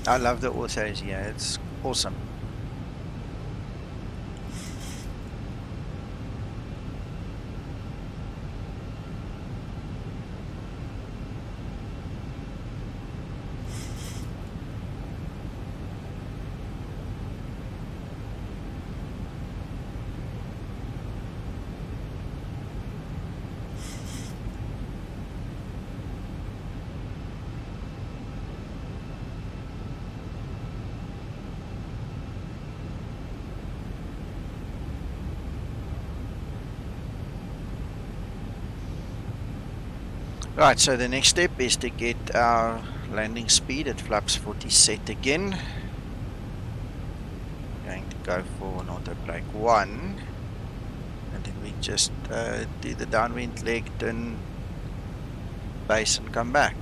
I love the autos here, it's awesome. Right, so the next step is to get our landing speed at flaps 40 set again. Going to go for an auto brake 1, and then we just do the downwind leg, turn base and come back.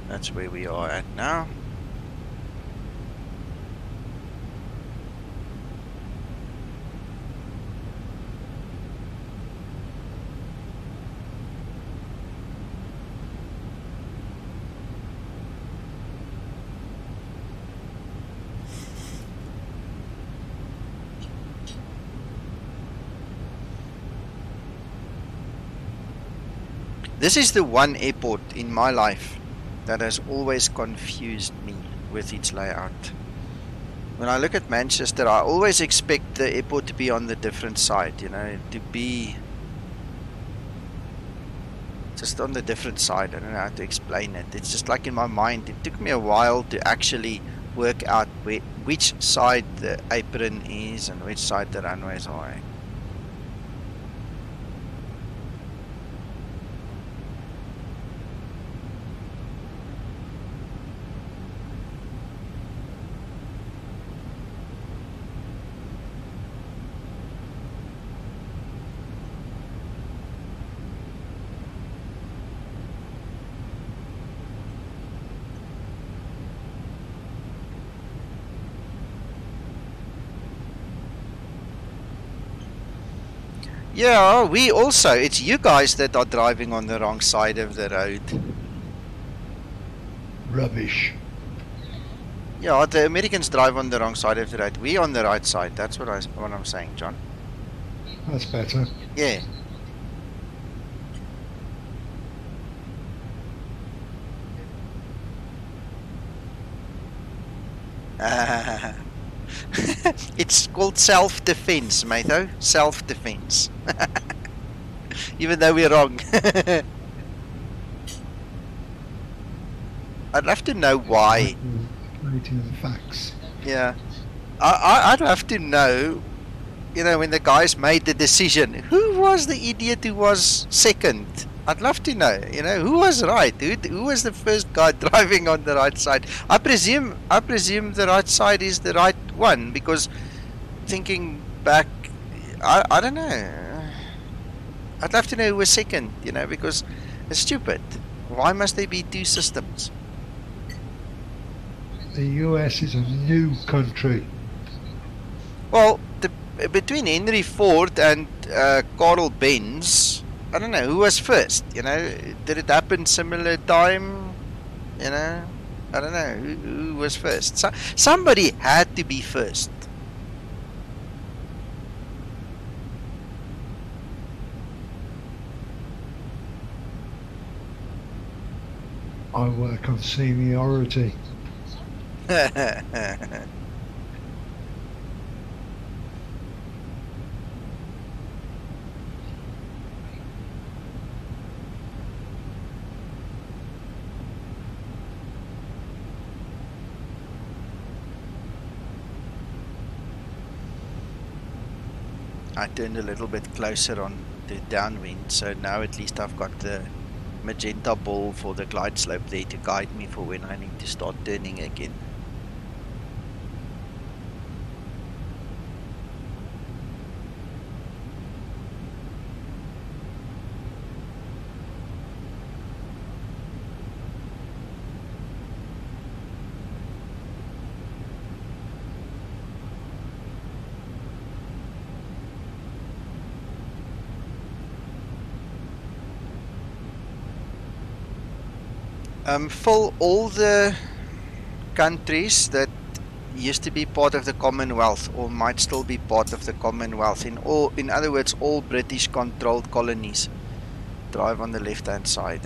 That's where we are at now. This is the one airport in my life that has always confused me with its layout. When I look at Manchester, I always expect the airport to be on the different side, you know, to be just on the different side. I don't know how to explain it. It's just like in my mind, it took me a while to actually work out which side the apron is and which side the runways are. Yeah, we also, it's you guys that are driving on the wrong side of the road. Rubbish. Yeah, the Americans drive on the wrong side of the road. We on the right side. That's what I'm saying, John. That's better. Yeah. It's called self-defense, mateo. Self-defense. Even though we're wrong. I'd love to know why. Calculating the facts. Yeah. I'd love to know, you know, when the guys made the decision, who was the idiot who was second? I'd love to know, you know, who was right? Who was the first guy driving on the right side? I presume the right side is the right one, because thinking back, I don't know. I'd love to know who was second, you know, because it's stupid. Why must there be two systems? The US is a new country. Well, between Henry Ford and Carl Benz, I don't know who was first. You know, did it happen similar time? You know, I don't know who was first. Somebody had to be first. I work on seniority. I turned a little bit closer on the downwind, so now at least I've got the magenta ball for the glide slope there to guide me for when I need to start turning again. Fill all the countries that used to be part of the Commonwealth or might still be part of the Commonwealth. In other words, all British controlled colonies drive on the left hand side.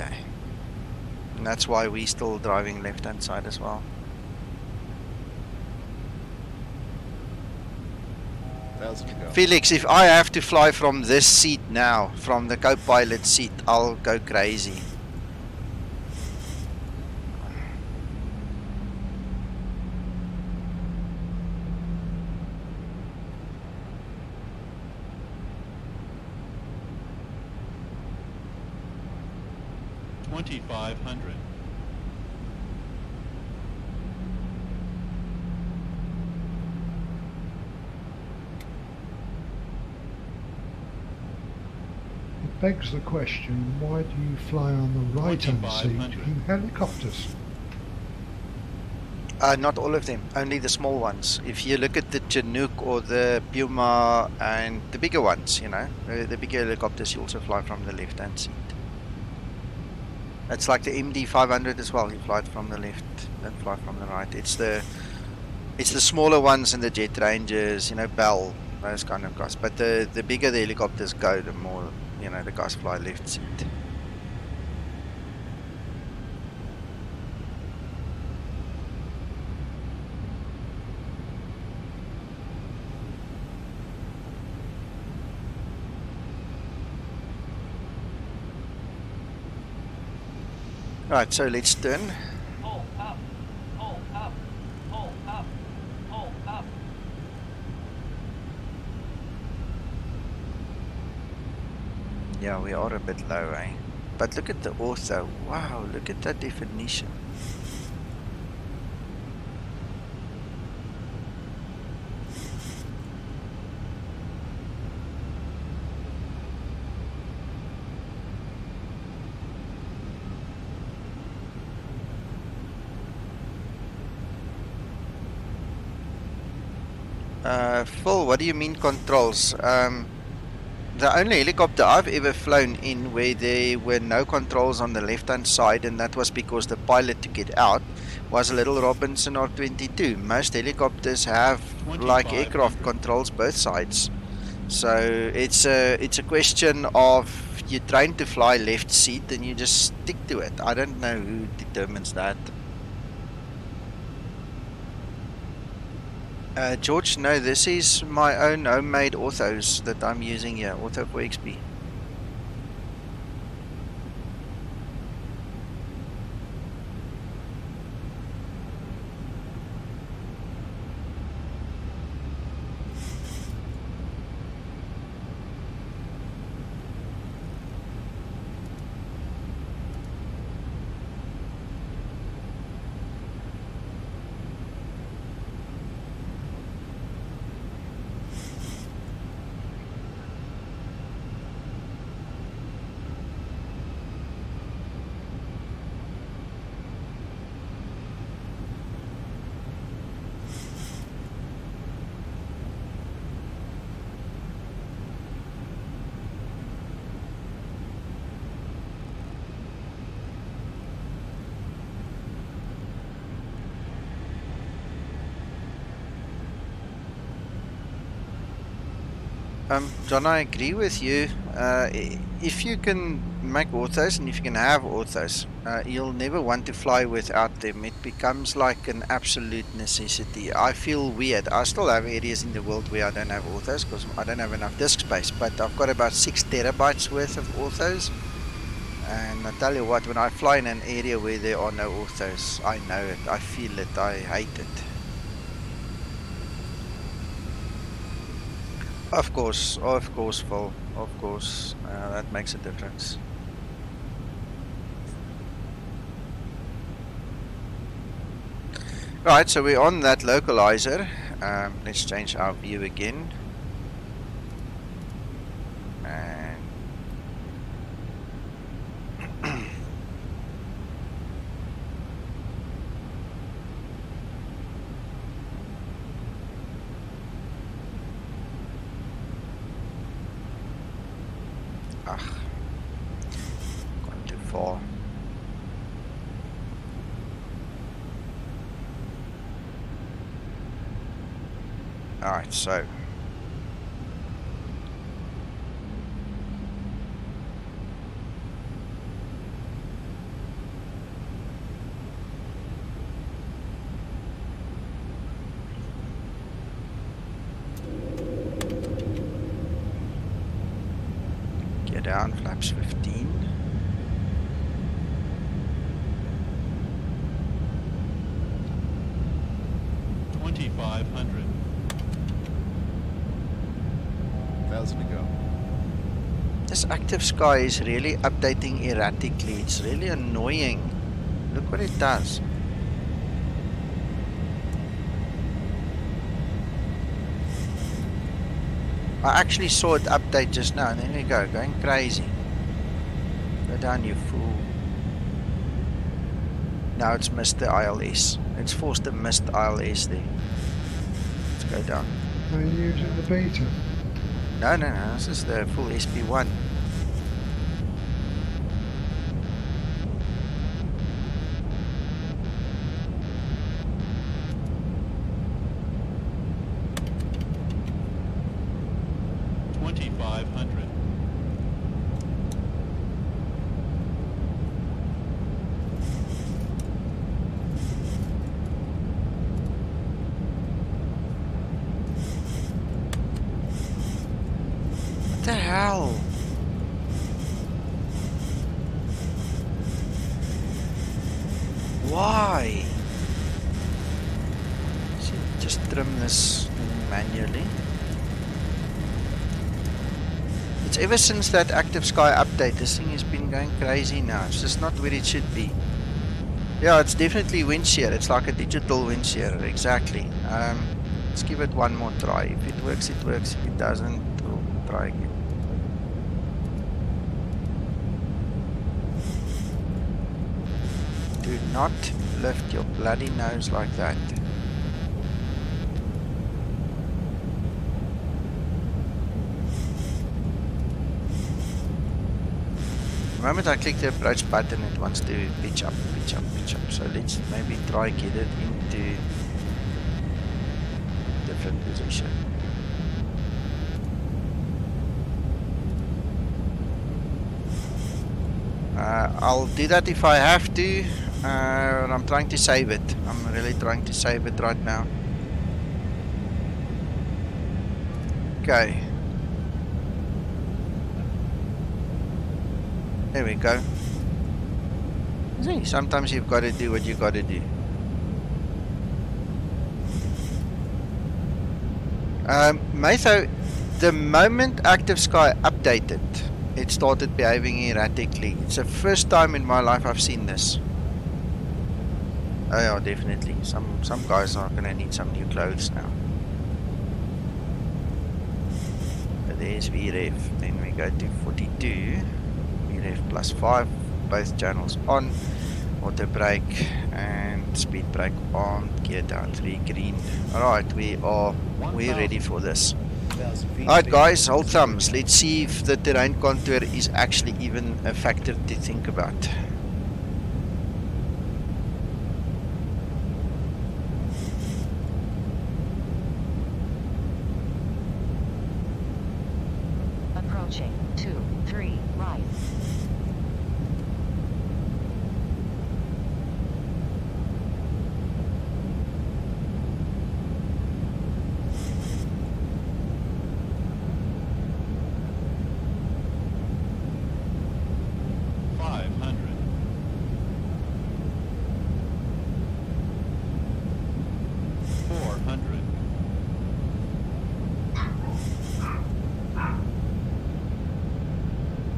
And that's why we're still driving left hand side as well. Felix, if I have to fly from this seat now, from the co-pilot seat, I'll go crazy. 2,500. It begs the question, why do you fly on the right-hand seat in helicopters? Not all of them, only the small ones. If you look at the Chinook or the Puma and the bigger ones, you know, the bigger helicopters, you also fly from the left-hand seat. It's like the MD-500 as well. You fly it from the left, then fly from the right. It's the smaller ones and the Jet Rangers, you know, Bell, those kind of guys. But the bigger the helicopters go, the more, you know, the guys fly left seat. Right, so let's turn. Pull up, pull up, pull up, pull up. Yeah, we are a bit low, eh? But look at the ortho. Wow, look at that definition. Phil, what do you mean controls? The only helicopter I've ever flown in where there were no controls on the left-hand side, and that was because the pilot to get out, was a little Robinson R22. Most helicopters have like aircraft controls both sides. So it's a question of you trying to fly left seat and you just stick to it. I don't know who determines that. George, no, this is my own homemade orthos that I'm using here, Ortho for XP. John, I agree with you. If you can make orthos and if you can have orthos, you'll never want to fly without them. It becomes like an absolute necessity. I feel weird. I still have areas in the world where I don't have orthos because I don't have enough disk space, but I've got about 6 terabytes worth of orthos. And I tell you what, when I fly in an area where there are no orthos, I know it, I feel it, I hate it. Of course, Phil, of course, that makes a difference. Right, so we're on that localizer. Let's change our view again. And gone too far. Alright, so get down, flaps 15. $2,500. 1,000 to go. This active sky is really updating erratically. It's really annoying. Look what it does. I actually saw it update just now. There we go, going crazy. Go down, you fool. Now it's missed the ILS. It's forced to miss the ILS there. Let's go down. Are you using the beta? No, this is the full SP1. What the hell? Why? So just trim this manually. It's ever since that active sky update, this thing has been going crazy now. It's just not where it should be. Yeah, it's definitely wind shear. It's like a digital wind shear, exactly. Let's give it one more try. If it works, it works. If it doesn't, we'll try again. Do not lift your bloody nose like that. The moment I click the approach button, it wants to pitch up, pitch up, pitch up. So let's maybe try get it into a different position. I'll do that if I have to. I'm trying to save it. I'm really trying to save it right now. Okay. There we go. See, sometimes you've got to do what you got to do. Matho, the moment Active Sky updated, it started behaving erratically. It's the first time in my life I've seen this. Oh yeah, definitely. Some guys are gonna need some new clothes now. But there's VREF. Then we go to 42. VREF +5. Both channels on. Auto brake and speed brake on. Gear down 3 green. Alright, we're ready for this. Alright guys, hold thumbs. Let's see if the terrain contour is actually even a factor to think about. Approaching 2, 3, right.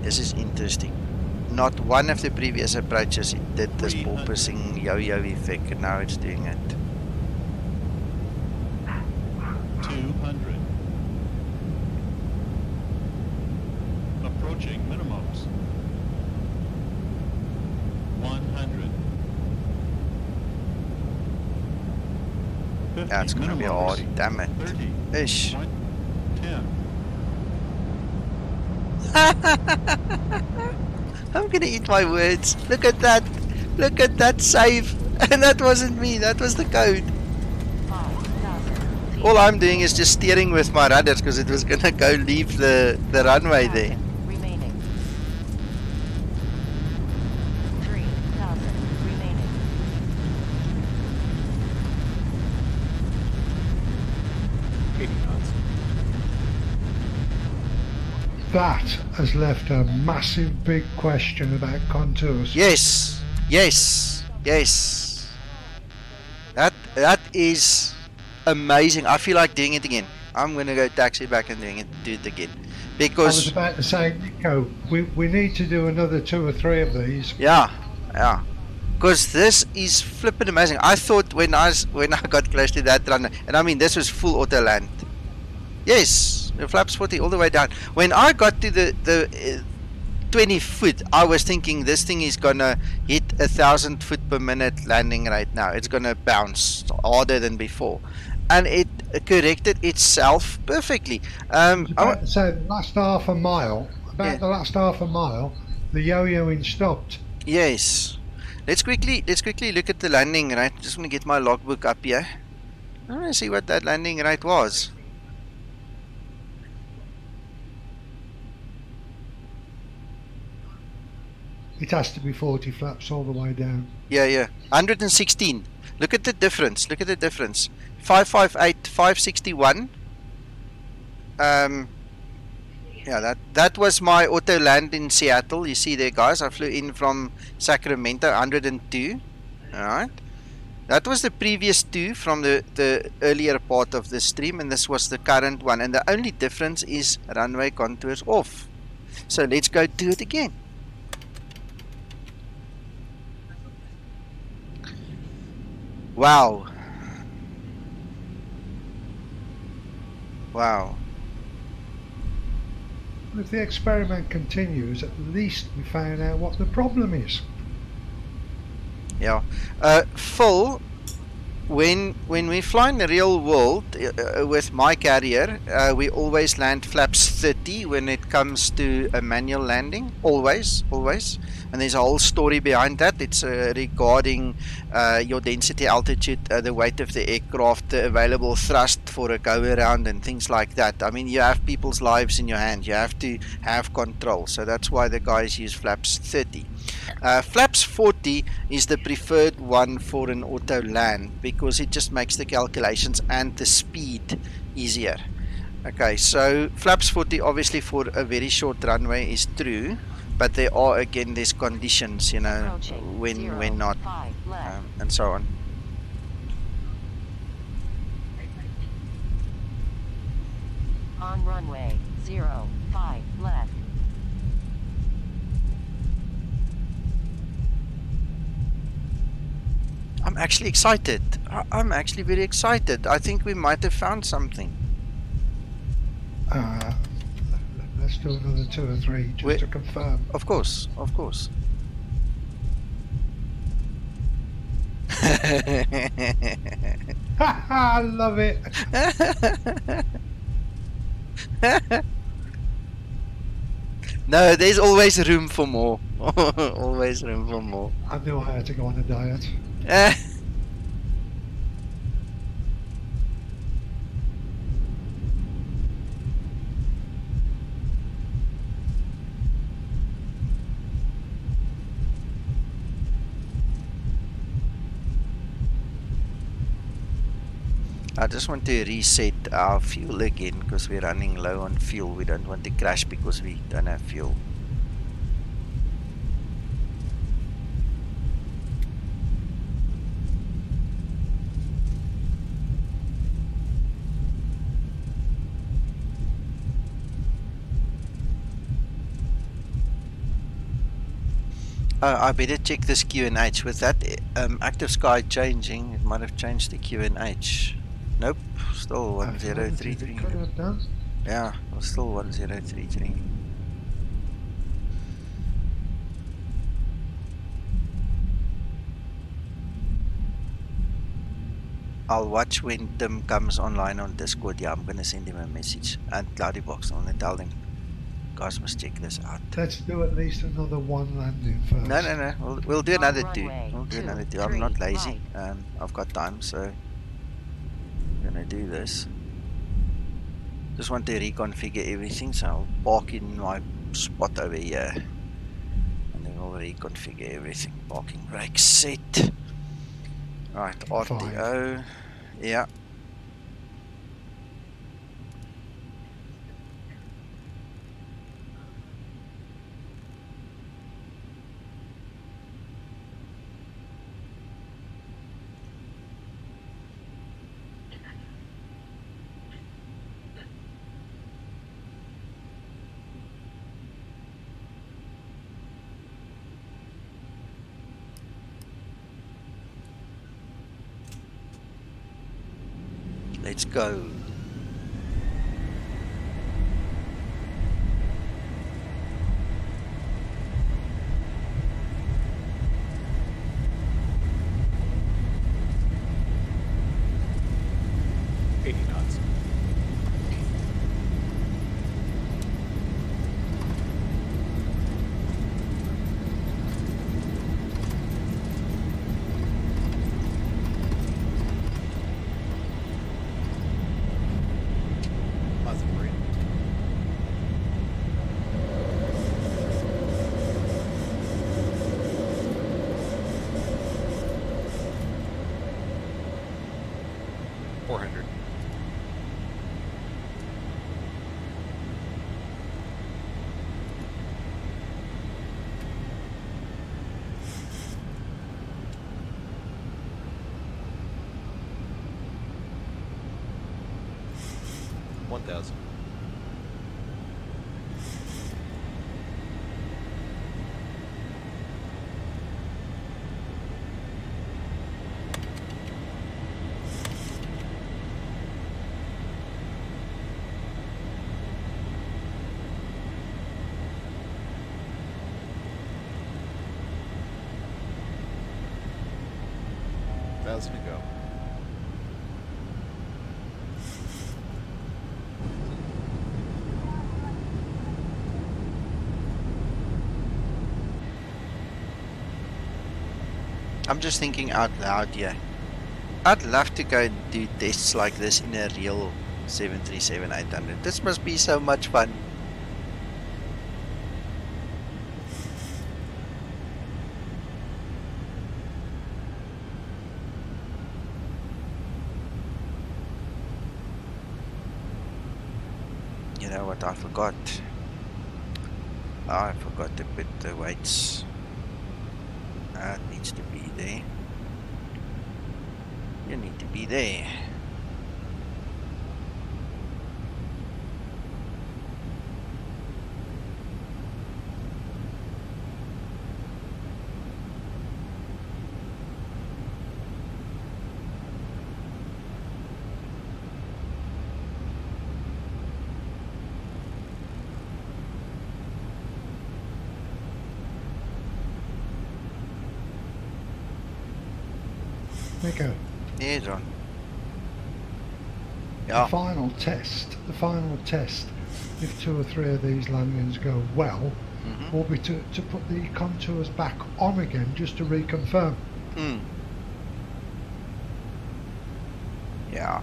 This is interesting. Not one of the previous approaches it did this porpoising yo-yo effect, and now it's doing it. 200. Approaching minimums. 100. That's gonna be hard, damn it. 30. Ish. 10. I'm gonna eat my words. Look at that. Look at that save. And that wasn't me, that was the code. All I'm doing is just steering with my rudders because it was gonna go leave the runway there. Remaining. 3,000 remaining. That has left a massive big question about contours. Yes, yes, yes. That is amazing. I feel like doing it again. I'm gonna go taxi back and do it again. I was because about to say, Nico, we need to do another 2 or 3 of these. yeah, because this is flipping amazing. I thought when I got close to that runway, and I mean this was full auto land. Yes, the flaps 40 all the way down. When I got to the 20 foot, I was thinking this thing is gonna hit 1,000 foot per minute landing right now. It's gonna bounce harder than before, and it corrected itself perfectly. I was about to say the last half a mile. The last half a mile, the yo-yoing stopped. Yes. Let's quickly look at the landing rate. Just want to get my logbook up here. I want to see what that landing rate was. It has to be 40 flaps all the way down. Yeah. 116. Look at the difference. 558, 561. Yeah, that was my auto land in Seattle. You see there, guys. I flew in from Sacramento, 102. Alright. That was the previous 2 from the earlier part of the stream, and this was the current one. And the only difference is runway contours off. So let's go do it again. Wow. If the experiment continues, at least we found out what the problem is. Yeah. Phil, when we fly in the real world with my carrier, we always land flaps 30 when it comes to a manual landing. Always. And there's a whole story behind that. It's regarding your density, altitude, the weight of the aircraft, the available thrust for a go-around and things like that. I mean, you have people's lives in your hand. You have to have control. So that's why the guys use flaps 30. Flaps 40 is the preferred one for an auto land because it just makes the calculations and the speed easier. Okay, so flaps 40 obviously for a very short runway is true, but there are again these conditions, you know, when not, and so on. On runway 05 left. I'm actually excited. I'm actually very excited. I think we might have found something. Let's do another 2 or 3 just to confirm. Of course. I love it. No, there's always room for more. Always room for more. I knew I had to go on a diet. I just want to reset our fuel again because we're running low on fuel. We don't want to crash because we don't have fuel. I better check this QNH. With that active sky changing, it might have changed the QNH. Nope, still 1033. Yeah, still 1033. I'll watch when Tim comes online on Discord. Yeah, I'm gonna send him a message and Cloudybox. I'm gonna tell him, guys, must check this out. Let's do at least another 1 landing first. No. We'll do another 2. We'll do another 2. I'm not lazy. I've got time, so I'm gonna do this. Just want to reconfigure everything, so I'll park in my spot over here, and then we'll reconfigure everything. Parking brake set. Right, RTO. Yeah. Let's go. To go. I'm just thinking out loud here. I'd love to go and do tests like this in a real 737-800. This must be so much fun. You know what I forgot? I forgot to put the weights. That needs to be there. You need to be there. Nico. Yeah, John. The final test, if 2 or 3 of these landings go well, will be to put the contours back on again just to reconfirm. Yeah.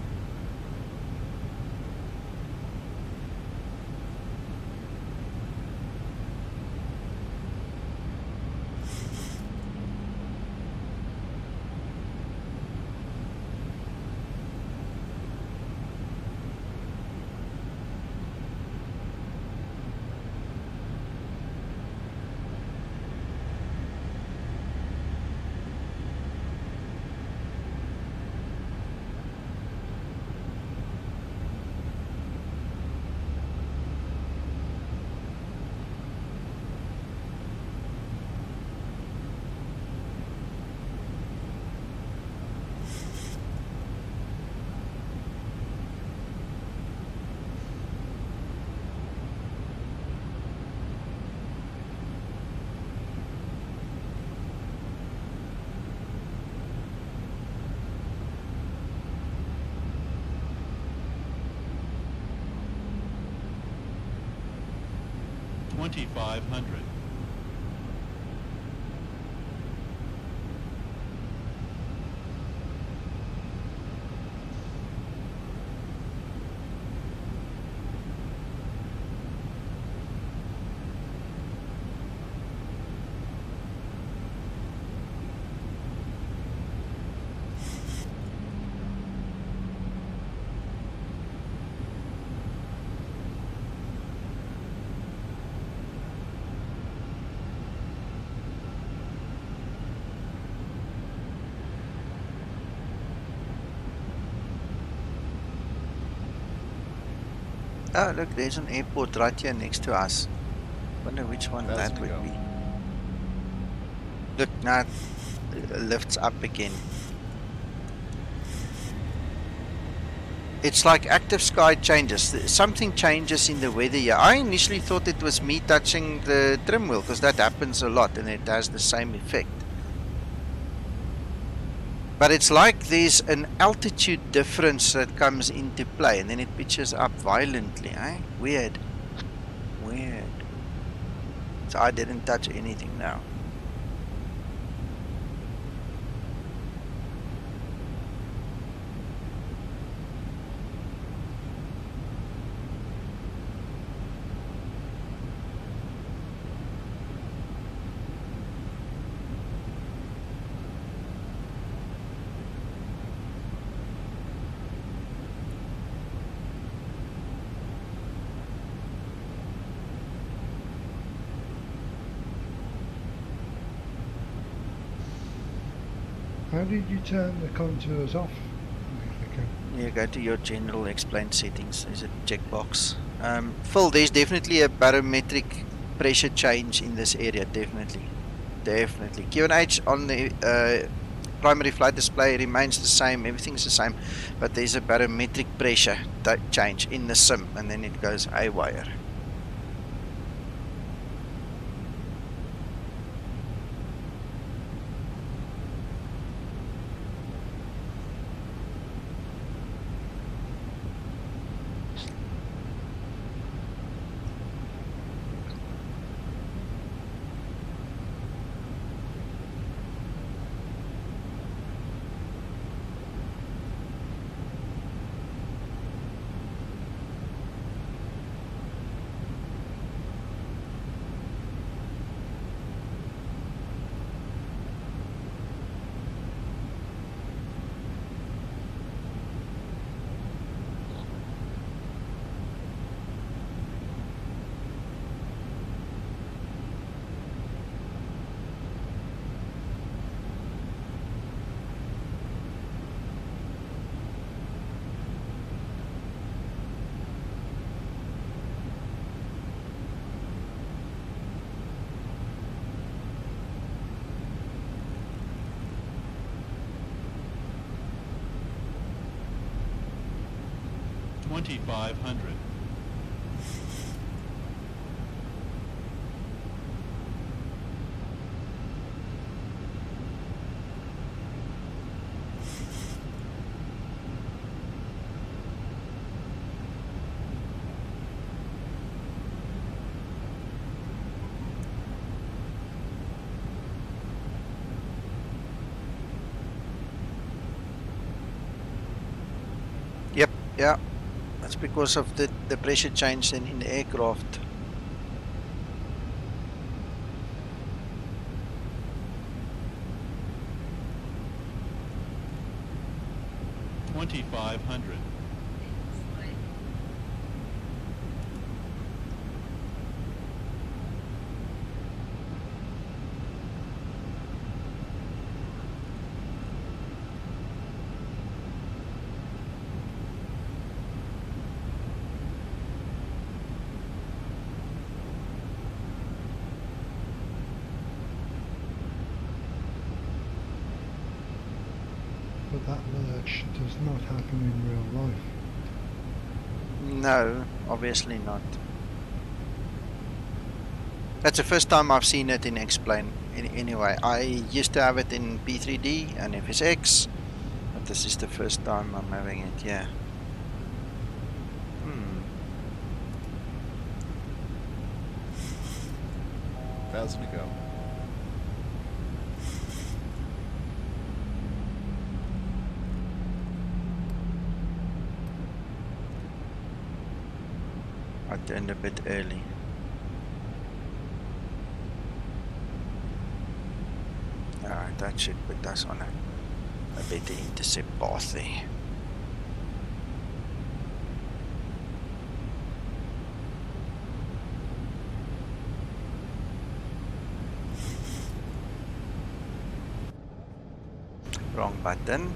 $2,500. Oh, look, there's an airport right here next to us. Wonder which one that would be. Look, now it lifts up again. It's like active sky changes. Something changes in the weather here. I initially thought it was me touching the trim wheel because that happens a lot and it has the same effect. But it's like there's an altitude difference that comes into play and then it pitches up violently, eh? Weird. Weird. So I didn't touch anything now. How did you turn the contours off? You go to your general explain settings. There's a checkbox. Phil, there's definitely a barometric pressure change in this area. Definitely. QNH on the primary flight display remains the same. Everything's the same. But there's a barometric pressure change in the sim. And then it goes haywire. $2,500. Yep, yeah. That's because of the pressure change in the aircraft. $2,500. But that lurch does not happen in real life. No, obviously not. That's the first time I've seen it in Explain. Anyway, I used to have it in P3D and FSX, but this is the first time I'm having it, yeah. 1,000 to go. I turned a bit early. Alright, that should put us on a better intercept path there. Wrong button.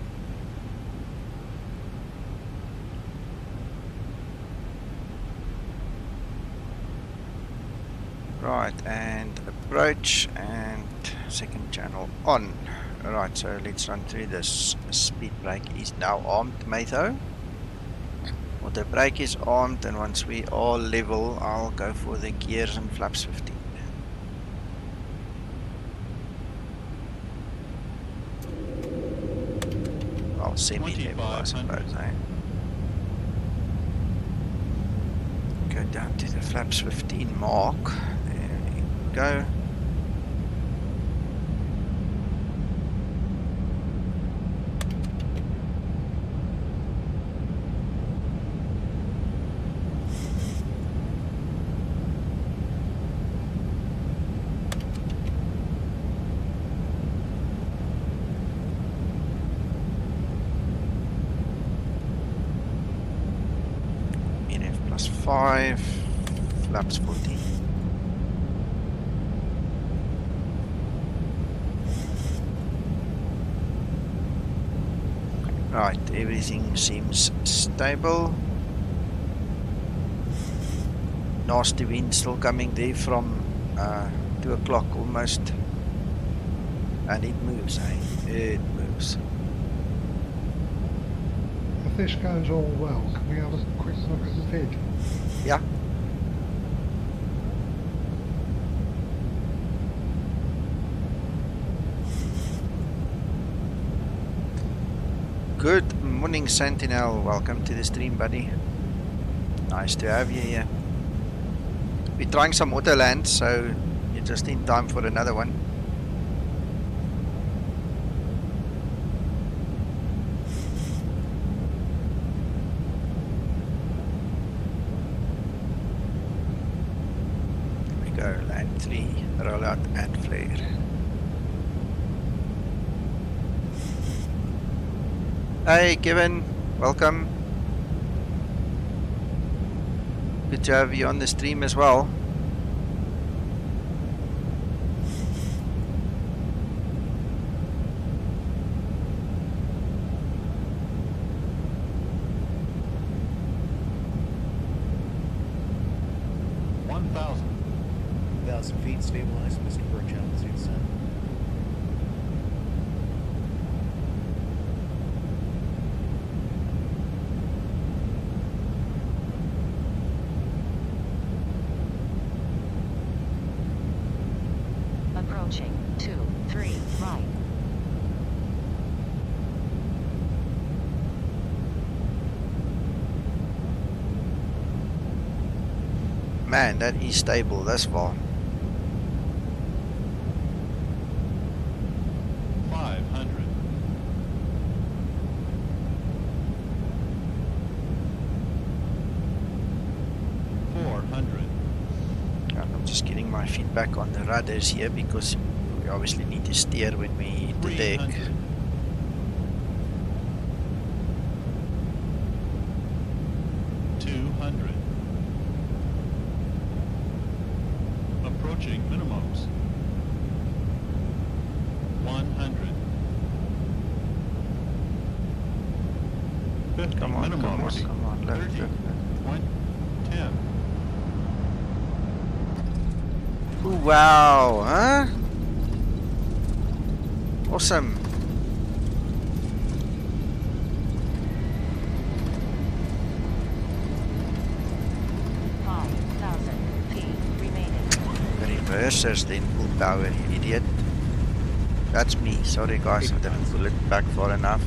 Right, and approach and second channel on. Alright, so let's run through this. Speed brake is now armed, Matho. Auto brake is armed, and once we are level, I'll go for the gears and flaps 15. Well, semi-level, I suppose, eh? Go down to the flaps 15 mark. There we go. Plus 5, flaps 14. Right, everything seems stable. Nasty wind still coming there from 2 o'clock almost. And it moves, eh? It moves. If this goes all well, can we have a quick look at the vid? Yeah. Good morning, Sentinel. Welcome to the stream, buddy. Nice to have you here. We're trying some auto land, so you're just in time for another one. Land 3, rollout and flare. Hey Kevin, welcome. Good to have you on the stream as well. Feet stabilized, Mr. Birch, altitude set. Approaching 2, 3, right. Man, that is stable thus far. 500. 400. I'm just getting my feet back on the rudders here because we obviously need to steer when we hit the deck. 200. Approaching minimums. 100. 50 Come on, minimums. come on, left, 30. left. 20. 10. Ooh, wow, huh? Awesome. Reversers then full power, you idiot. That's me. Sorry guys, I didn't pull it back far enough.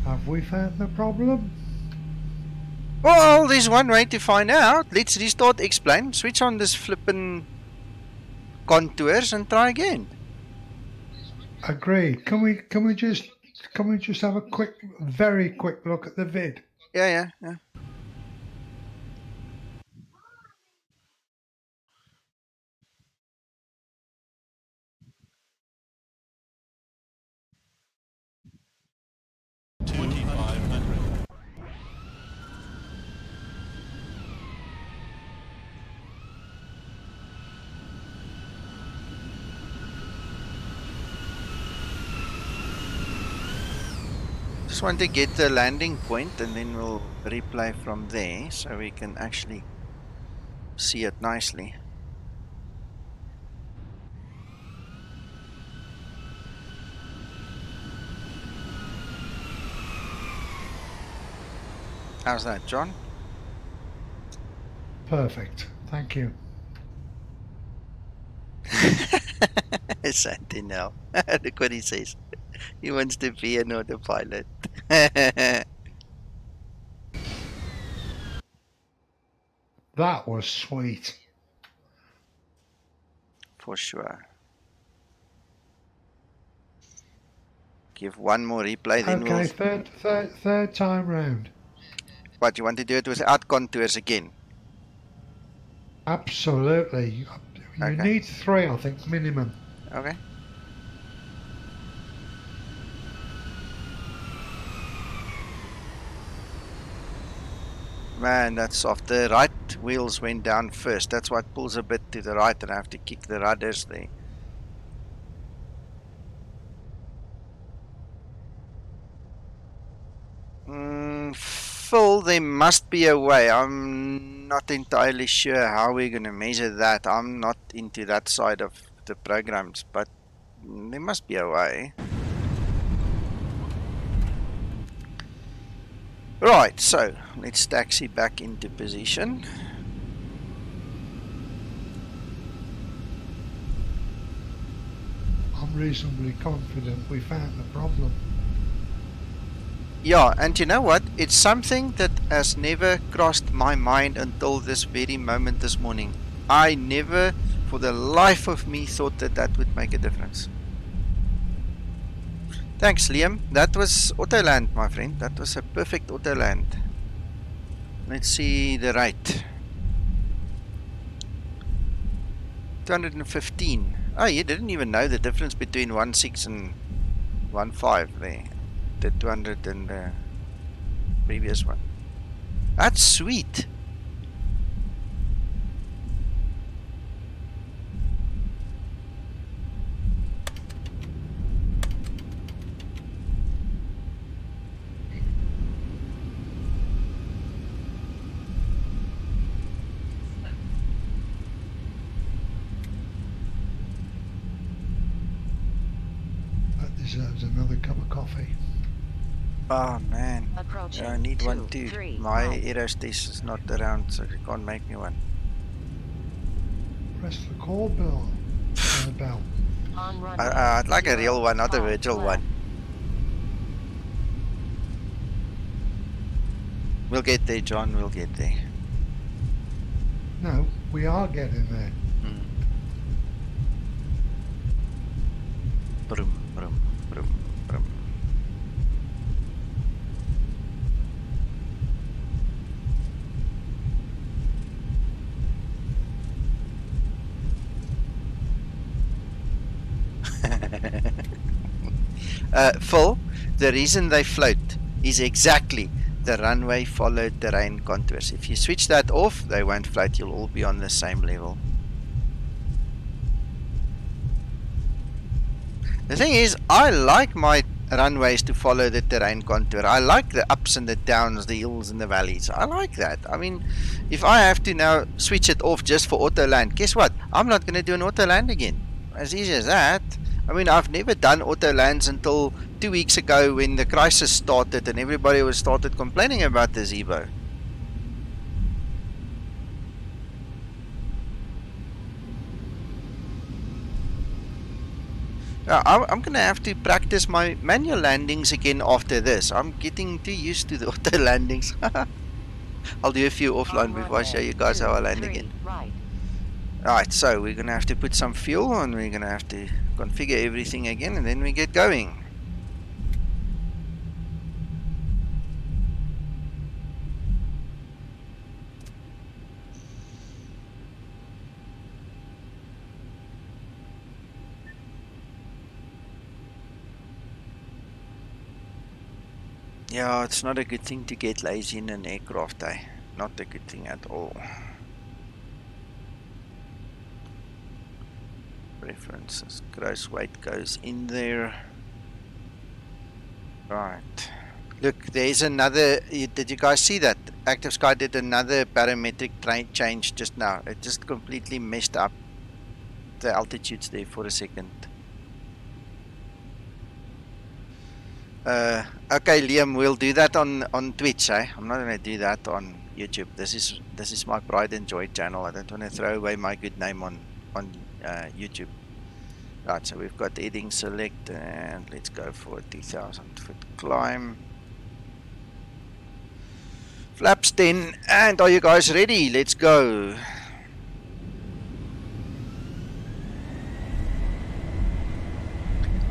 Have we found the problem? Well, there's one way to find out. Let's restart X-Plane, switch on this flippin' contours and try again. Agreed. Can we just have a very quick look at the vid? Yeah. 2,500. Just want to get the landing point and then we'll replay from there so we can actually see it nicely. How's that, John? Perfect. Thank you. Sentinel. Look what he says. He wants to be an autopilot. That was sweet. For sure. Give one more replay, then Okay, we'll... third time round. But you want to do it without contours again? Absolutely. You Okay. need 3, I think, minimum. Okay. Man, that's soft. The right wheels went down first. That's why it pulls a bit to the right and I have to kick the rudders there. Phil, there must be a way. I'm not entirely sure how we're going to measure that. I'm not into that side of the programs, but there must be a way. Right, so let's taxi back into position. I'm reasonably confident we found the problem. Yeah, and you know what? It's something that has never crossed my mind until this very moment this morning. I never, for the life of me, thought that that would make a difference. Thanks, Liam. That was Autoland, my friend. That was a perfect Autoland. Let's see the rate. 215. Oh, you didn't even know the difference between 1.6 and 1.5 there. The 200 and the previous one. That's sweet. That deserves another cup of coffee. Oh man, Approaching. I need 2, one too. 3, My 1. aerostase is not around, so you can't make me one. Press the call bell. On runway. I'd like a 0, real one, not a 5 virtual left. one. We'll get there, John, we'll get there. No, we are getting there. Brum, brum, brum, brum. Phil, the reason they float is exactly the runway followed terrain contours. If you switch that off, they won't float. You'll all be on the same level. The thing is, I like my runways to follow the terrain contour. I like the ups and the downs, the hills and the valleys. I like that. I mean, if I have to now switch it off just for auto land, guess what? I'm not going to do an auto land again. As easy as that. I mean, I've never done auto lands until 2 weeks ago when the crisis started and everybody was started complaining about the Zibo. I'm going to have to practice my manual landings again after this. I'm getting too used to the auto landings. I'll do a few offline before I show you guys how I land again. Alright, so we're going to have to put some fuel and we're going to have to configure everything again and then we get going. Yeah, it's not a good thing to get lazy in an aircraft, eh? Not a good thing at all. Preferences, gross weight goes in there. Right. Look, there's another, did you guys see that? Active Sky did another parametric change just now. It just completely messed up the altitudes there for a second. Okay, Liam, we'll do that on Twitch, eh? I'm not gonna do that on YouTube. This is my pride and joy channel. I don't want to throw away my good name on YouTube. Right, so we've got heading select, and let's go for a 2,000 foot climb. Flaps 10, and are you guys ready? Let's go.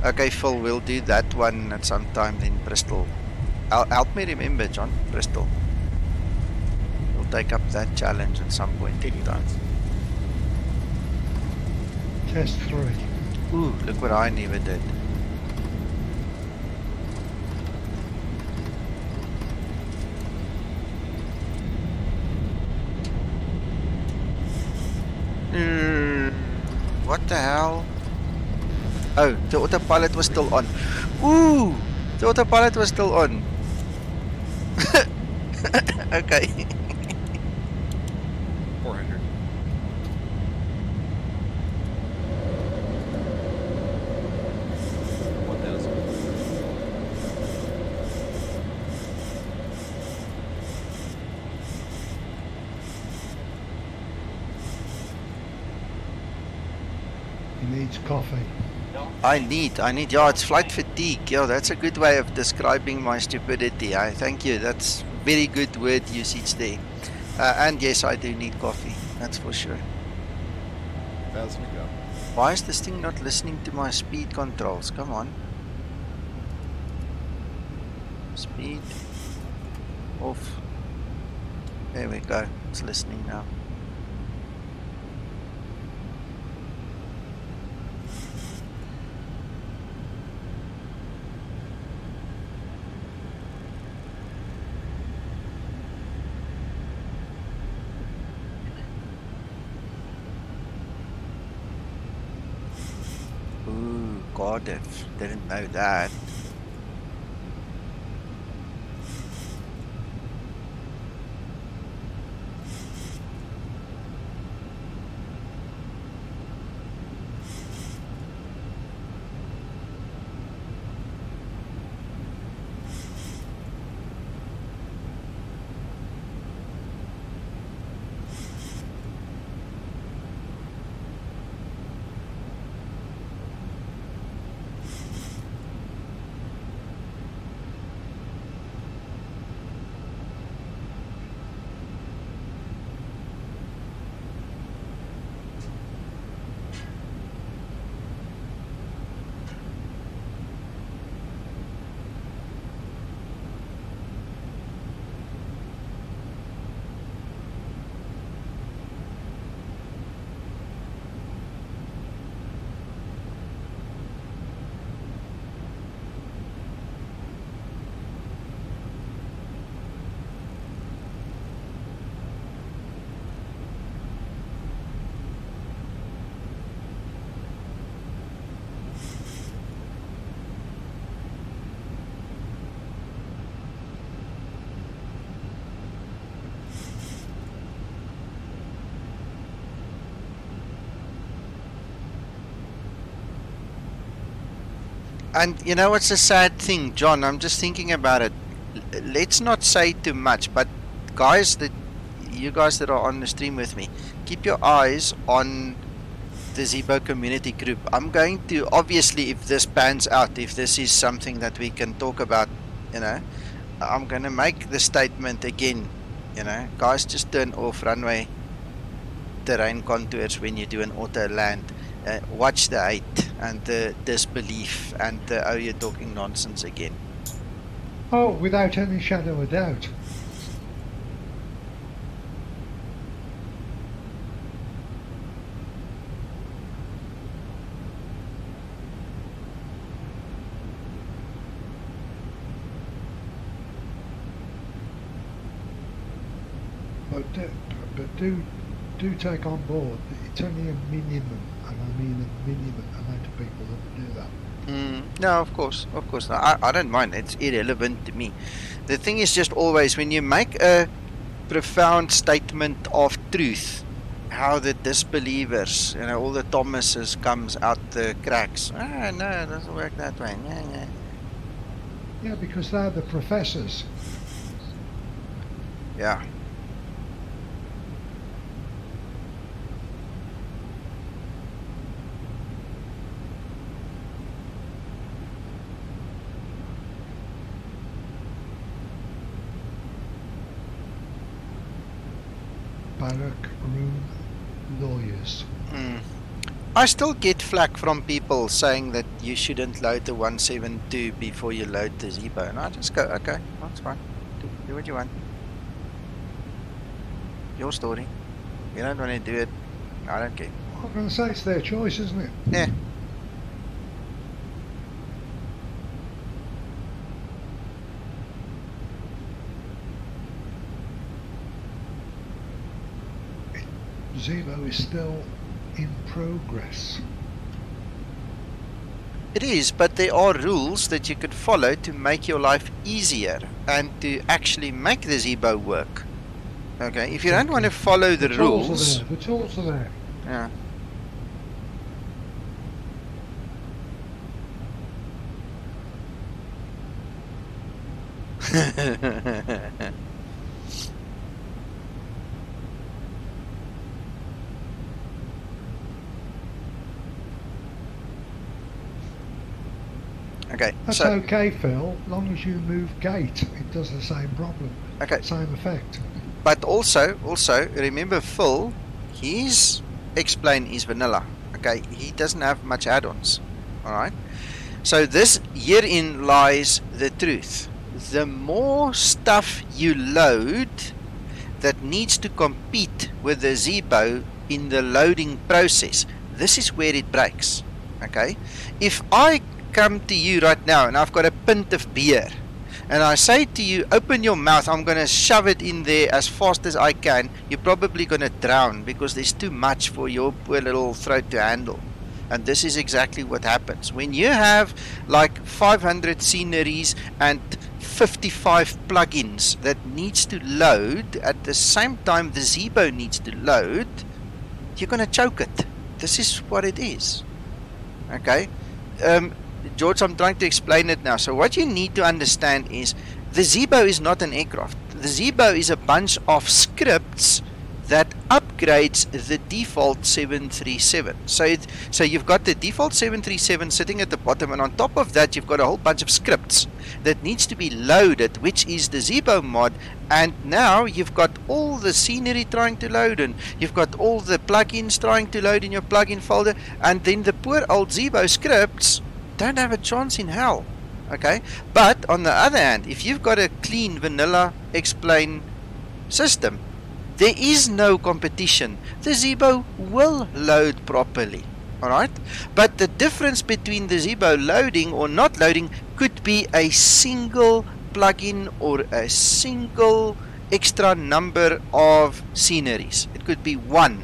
Okay, Phil, we'll do that one at some time in Bristol. Help me remember, John. Bristol. We'll take up that challenge at some point in time. Test 3. Ooh, look what I never did. What the hell? Oh, the autopilot was still on. Ooh, the autopilot was still on. Okay. 400. He needs coffee. I need, yeah, it's flight fatigue. Yeah, that's a good way of describing my stupidity. Thank you. That's very good word usage there. And yes, I do need coffee. That's for sure. 1,000 to go. Why is this thing not listening to my speed controls? Come on. Speed. Off. There we go. It's listening now. Ooh, Cardiff. Didn't know that. And you know what's a sad thing, John? I'm just thinking about it. Let's not say too much, but guys, you guys that are on the stream with me, keep your eyes on the Zibo community group. I'm going to, obviously, if this pans out, if this is something that we can talk about, you know, I'm going to make the statement again, you know, guys, just turn off runway terrain contours when you do an auto land. Watch the hate and the disbelief and the, oh, you're talking nonsense again. Oh, without any shadow of doubt. But do take on board that it's only a minimum, and I mean a minimum amount of people that do that. No, of course not. I don't mind. It's irrelevant to me. The thing is just always when you make a profound statement of truth, how the disbelievers, you know, all the Thomases comes out the cracks. Ah, no, it doesn't work that way. Yeah, because they're the professors. Yeah. Barrack room lawyers. I still get flack from people saying that you shouldn't load the 172 before you load the Zibo, and I just go, okay, that's fine. Do what you want. Your story. You don't want to do it, I don't care. I'm going to say it's their choice, isn't it? Yeah. Zibo is still in progress. It is, but there are rules that you could follow to make your life easier and to actually make the Zibo work. Okay, if you don't want to follow the rules... The tools are there. Yeah. Okay, that's so, okay, Phil. Long as you move gate, it does the same problem. Okay. Same effect. But also, remember Phil, his explain is vanilla. Okay, he doesn't have much add-ons. Alright? So this herein lies the truth. The more stuff you load that needs to compete with the Zibo in the loading process, this is where it breaks. Okay? If I come to you right now and I've got a pint of beer and I say to you, open your mouth, I'm going to shove it in there as fast as I can, you're probably going to drown because there's too much for your poor little throat to handle. And this is exactly what happens. When you have like 500 sceneries and 55 plugins that needs to load at the same time the Zibo needs to load, you're going to choke it. This is what it is. Okay? George, I'm trying to explain it now. So what you need to understand is the Zibo is not an aircraft. The Zibo is a bunch of scripts that upgrades the default 737. So you've got the default 737 sitting at the bottom, and on top of that you've got a whole bunch of scripts that needs to be loaded, which is the Zibo mod. And now you've got all the scenery trying to load, and you've got all the plugins trying to load in your plugin folder, and then the poor old Zibo scripts don't have a chance in hell. Okay, but on the other hand, if you've got a clean vanilla explain system, there is no competition. The Zibo will load properly. Alright, but the difference between the Zibo loading or not loading could be a single plugin or a single extra number of sceneries. It could be one.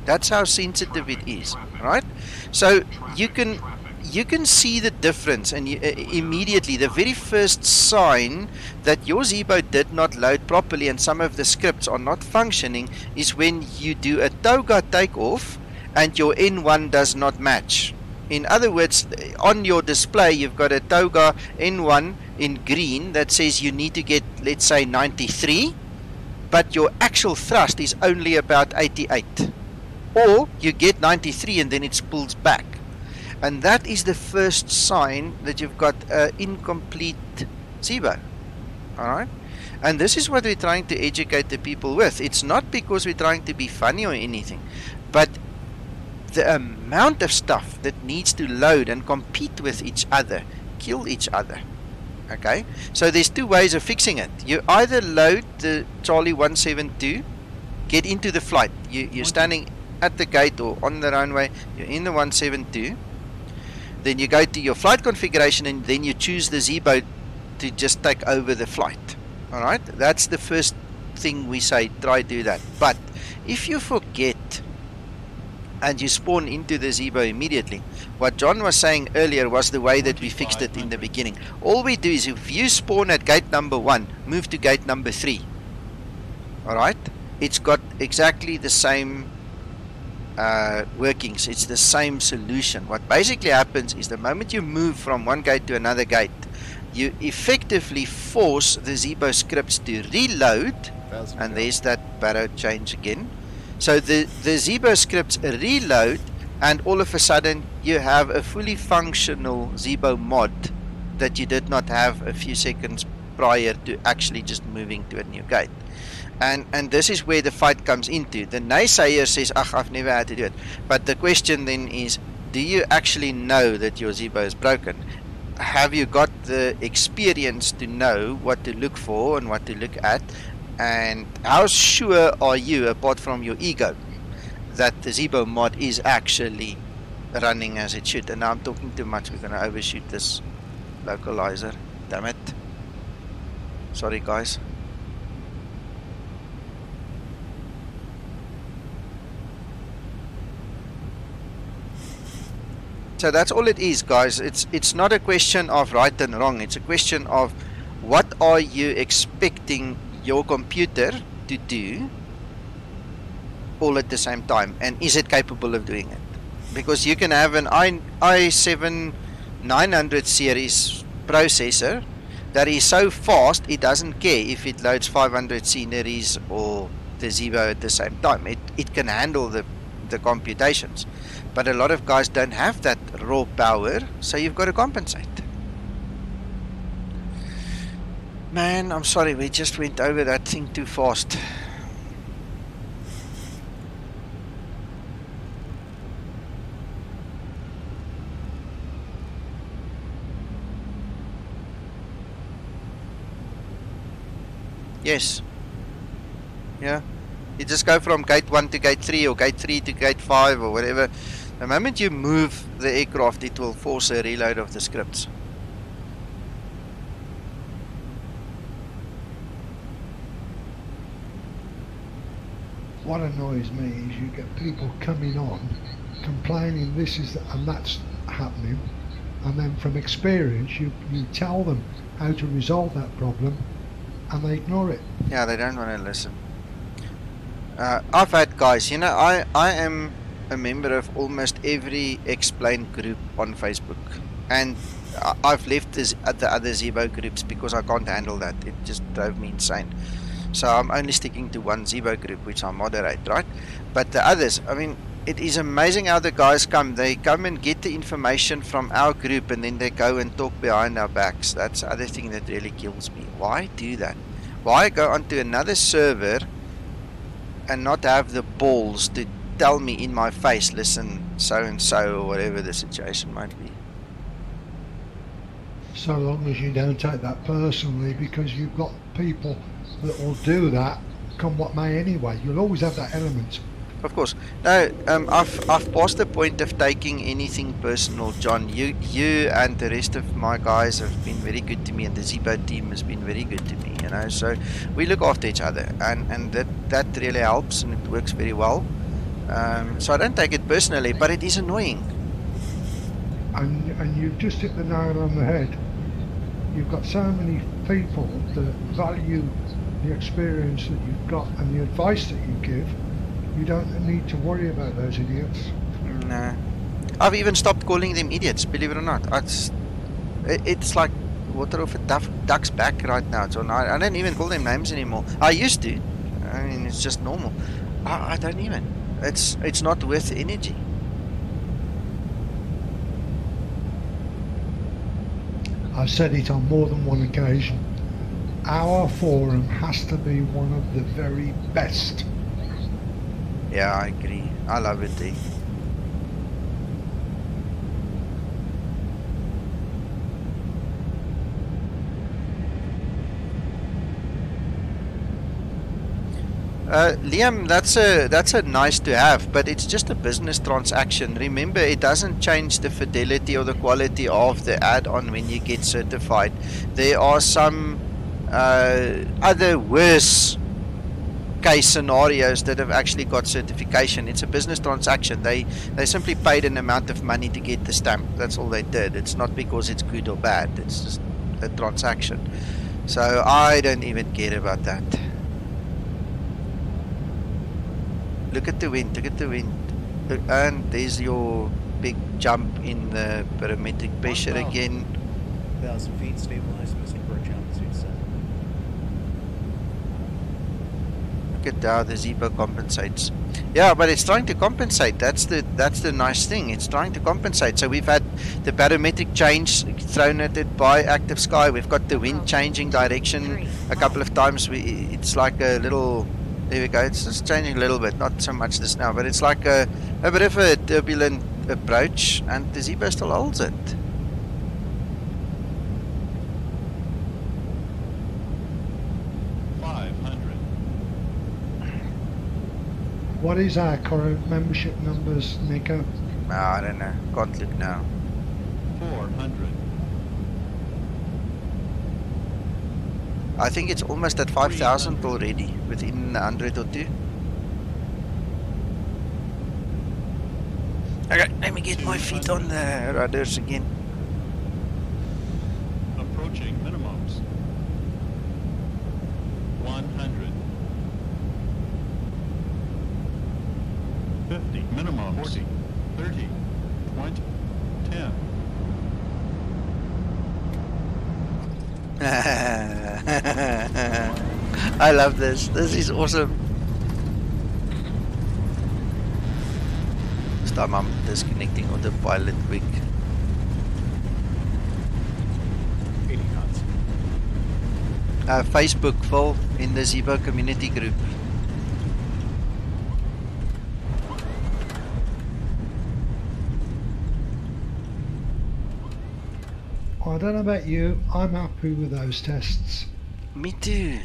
That's how sensitive it is. Alright, so you can see the difference, and immediately the very first sign that your Zibo did not load properly and some of the scripts are not functioning is when you do a toga takeoff and your N1 does not match. In other words, on your display you've got a toga N1 in green that says you need to get, let's say, 93, but your actual thrust is only about 88, or you get 93 and then it pulls back. And that is the first sign that you've got an incomplete Zibo. Alright? And this is what we're trying to educate the people with. It's not because we're trying to be funny or anything, but the amount of stuff that needs to load and compete with each other, kill each other. Okay? So there's two ways of fixing it. You either load the Charlie 172, get into the flight. You're standing at the gate or on the runway, you're in the 172. Then you go to your flight configuration and then you choose the Zibo to just take over the flight. Alright, that's the first thing we say, try do that. But if you forget and you spawn into the Zibo immediately, what John was saying earlier was the way that we fixed it in the beginning. All we do is if you spawn at gate number 1, move to gate number 3. Alright, it's got exactly the same workings. It's the same solution. What basically happens is the moment you move from one gate to another gate, you effectively force the Zibo scripts to reload, and there's that barrow change again. So the Zibo scripts reload, and all of a sudden you have a fully functional Zibo mod that you did not have a few seconds prior to actually just moving to a new gate. And this is where the fight comes into. The naysayer says, I've never had to do it. But the question then is, do you actually know that your Zibo is broken? Have you got the experience to know what to look for and what to look at? And how sure are you, apart from your ego, that the Zibo mod is actually running as it should? And now I'm talking too much. We're going to overshoot this localizer. Damn it. Sorry, guys. So that's all it is, guys. It's not a question of right and wrong. It's a question of what are you expecting your computer to do all at the same time, and is it capable of doing it? Because you can have an i7-900 series processor that is so fast it doesn't care if it loads 500 sceneries or the Zibo at the same time. It can handle the computations. But a lot of guys don't have that raw power, so you've got to compensate. Man, I'm sorry, we just went over that thing too fast. Yes. Yeah. You just go from gate 1 to gate 3 or gate 3 to gate 5 or whatever. The moment you move the aircraft, it will force a reload of the scripts. What annoys me is you get people coming on complaining this is and that's happening, and then from experience you tell them how to resolve that problem and they ignore it. Yeah, they don't want to listen. I've had guys, you know, I am a member of almost every explain group on Facebook, and I've left the other Zibo groups because I can't handle that. It just drove me insane. So I'm only sticking to one Zibo group, which I moderate, right? But the others, I mean, it is amazing how the guys come. They come and get the information from our group, and then they go and talk behind our backs. That's the other thing that really kills me. Why do that? Why go onto another server and not have the balls to tell me in my face, listen, so and so, or whatever the situation might be? So long as you don't take that personally, because you've got people that will do that come what may anyway. You'll always have that element. Of course. No, I've passed the point of taking anything personal, John. You and the rest of my guys have been very good to me, and the Zibo team has been very good to me, you know, so we look after each other, and that really helps, and it works very well. So I don't take it personally, but it is annoying. And you've just hit the nail on the head. You've got so many people that value the experience that you've got and the advice that you give. You don't need to worry about those idiots. No. I've even stopped calling them idiots, believe it or not. It's like water off a duck's back right now. So I don't even call them names anymore. I used to. I mean, it's just normal. I don't even. It's not worth the energy. I've said it on more than one occasion. Our forum has to be one of the very best. Yeah, I agree. I love it, eh? Liam, that's a nice to have, but it's just a business transaction. Remember, it doesn't change the fidelity or the quality of the add-on when you get certified. There are some other worse case scenarios that have actually got certification. It's a business transaction. They simply paid an amount of money to get the stamp. That's all they did. It's not because it's good or bad. It's just a transaction. So I don't even care about that. Look at the wind, look at the wind. And there's your big jump in the barometric pressure again. 1,000 feet, stabilize, missing approach altitude set. Look at how the Zibo compensates. Yeah, but it's trying to compensate. That's the nice thing. It's trying to compensate. So we've had the barometric change thrown at it by active sky. We've got the wind changing direction a couple of times. It's like a little. There we go. It's just changing a little bit. Not so much this now, but it's like a bit of a turbulent approach, and the Zibo still holds it. What is our current membership numbers, Nico? I don't know. Can't look now. 400. I think it's almost at 5,000 already, within 100 or 2. Okay, let me get my feet on the rudders again. Approaching minimums. 100. 50. Minimum. 40. 30. 20. 10. I love this. This is awesome. This time I'm disconnecting autopilot quick. 80 knots. Facebook full in the Zibo community group. I don't know about you, I'm happy with those tests. Me too.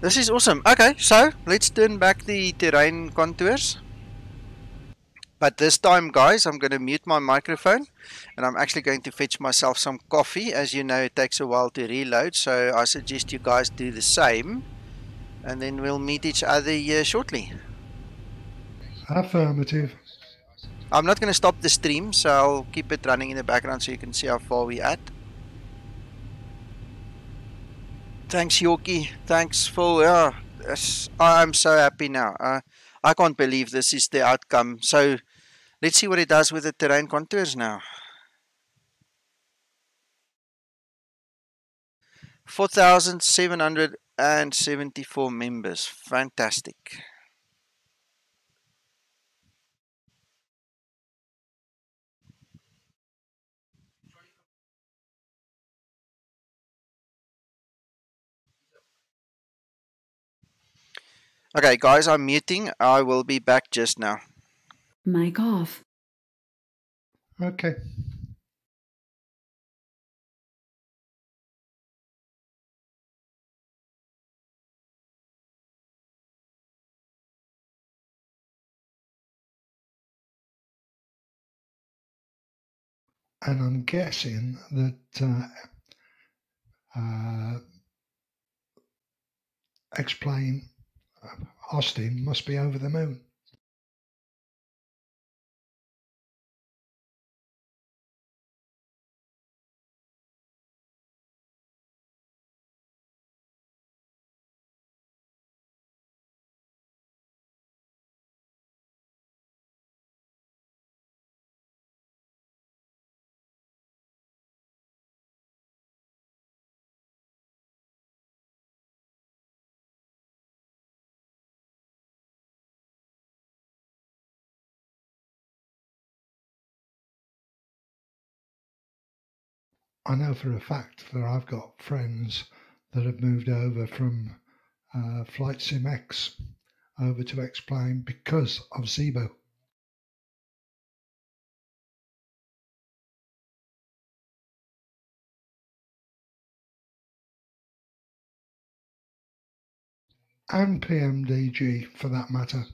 This is awesome. Okay, so let's turn back the terrain contours. But this time, guys, I'm going to mute my microphone and I'm actually going to fetch myself some coffee. As you know, it takes a while to reload, so I suggest you guys do the same. And then we'll meet each other here shortly. Affirmative. I'm not going to stop the stream, so I'll keep it running in the background so you can see how far we're at. Thanks, Yorkie. Thanks, Phil. Yeah, I'm so happy now. I can't believe this is the outcome. So let's see what it does with the terrain contours now. 4,774 members. Fantastic. Okay, guys, I'm muting. I will be back just now. Mic off. Okay. And I'm guessing that Explain Austin must be over the moon. I know for a fact that I've got friends that have moved over from Flight Sim X over to Explain because of Zibo. And PMDG for that matter.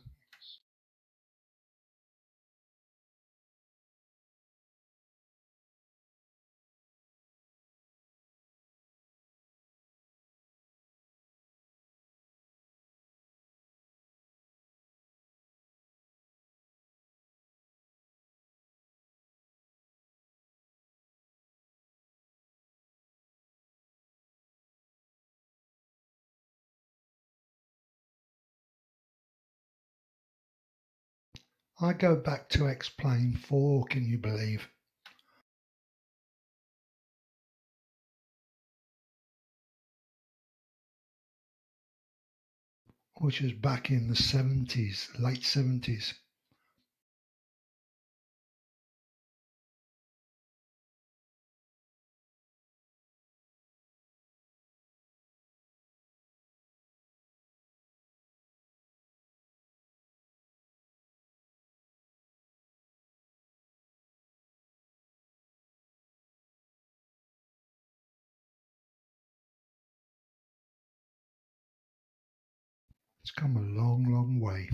I go back to Explain 4, can you believe? which was back in the 70s, late 70s. It's come a long, long way.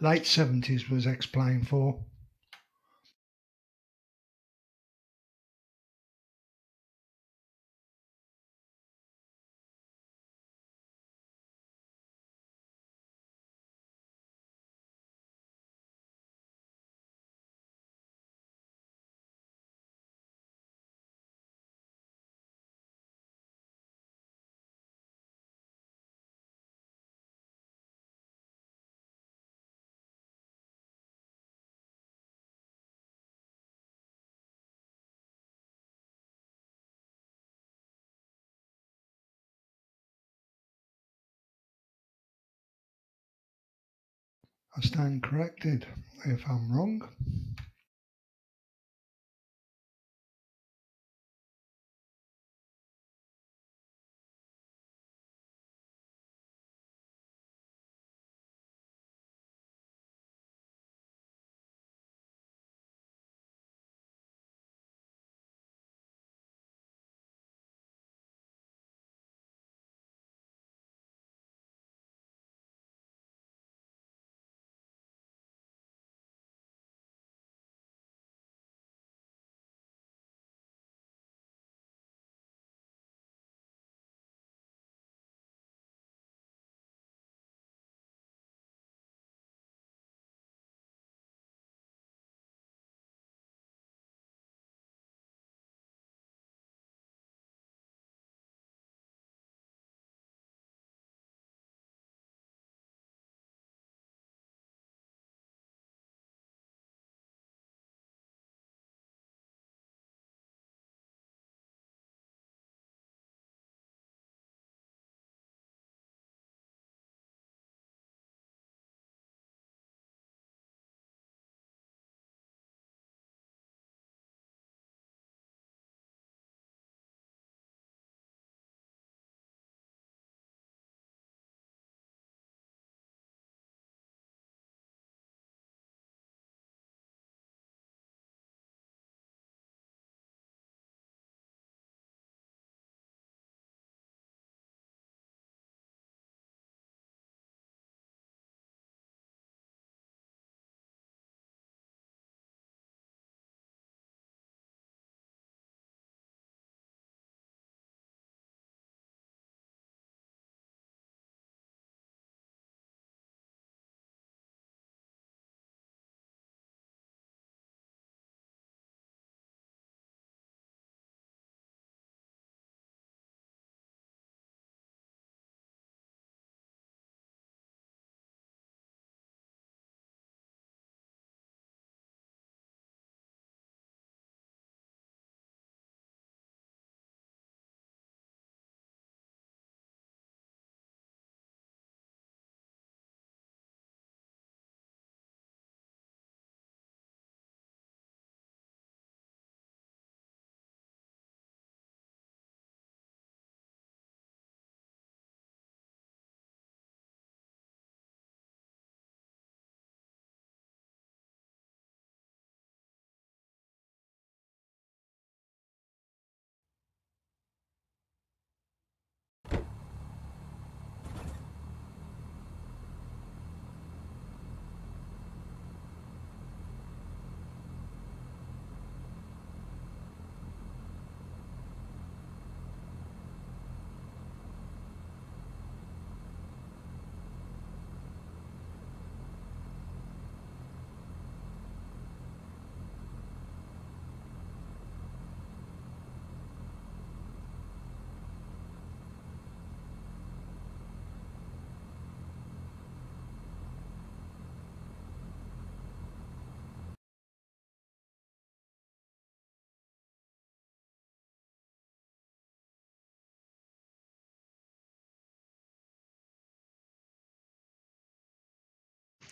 Late 70s was explained for. I stand corrected if I'm wrong.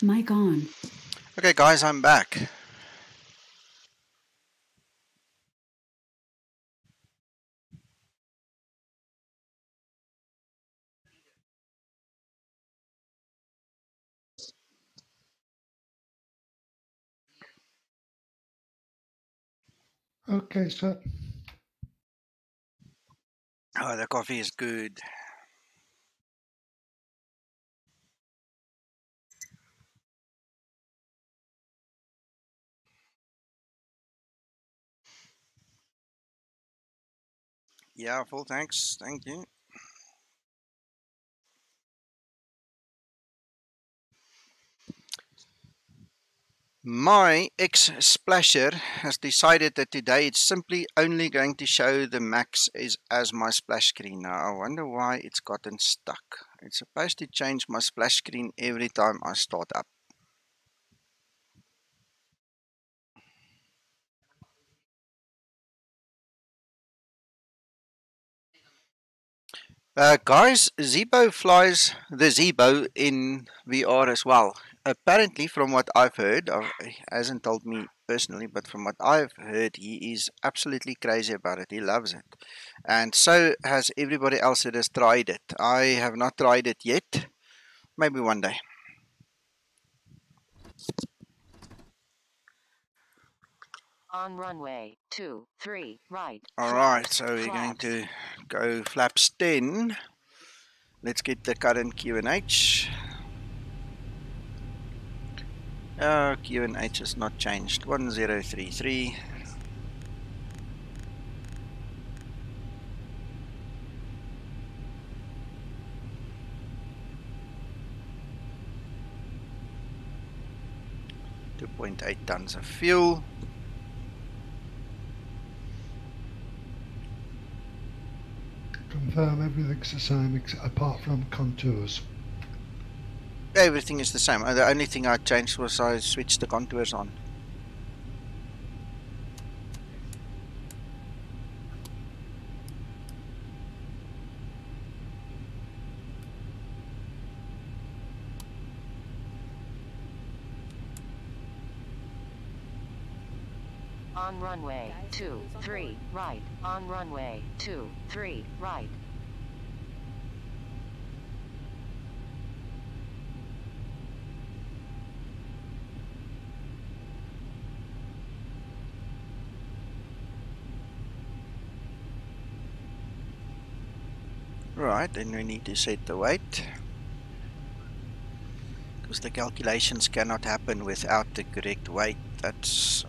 Mic on. Okay, guys, I'm back. Okay, sir. Oh, the coffee is good. Yeah, full thanks. Thank you. My ex-splasher has decided that today it's simply only going to show the max as my splash screen. Now, I wonder why it's gotten stuck. It's supposed to change my splash screen every time I start up. Guys, Zibo flies the Zibo in VR as well. Apparently, from what I've heard, he hasn't told me personally, but from what I've heard, he is absolutely crazy about it. He loves it. And so has everybody else that has tried it. I have not tried it yet. Maybe one day. On runway 23, right. Alright, so we're going to go flaps 10. Let's get the current QNH. QNH has not changed. 1033. .8 tons of fuel. Confirm everything's the same apart from contours. Everything is the same. The only thing I changed was I switched the contours on. On runway 23, right. On runway 23, right. Right, then we need to set the weight, because the calculations cannot happen without the correct weight. That's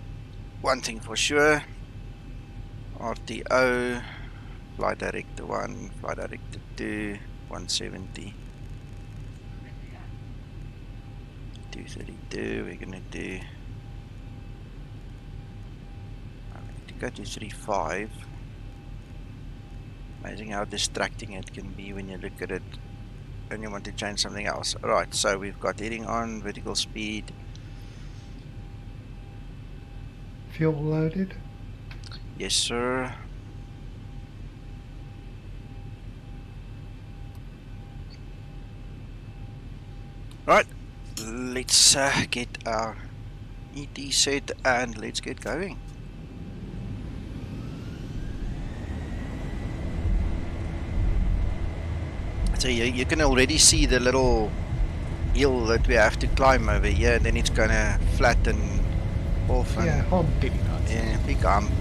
one thing for sure. RTO, flight director 1, flight director 2, 170, 232. We're gonna do, I need to go to 35. Amazing how distracting it can be when you look at it and you want to change something else. Alright, so we've got heading on, vertical speed. Fuel loaded? Yes, sir. Right, let's get our ET set and let's get going. So you can already see the little hill that we have to climb over here, and then it's gonna flatten off. And yeah, hump. Yeah, big hump.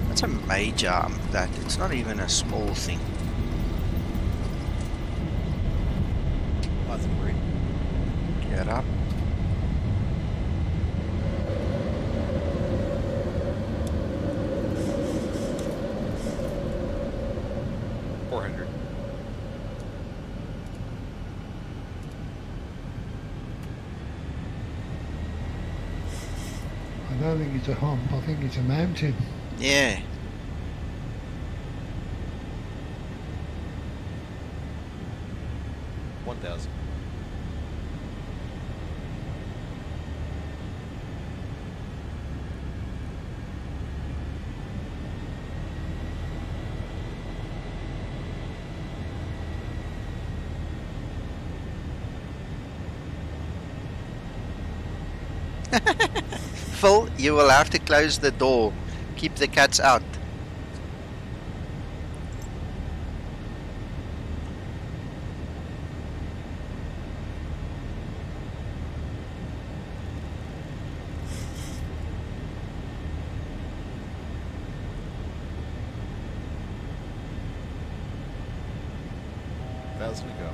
That's a major hump, that. It's not even a small thing. Get up. I don't think it's a hump, I think it's a mountain. Yeah. Phil, you will have to close the door. Keep the cats out. Thousand to go.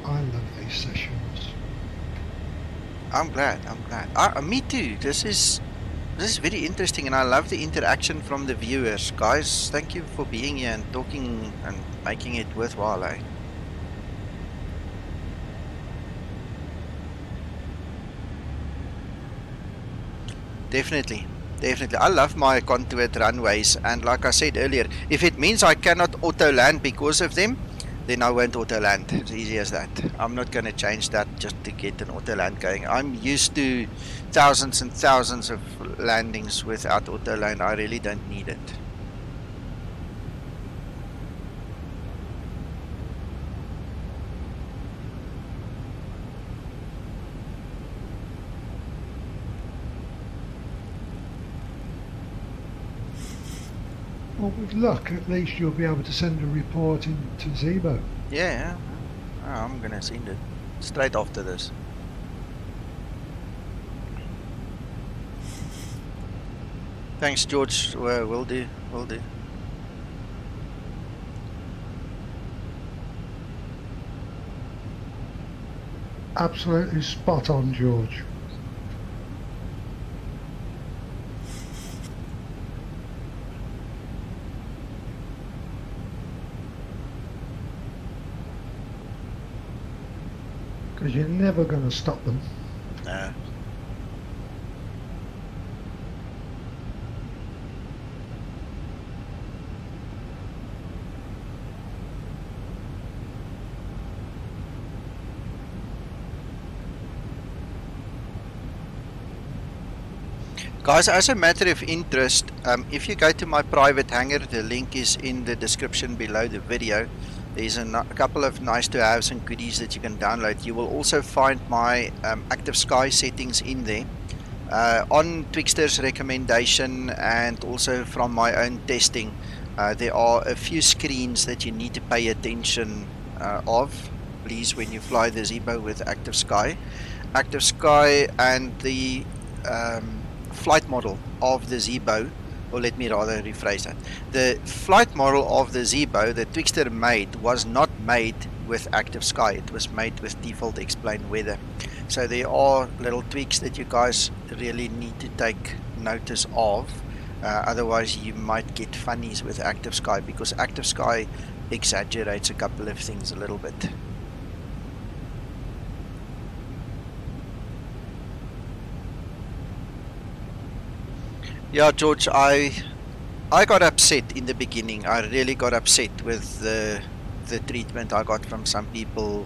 I love these sessions. I'm glad. Me too. This is very interesting, and I love the interaction from the viewers. Guys, thank you for being here and talking and making it worthwhile, eh? Definitely. I love my contoured runways, and like I said earlier, if it means I cannot auto land because of them, then I won't auto land. It's easy as that. I'm not going to change that just to get an auto land going. I'm used to thousands and thousands of landings without auto land. I really don't need it. Well, with luck, at least you'll be able to send a report into Zibo. Yeah, I'm gonna send it straight after this. Thanks, George. Will do. Absolutely spot on, George. Because you're never going to stop them. No. Guys, as a matter of interest, if you go to my private hangar, the link is in the description below the video. There's a couple of nice to haves and goodies that you can download. You will also find my active sky settings in there. On Twixter's recommendation and also from my own testing, there are a few screens that you need to pay attention of, please, when you fly the Zibo with active sky. Active sky and the flight model of the Zibo, or let me rather rephrase that. The flight model of the Zibo that Twixter made was not made with active sky. It was made with default explain weather. So there are little tweaks that you guys really need to take notice of. Otherwise you might get funnies with active sky, because active sky exaggerates a couple of things a little bit. Yeah, George, I got upset in the beginning. I really got upset with the treatment I got from some people,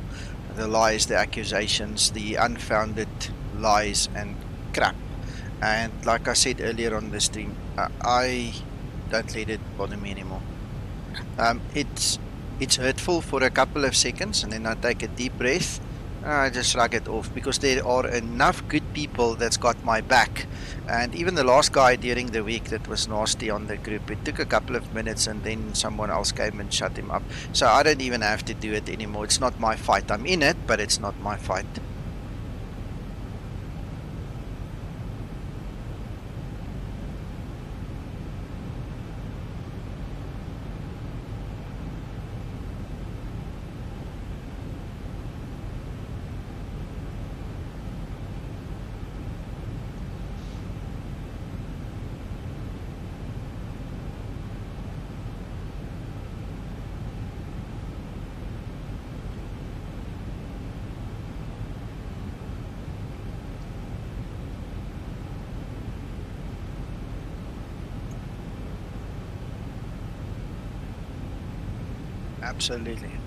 the lies, the accusations, the unfounded lies and crap. And like I said earlier on the stream, I don't let it bother me anymore. It's hurtful for a couple of seconds, and then I take a deep breath. I just shrug it off, because there are enough good people that's got my back. And even the last guy during the week that was nasty on the group, it took a couple of minutes and then someone else came and shut him up. So I don't even have to do it anymore. It's not my fight. I'm in it, but it's not my fight.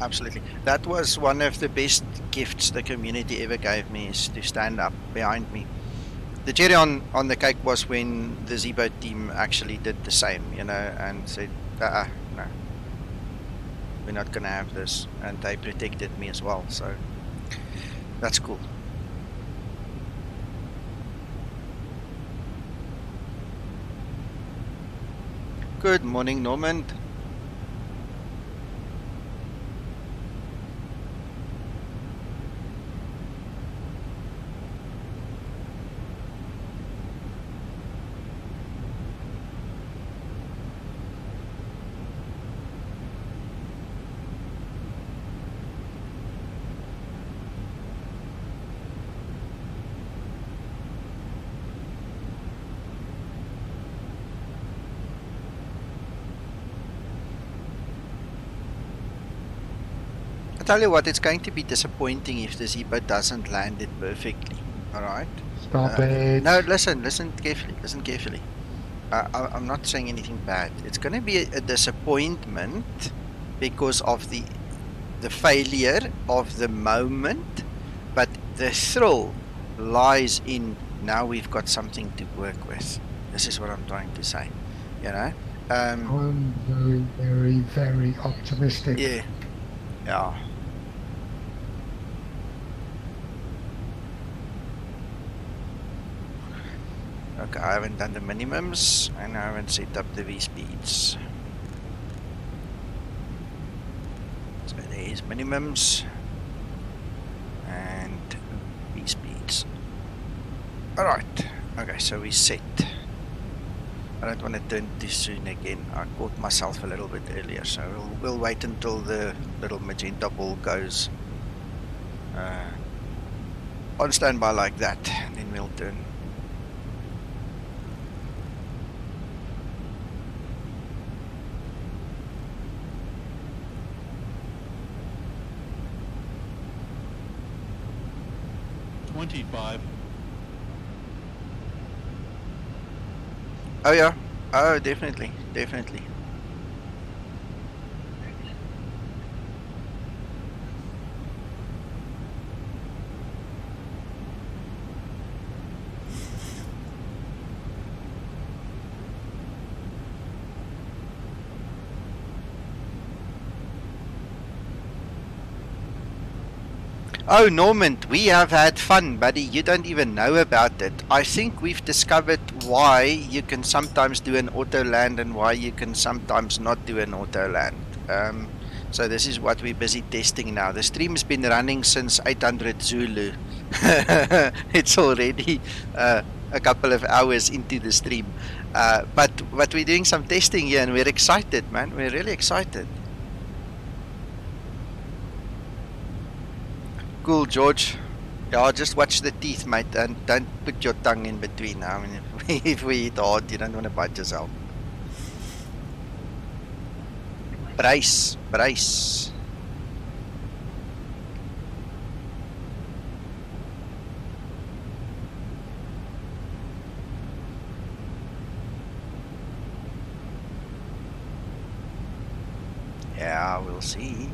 Absolutely. That was one of the best gifts the community ever gave me, is to stand up behind me. The cherry on the cake was when the Zibo team actually did the same, and said, no, we're not gonna have this, and they protected me as well. So That's cool. Good morning, Norman. I tell you what, it's going to be disappointing if the Zibo doesn't land it perfectly. Alright? Stop it. No, listen carefully. I'm not saying anything bad. It's going to be a disappointment because of the failure of the moment, but the thrill lies in now we've got something to work with. This is what I'm trying to say, you know. I'm very optimistic. Yeah. Okay, I haven't done the minimums and I haven't set up the V speeds. So there is minimums and V speeds. Alright, okay, so we set. I don't want to turn too soon again. I caught myself a little bit earlier, so we'll wait until the little magenta ball goes on standby like that, and then we'll turn. Oh yeah, oh definitely. Oh Norman, we have had fun, buddy. You don't even know about it. I think we've discovered why you can sometimes do an auto land and why you can sometimes not do an auto land. So this is what we're busy testing now. The stream's been running since 800 Zulu. It's already a couple of hours into the stream. But we're doing some testing here and we're excited, man. We're really excited. Cool, George. Yeah, just watch the teeth, mate, and don't put your tongue in between. I mean, if we eat hard, you don't want to bite yourself. Brace. Yeah, we'll see.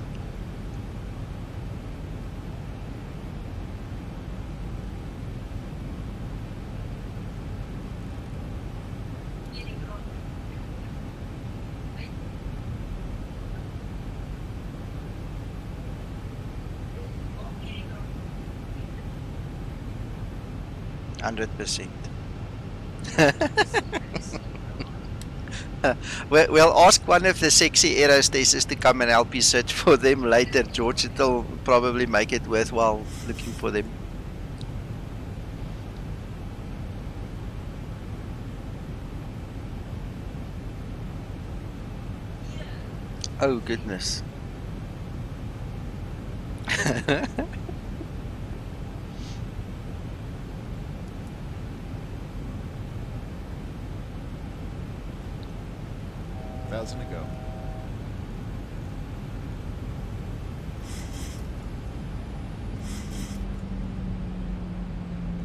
We'll ask one of the sexy aerostesses to come and help you search for them later, George. It'll probably make it worthwhile looking for them. Oh goodness. To go.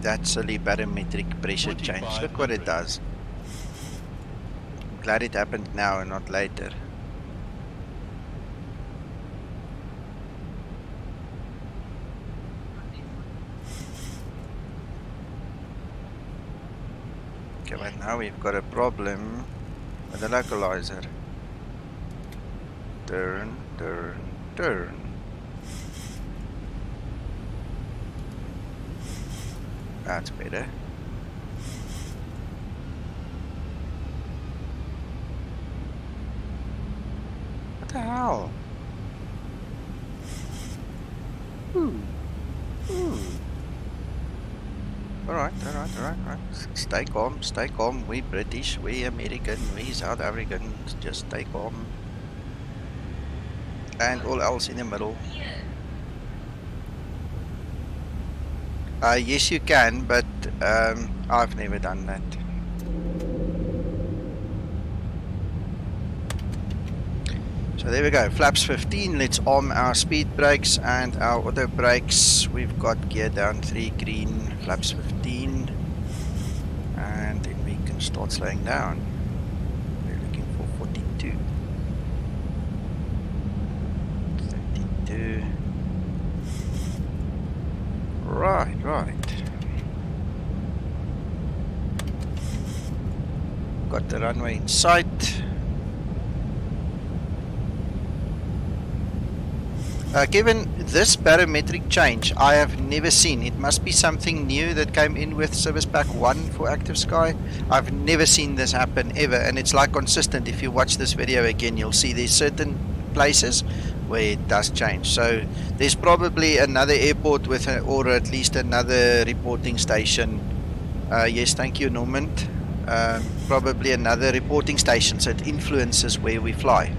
That silly barometric pressure change. Look what it does. I'm glad it happened now and not later. Okay, but now we've got a problem with the localizer. Turn. That's better. What the hell? Alright. Stay calm. We British, we American, we South Africans. Just stay calm. And all else in the middle. Yes, you can, but I've never done that. So there we go, flaps 15. Let's arm our speed brakes and our auto brakes. We've got gear down 3 green, flaps 15. And then we can start slowing down. We're looking for 42. 32. Right. Got the runway in sight. Given this barometric change, I have never seen. It must be something new that came in with Service Pack 1 for Active Sky. I've never seen this happen ever, and it's like consistent. If you watch this video again, you'll see there's certain places where it does change. So there's probably another airport with or at least another reporting station. Yes, thank you, Norman. Probably another reporting station, so it influences where we fly.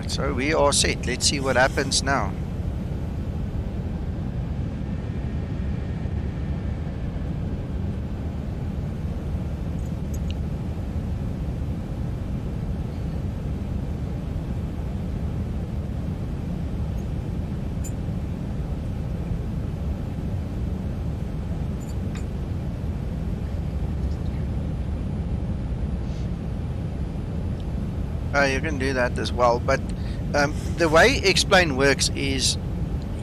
So we are set. Let's see what happens now. You can do that as well, but the way Explain works is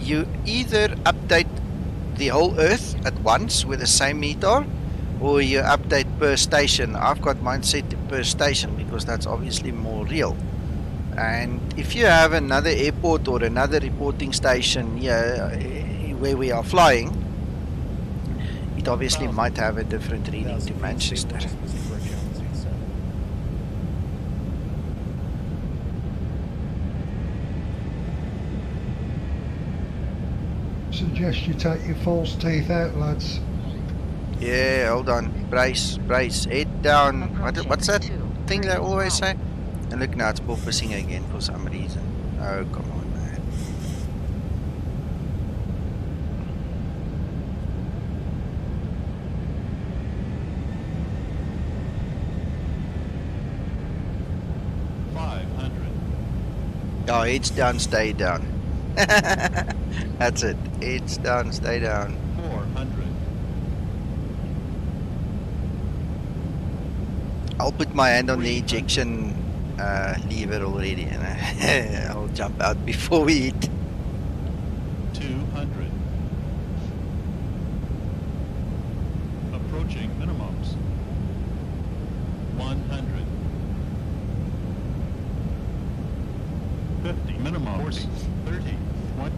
you either update the whole Earth at once with the same meter, or you update per station. I've got mine set to per station because that's obviously more real. And if you have another airport or another reporting station here where we are flying, it obviously might have a different reading to Manchester. Suggest you take your false teeth out, lads. Yeah, hold on. Brace. Head down. What's that thing they always say? And look, now it's porpoising again for some reason. Oh, come on, man. Oh, heads down, stay down. That's it. Heads down, stay down. 400. I'll put my hand on the ejection lever already, and I'll jump out before we hit. 200. Approaching minimums. 100. 50 minimums. 40. 30. 20.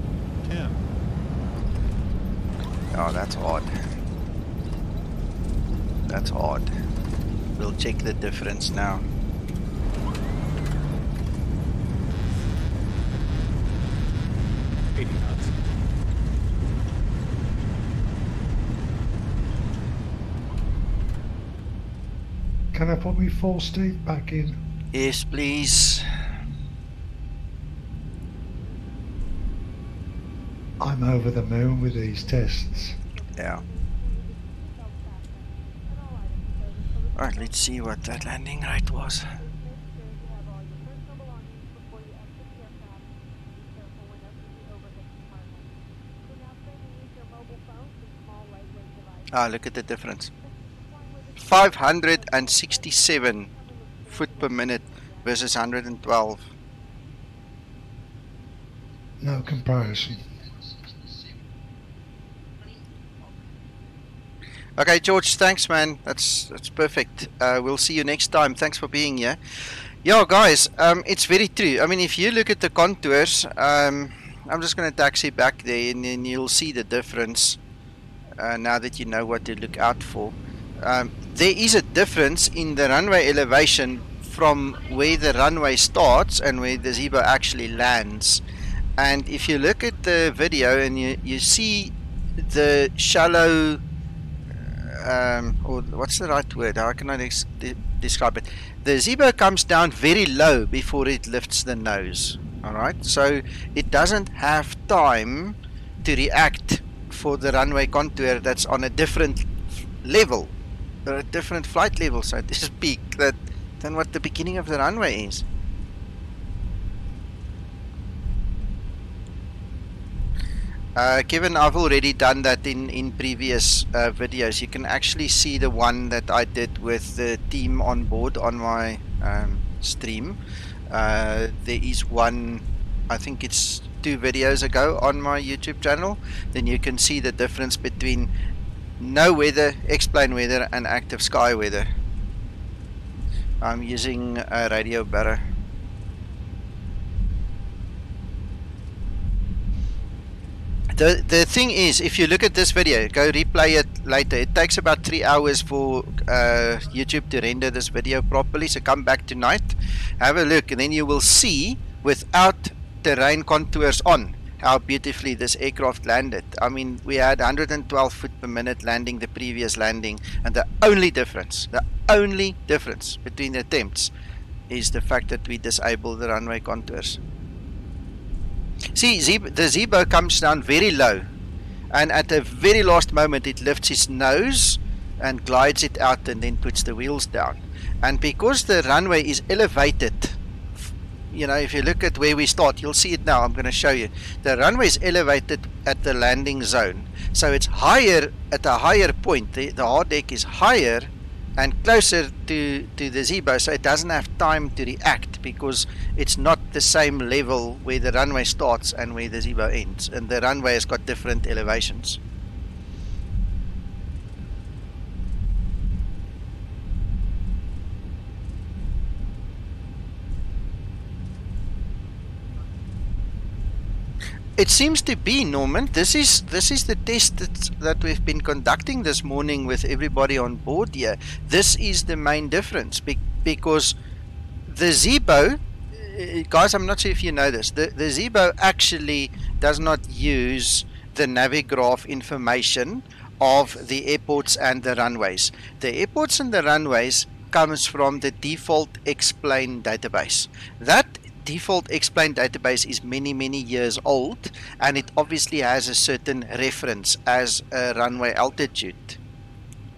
10. Oh, that's hard. That's hard. We'll check the difference now. Can I put my false teeth back in? Yes, please. I'm over the moon with these tests. Yeah. Alright, let's see what that landing rate was. Ah, look at the difference. 567 foot per minute versus 112. No comparison. Okay, George, thanks, man. That's perfect. We'll see you next time. Thanks for being here. Yeah, guys, it's very true. I mean, if you look at the contours, I'm just going to taxi back there, and then you'll see the difference now that you know what to look out for. There is a difference in the runway elevation from where the runway starts and where the Zibo actually lands. And if you look at the video and you see the shallow, or what's the right word? How can I describe it? The Zibo comes down very low before it lifts the nose. Alright, so it doesn't have time to react for the runway contour that's on a different level, or a different flight level, so to speak, than what the beginning of the runway is. Kevin, I've already done that in previous videos. You can actually see the one that I did with the team on board on my stream. There is one, I think it's 2 videos ago on my YouTube channel. Then you can see the difference between no weather, X-plane weather, and active sky weather. I'm using a radio barra. The thing is, if you look at this video, go replay it later. It takes about 3 hours for YouTube to render this video properly. So come back tonight, have a look, and then you will see without terrain contours on how beautifully this aircraft landed. I mean, we had 112 foot per minute landing the previous landing, and the only difference between the attempts is the fact that we disabled the runway contours. See, the Zibo comes down very low, and at the very last moment it lifts its nose and glides it out and then puts the wheels down. And because the runway is elevated, you know, if you look at where we start, you'll see it now. I'm going to show you. The runway is elevated at the landing zone, so it's higher at a higher point. The hard deck is higher and closer to the Zibo, so it doesn't have time to react because it's not the same level where the runway starts and where the Zibo ends, and the runway has got different elevations. It seems to be, Norman. This is the test that we've been conducting this morning with everybody on board here. This is the main difference because the Zibo, guys, I'm not sure if you know this, the Zibo actually does not use the Navigraph information of the airports and the runways. The airports and the runways comes from the default X-plane database. That default X-plane database is many years old, and it obviously has a certain reference as a runway altitude.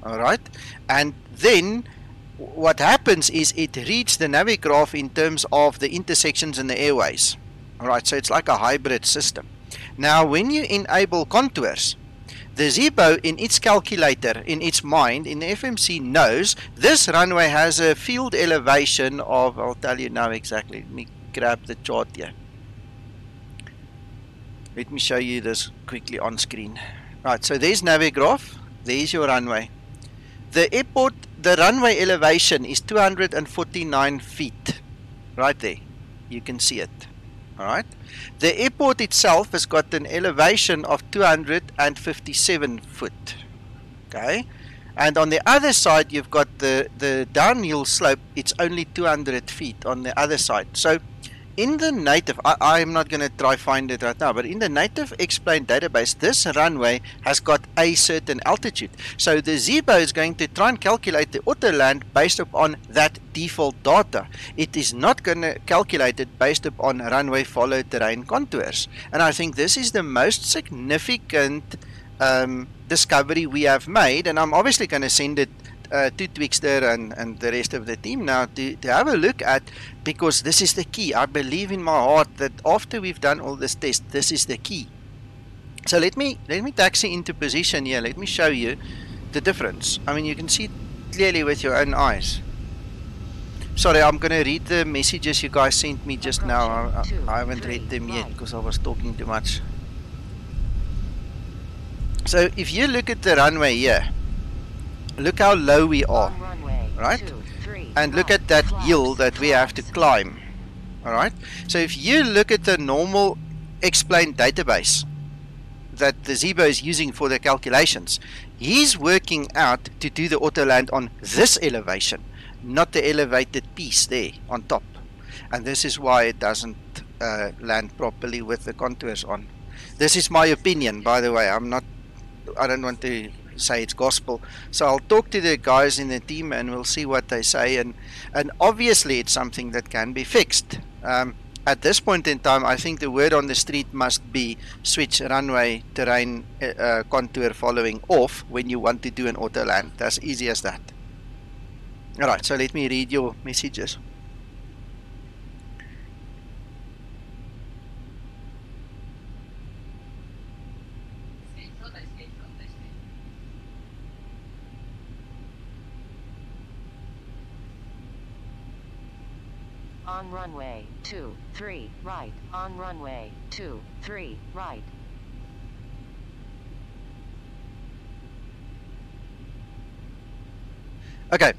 Alright, and then what happens is it reads the Navigraph in terms of the intersections and the airways. Alright, so it's like a hybrid system. Now when you enable contours, the Zibo in its calculator, in its mind, in the FMC knows this runway has a field elevation of, I'll tell you now exactly, let me grab the chart here. Let me show you this quickly on screen. Right, so there's Navigraph, there's your runway. The airport, the runway elevation is 249 feet. Right there, you can see it. Alright, the airport itself has got an elevation of 257 foot. Okay, and on the other side you've got the downhill slope. It's only 200 feet on the other side. So in the native, I'm not going to try find it right now, but in the native X-plane database, this runway has got a certain altitude. So the Zibo is going to try and calculate the auto land based upon that default data. It is not going to calculate it based upon runway follow terrain contours. And I think this is the most significant discovery we have made, and I'm obviously going to send it to Twixter and the rest of the team now to have a look at, because this is the key. I believe in my heart that after we've done all this test, this is the key. So let me taxi into position here. Let me show you the difference. I mean, you can see it clearly with your own eyes. Sorry, I'm going to read the messages you guys sent me just now. I haven't read them yet because I was talking too much. So if you look at the runway here, look how low we are, right? 2, 3, And look right, at that flaps, hill that we have to climb. Alright, so if you look at the normal explained database that the Zibo is using for the calculations, he's working out to do the auto land on this elevation, not the elevated piece there on top. And this is why it doesn't land properly with the contours on. This is my opinion, by the way. I don't want to say it's gospel. So I'll talk to the guys in the team and we'll see what they say. And obviously it's something that can be fixed. At this point in time, I think the word on the street must be switch runway terrain contour following off when you want to do an auto land. That's easy as that. Alright, so let me read your messages. On runway 2, 3, right. On runway 2, 3, right. Okay,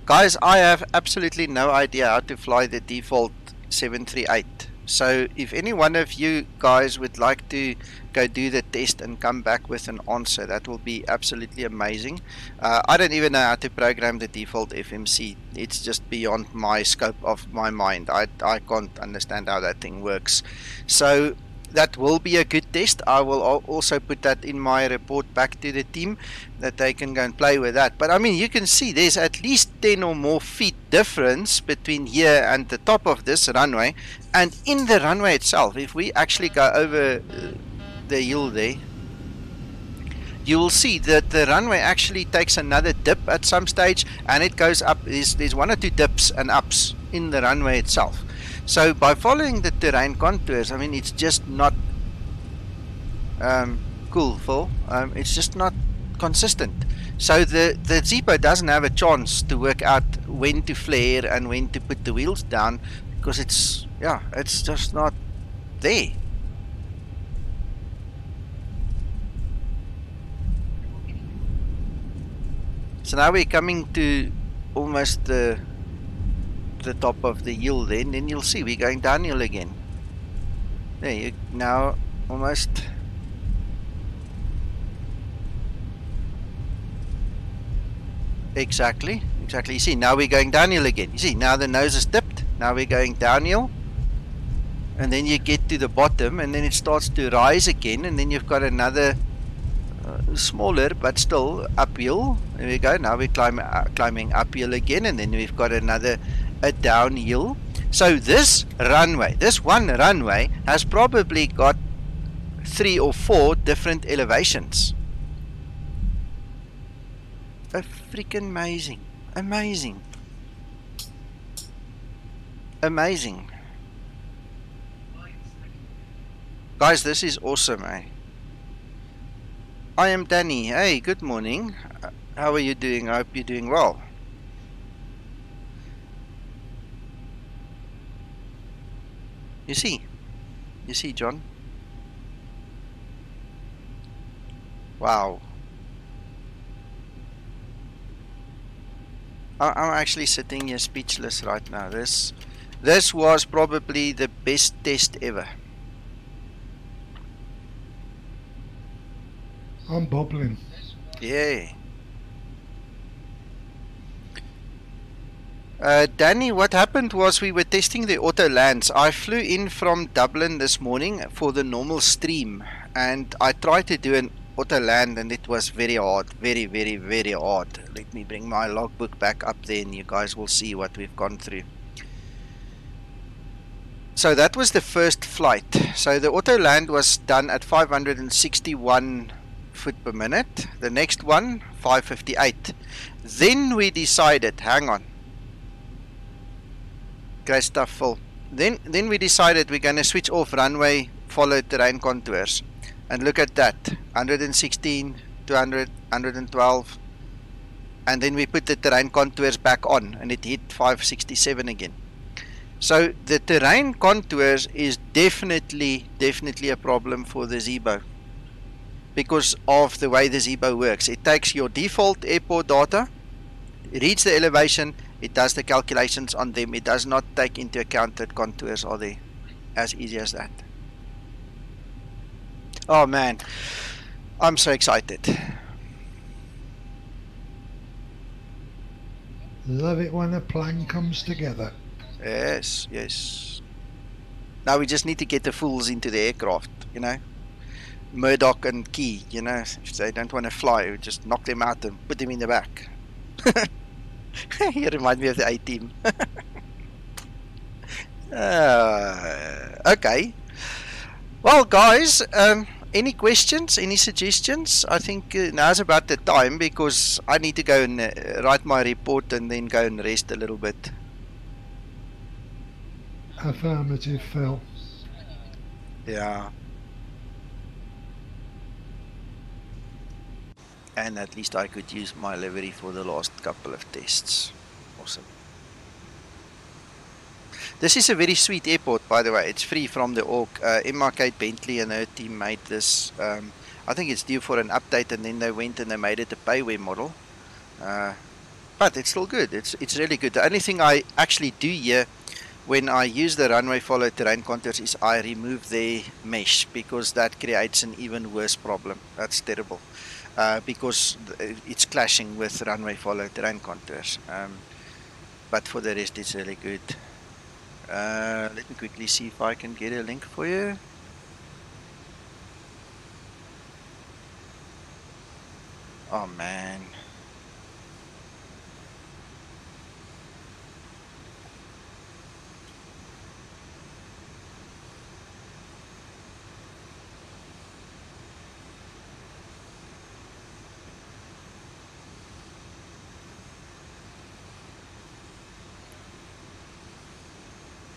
guys, I have absolutely no idea how to fly the default 738. So if any one of you guys would like to go do the test and come back with an answer, that will be absolutely amazing. I don't even know how to program the default FMC. It's just beyond my scope of my mind. I can't understand how that thing works. So that will be a good test. I will also put that in my report back to the team that they can go and play with that. But I mean, you can see there's at least 10 or more feet difference between here and the top of this runway and in the runway itself. If we actually go over the hill there, you will see that the runway actually takes another dip at some stage and it goes up. There's one or two dips and ups in the runway itself. So by following the terrain contours, I mean, it's just not cool, Phil. It's just not consistent. So the Zibo doesn't have a chance to work out when to flare and when to put the wheels down because it's just not there. So now we're coming to almost the top of the hill then you'll see we're going downhill again. There you now almost exactly you see now we're going downhill again. You see now the nose is tipped, now we're going downhill and then you get to the bottom and then it starts to rise again and then you've got another smaller but still uphill. There we go, now we're climbing uphill again and then we've got a downhill. So this one runway has probably got 3 or 4 different elevations. Freaking amazing. Guys, this is awesome, eh? I am Danny. Hey, good morning. How are you doing? I hope you're doing well. You see, John? Wow. I'm actually sitting here speechless right now. This was probably the best test ever. I'm bobbling. Yeah. Danny, what happened was we were testing the auto lands. I flew in from Dublin this morning for the normal stream and I tried to do an auto land and it was very hard, very hard. Let me bring my logbook back up there and you guys will see what we've gone through. So that was the first flight. So the auto land was done at 561 foot per minute. The next one 558. Then we decided, hang on, great stuff, Phil. Then we decided we're going to switch off runway, follow terrain contours, and look at that, 116, 200, 112, and then we put the terrain contours back on and it hit 567 again. So the terrain contours is definitely a problem for the Zibo. because of the way the Zibo works. It takes your default airport data, it reads the elevation, it does the calculations on them. It does not take into account that contours are there. As easy as that. Oh man, I'm so excited. Love it when a plan comes together. Yes, yes. Now we just need to get the fools into the aircraft, you know. Murdoch and Key, you know, if they don't want to fly, we just knock them out and put them in the back. You remind me of the A-team. Okay. Well, guys, any questions, any suggestions? I think now's about the time, because I need to go and write my report and then go and rest a little bit. Affirmative, Phil. Yeah. And at least I could use my livery for the last couple of tests. Awesome. This is a very sweet airport, by the way. It's free from the org. Emma Kate Bentley and her team made this. I think it's due for an update, and then they went and they made it a payware model. But it's still good. It's really good. The only thing I actually do here when I use the runway follow terrain contours is I remove the mesh, because that creates an even worse problem. That's terrible. Because it's clashing with runway follow terrain contours. But for the rest, it's really good. Let me quickly see if I can get a link for you. Oh man.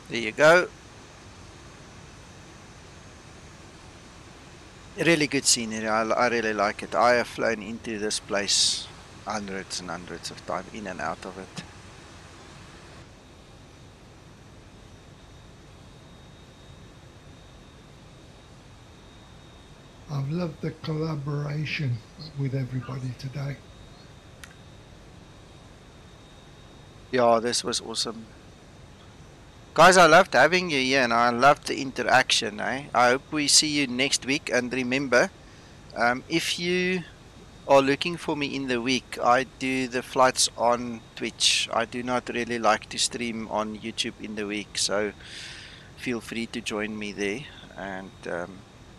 There you go. Really good scenery. I really like it. I have flown into this place hundreds and hundreds of times, in and out of it. I've loved the collaboration with everybody today. Yeah, this was awesome. Guys, I loved having you here, and I loved the interaction. I hope we see you next week. And remember, if you are looking for me in the week, I do the flights on Twitch. I do not really like to stream on YouTube in the week, so feel free to join me there. And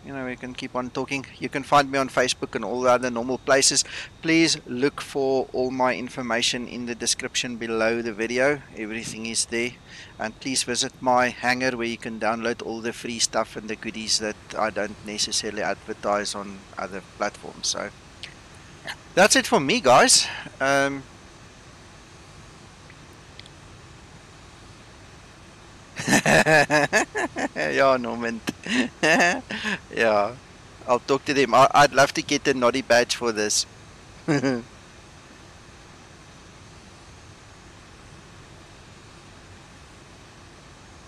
you know, we can keep on talking. You can find me on Facebook and all the other normal places. Please look for all my information in the description below the video. Everything is there. And please visit my hangar, where you can download all the free stuff and the goodies that I don't necessarily advertise on other platforms. So that's it for me, guys. Yeah, Norman. Yeah, I'll talk to them. I'd love to get a Noddy badge for this.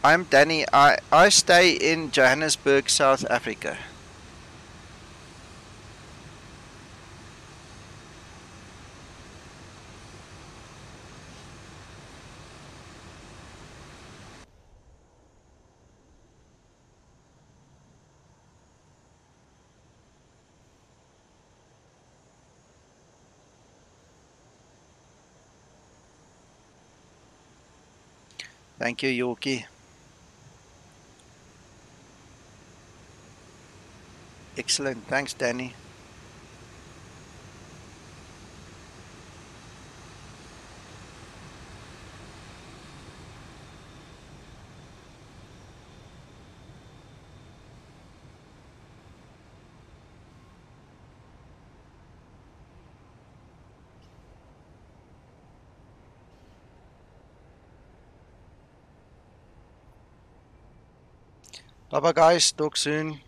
I'm Danny. I stay in Johannesburg, South Africa. Thank you, Yorkie. Excellent. Thanks, Danny. Bye bye, guys. Talk soon.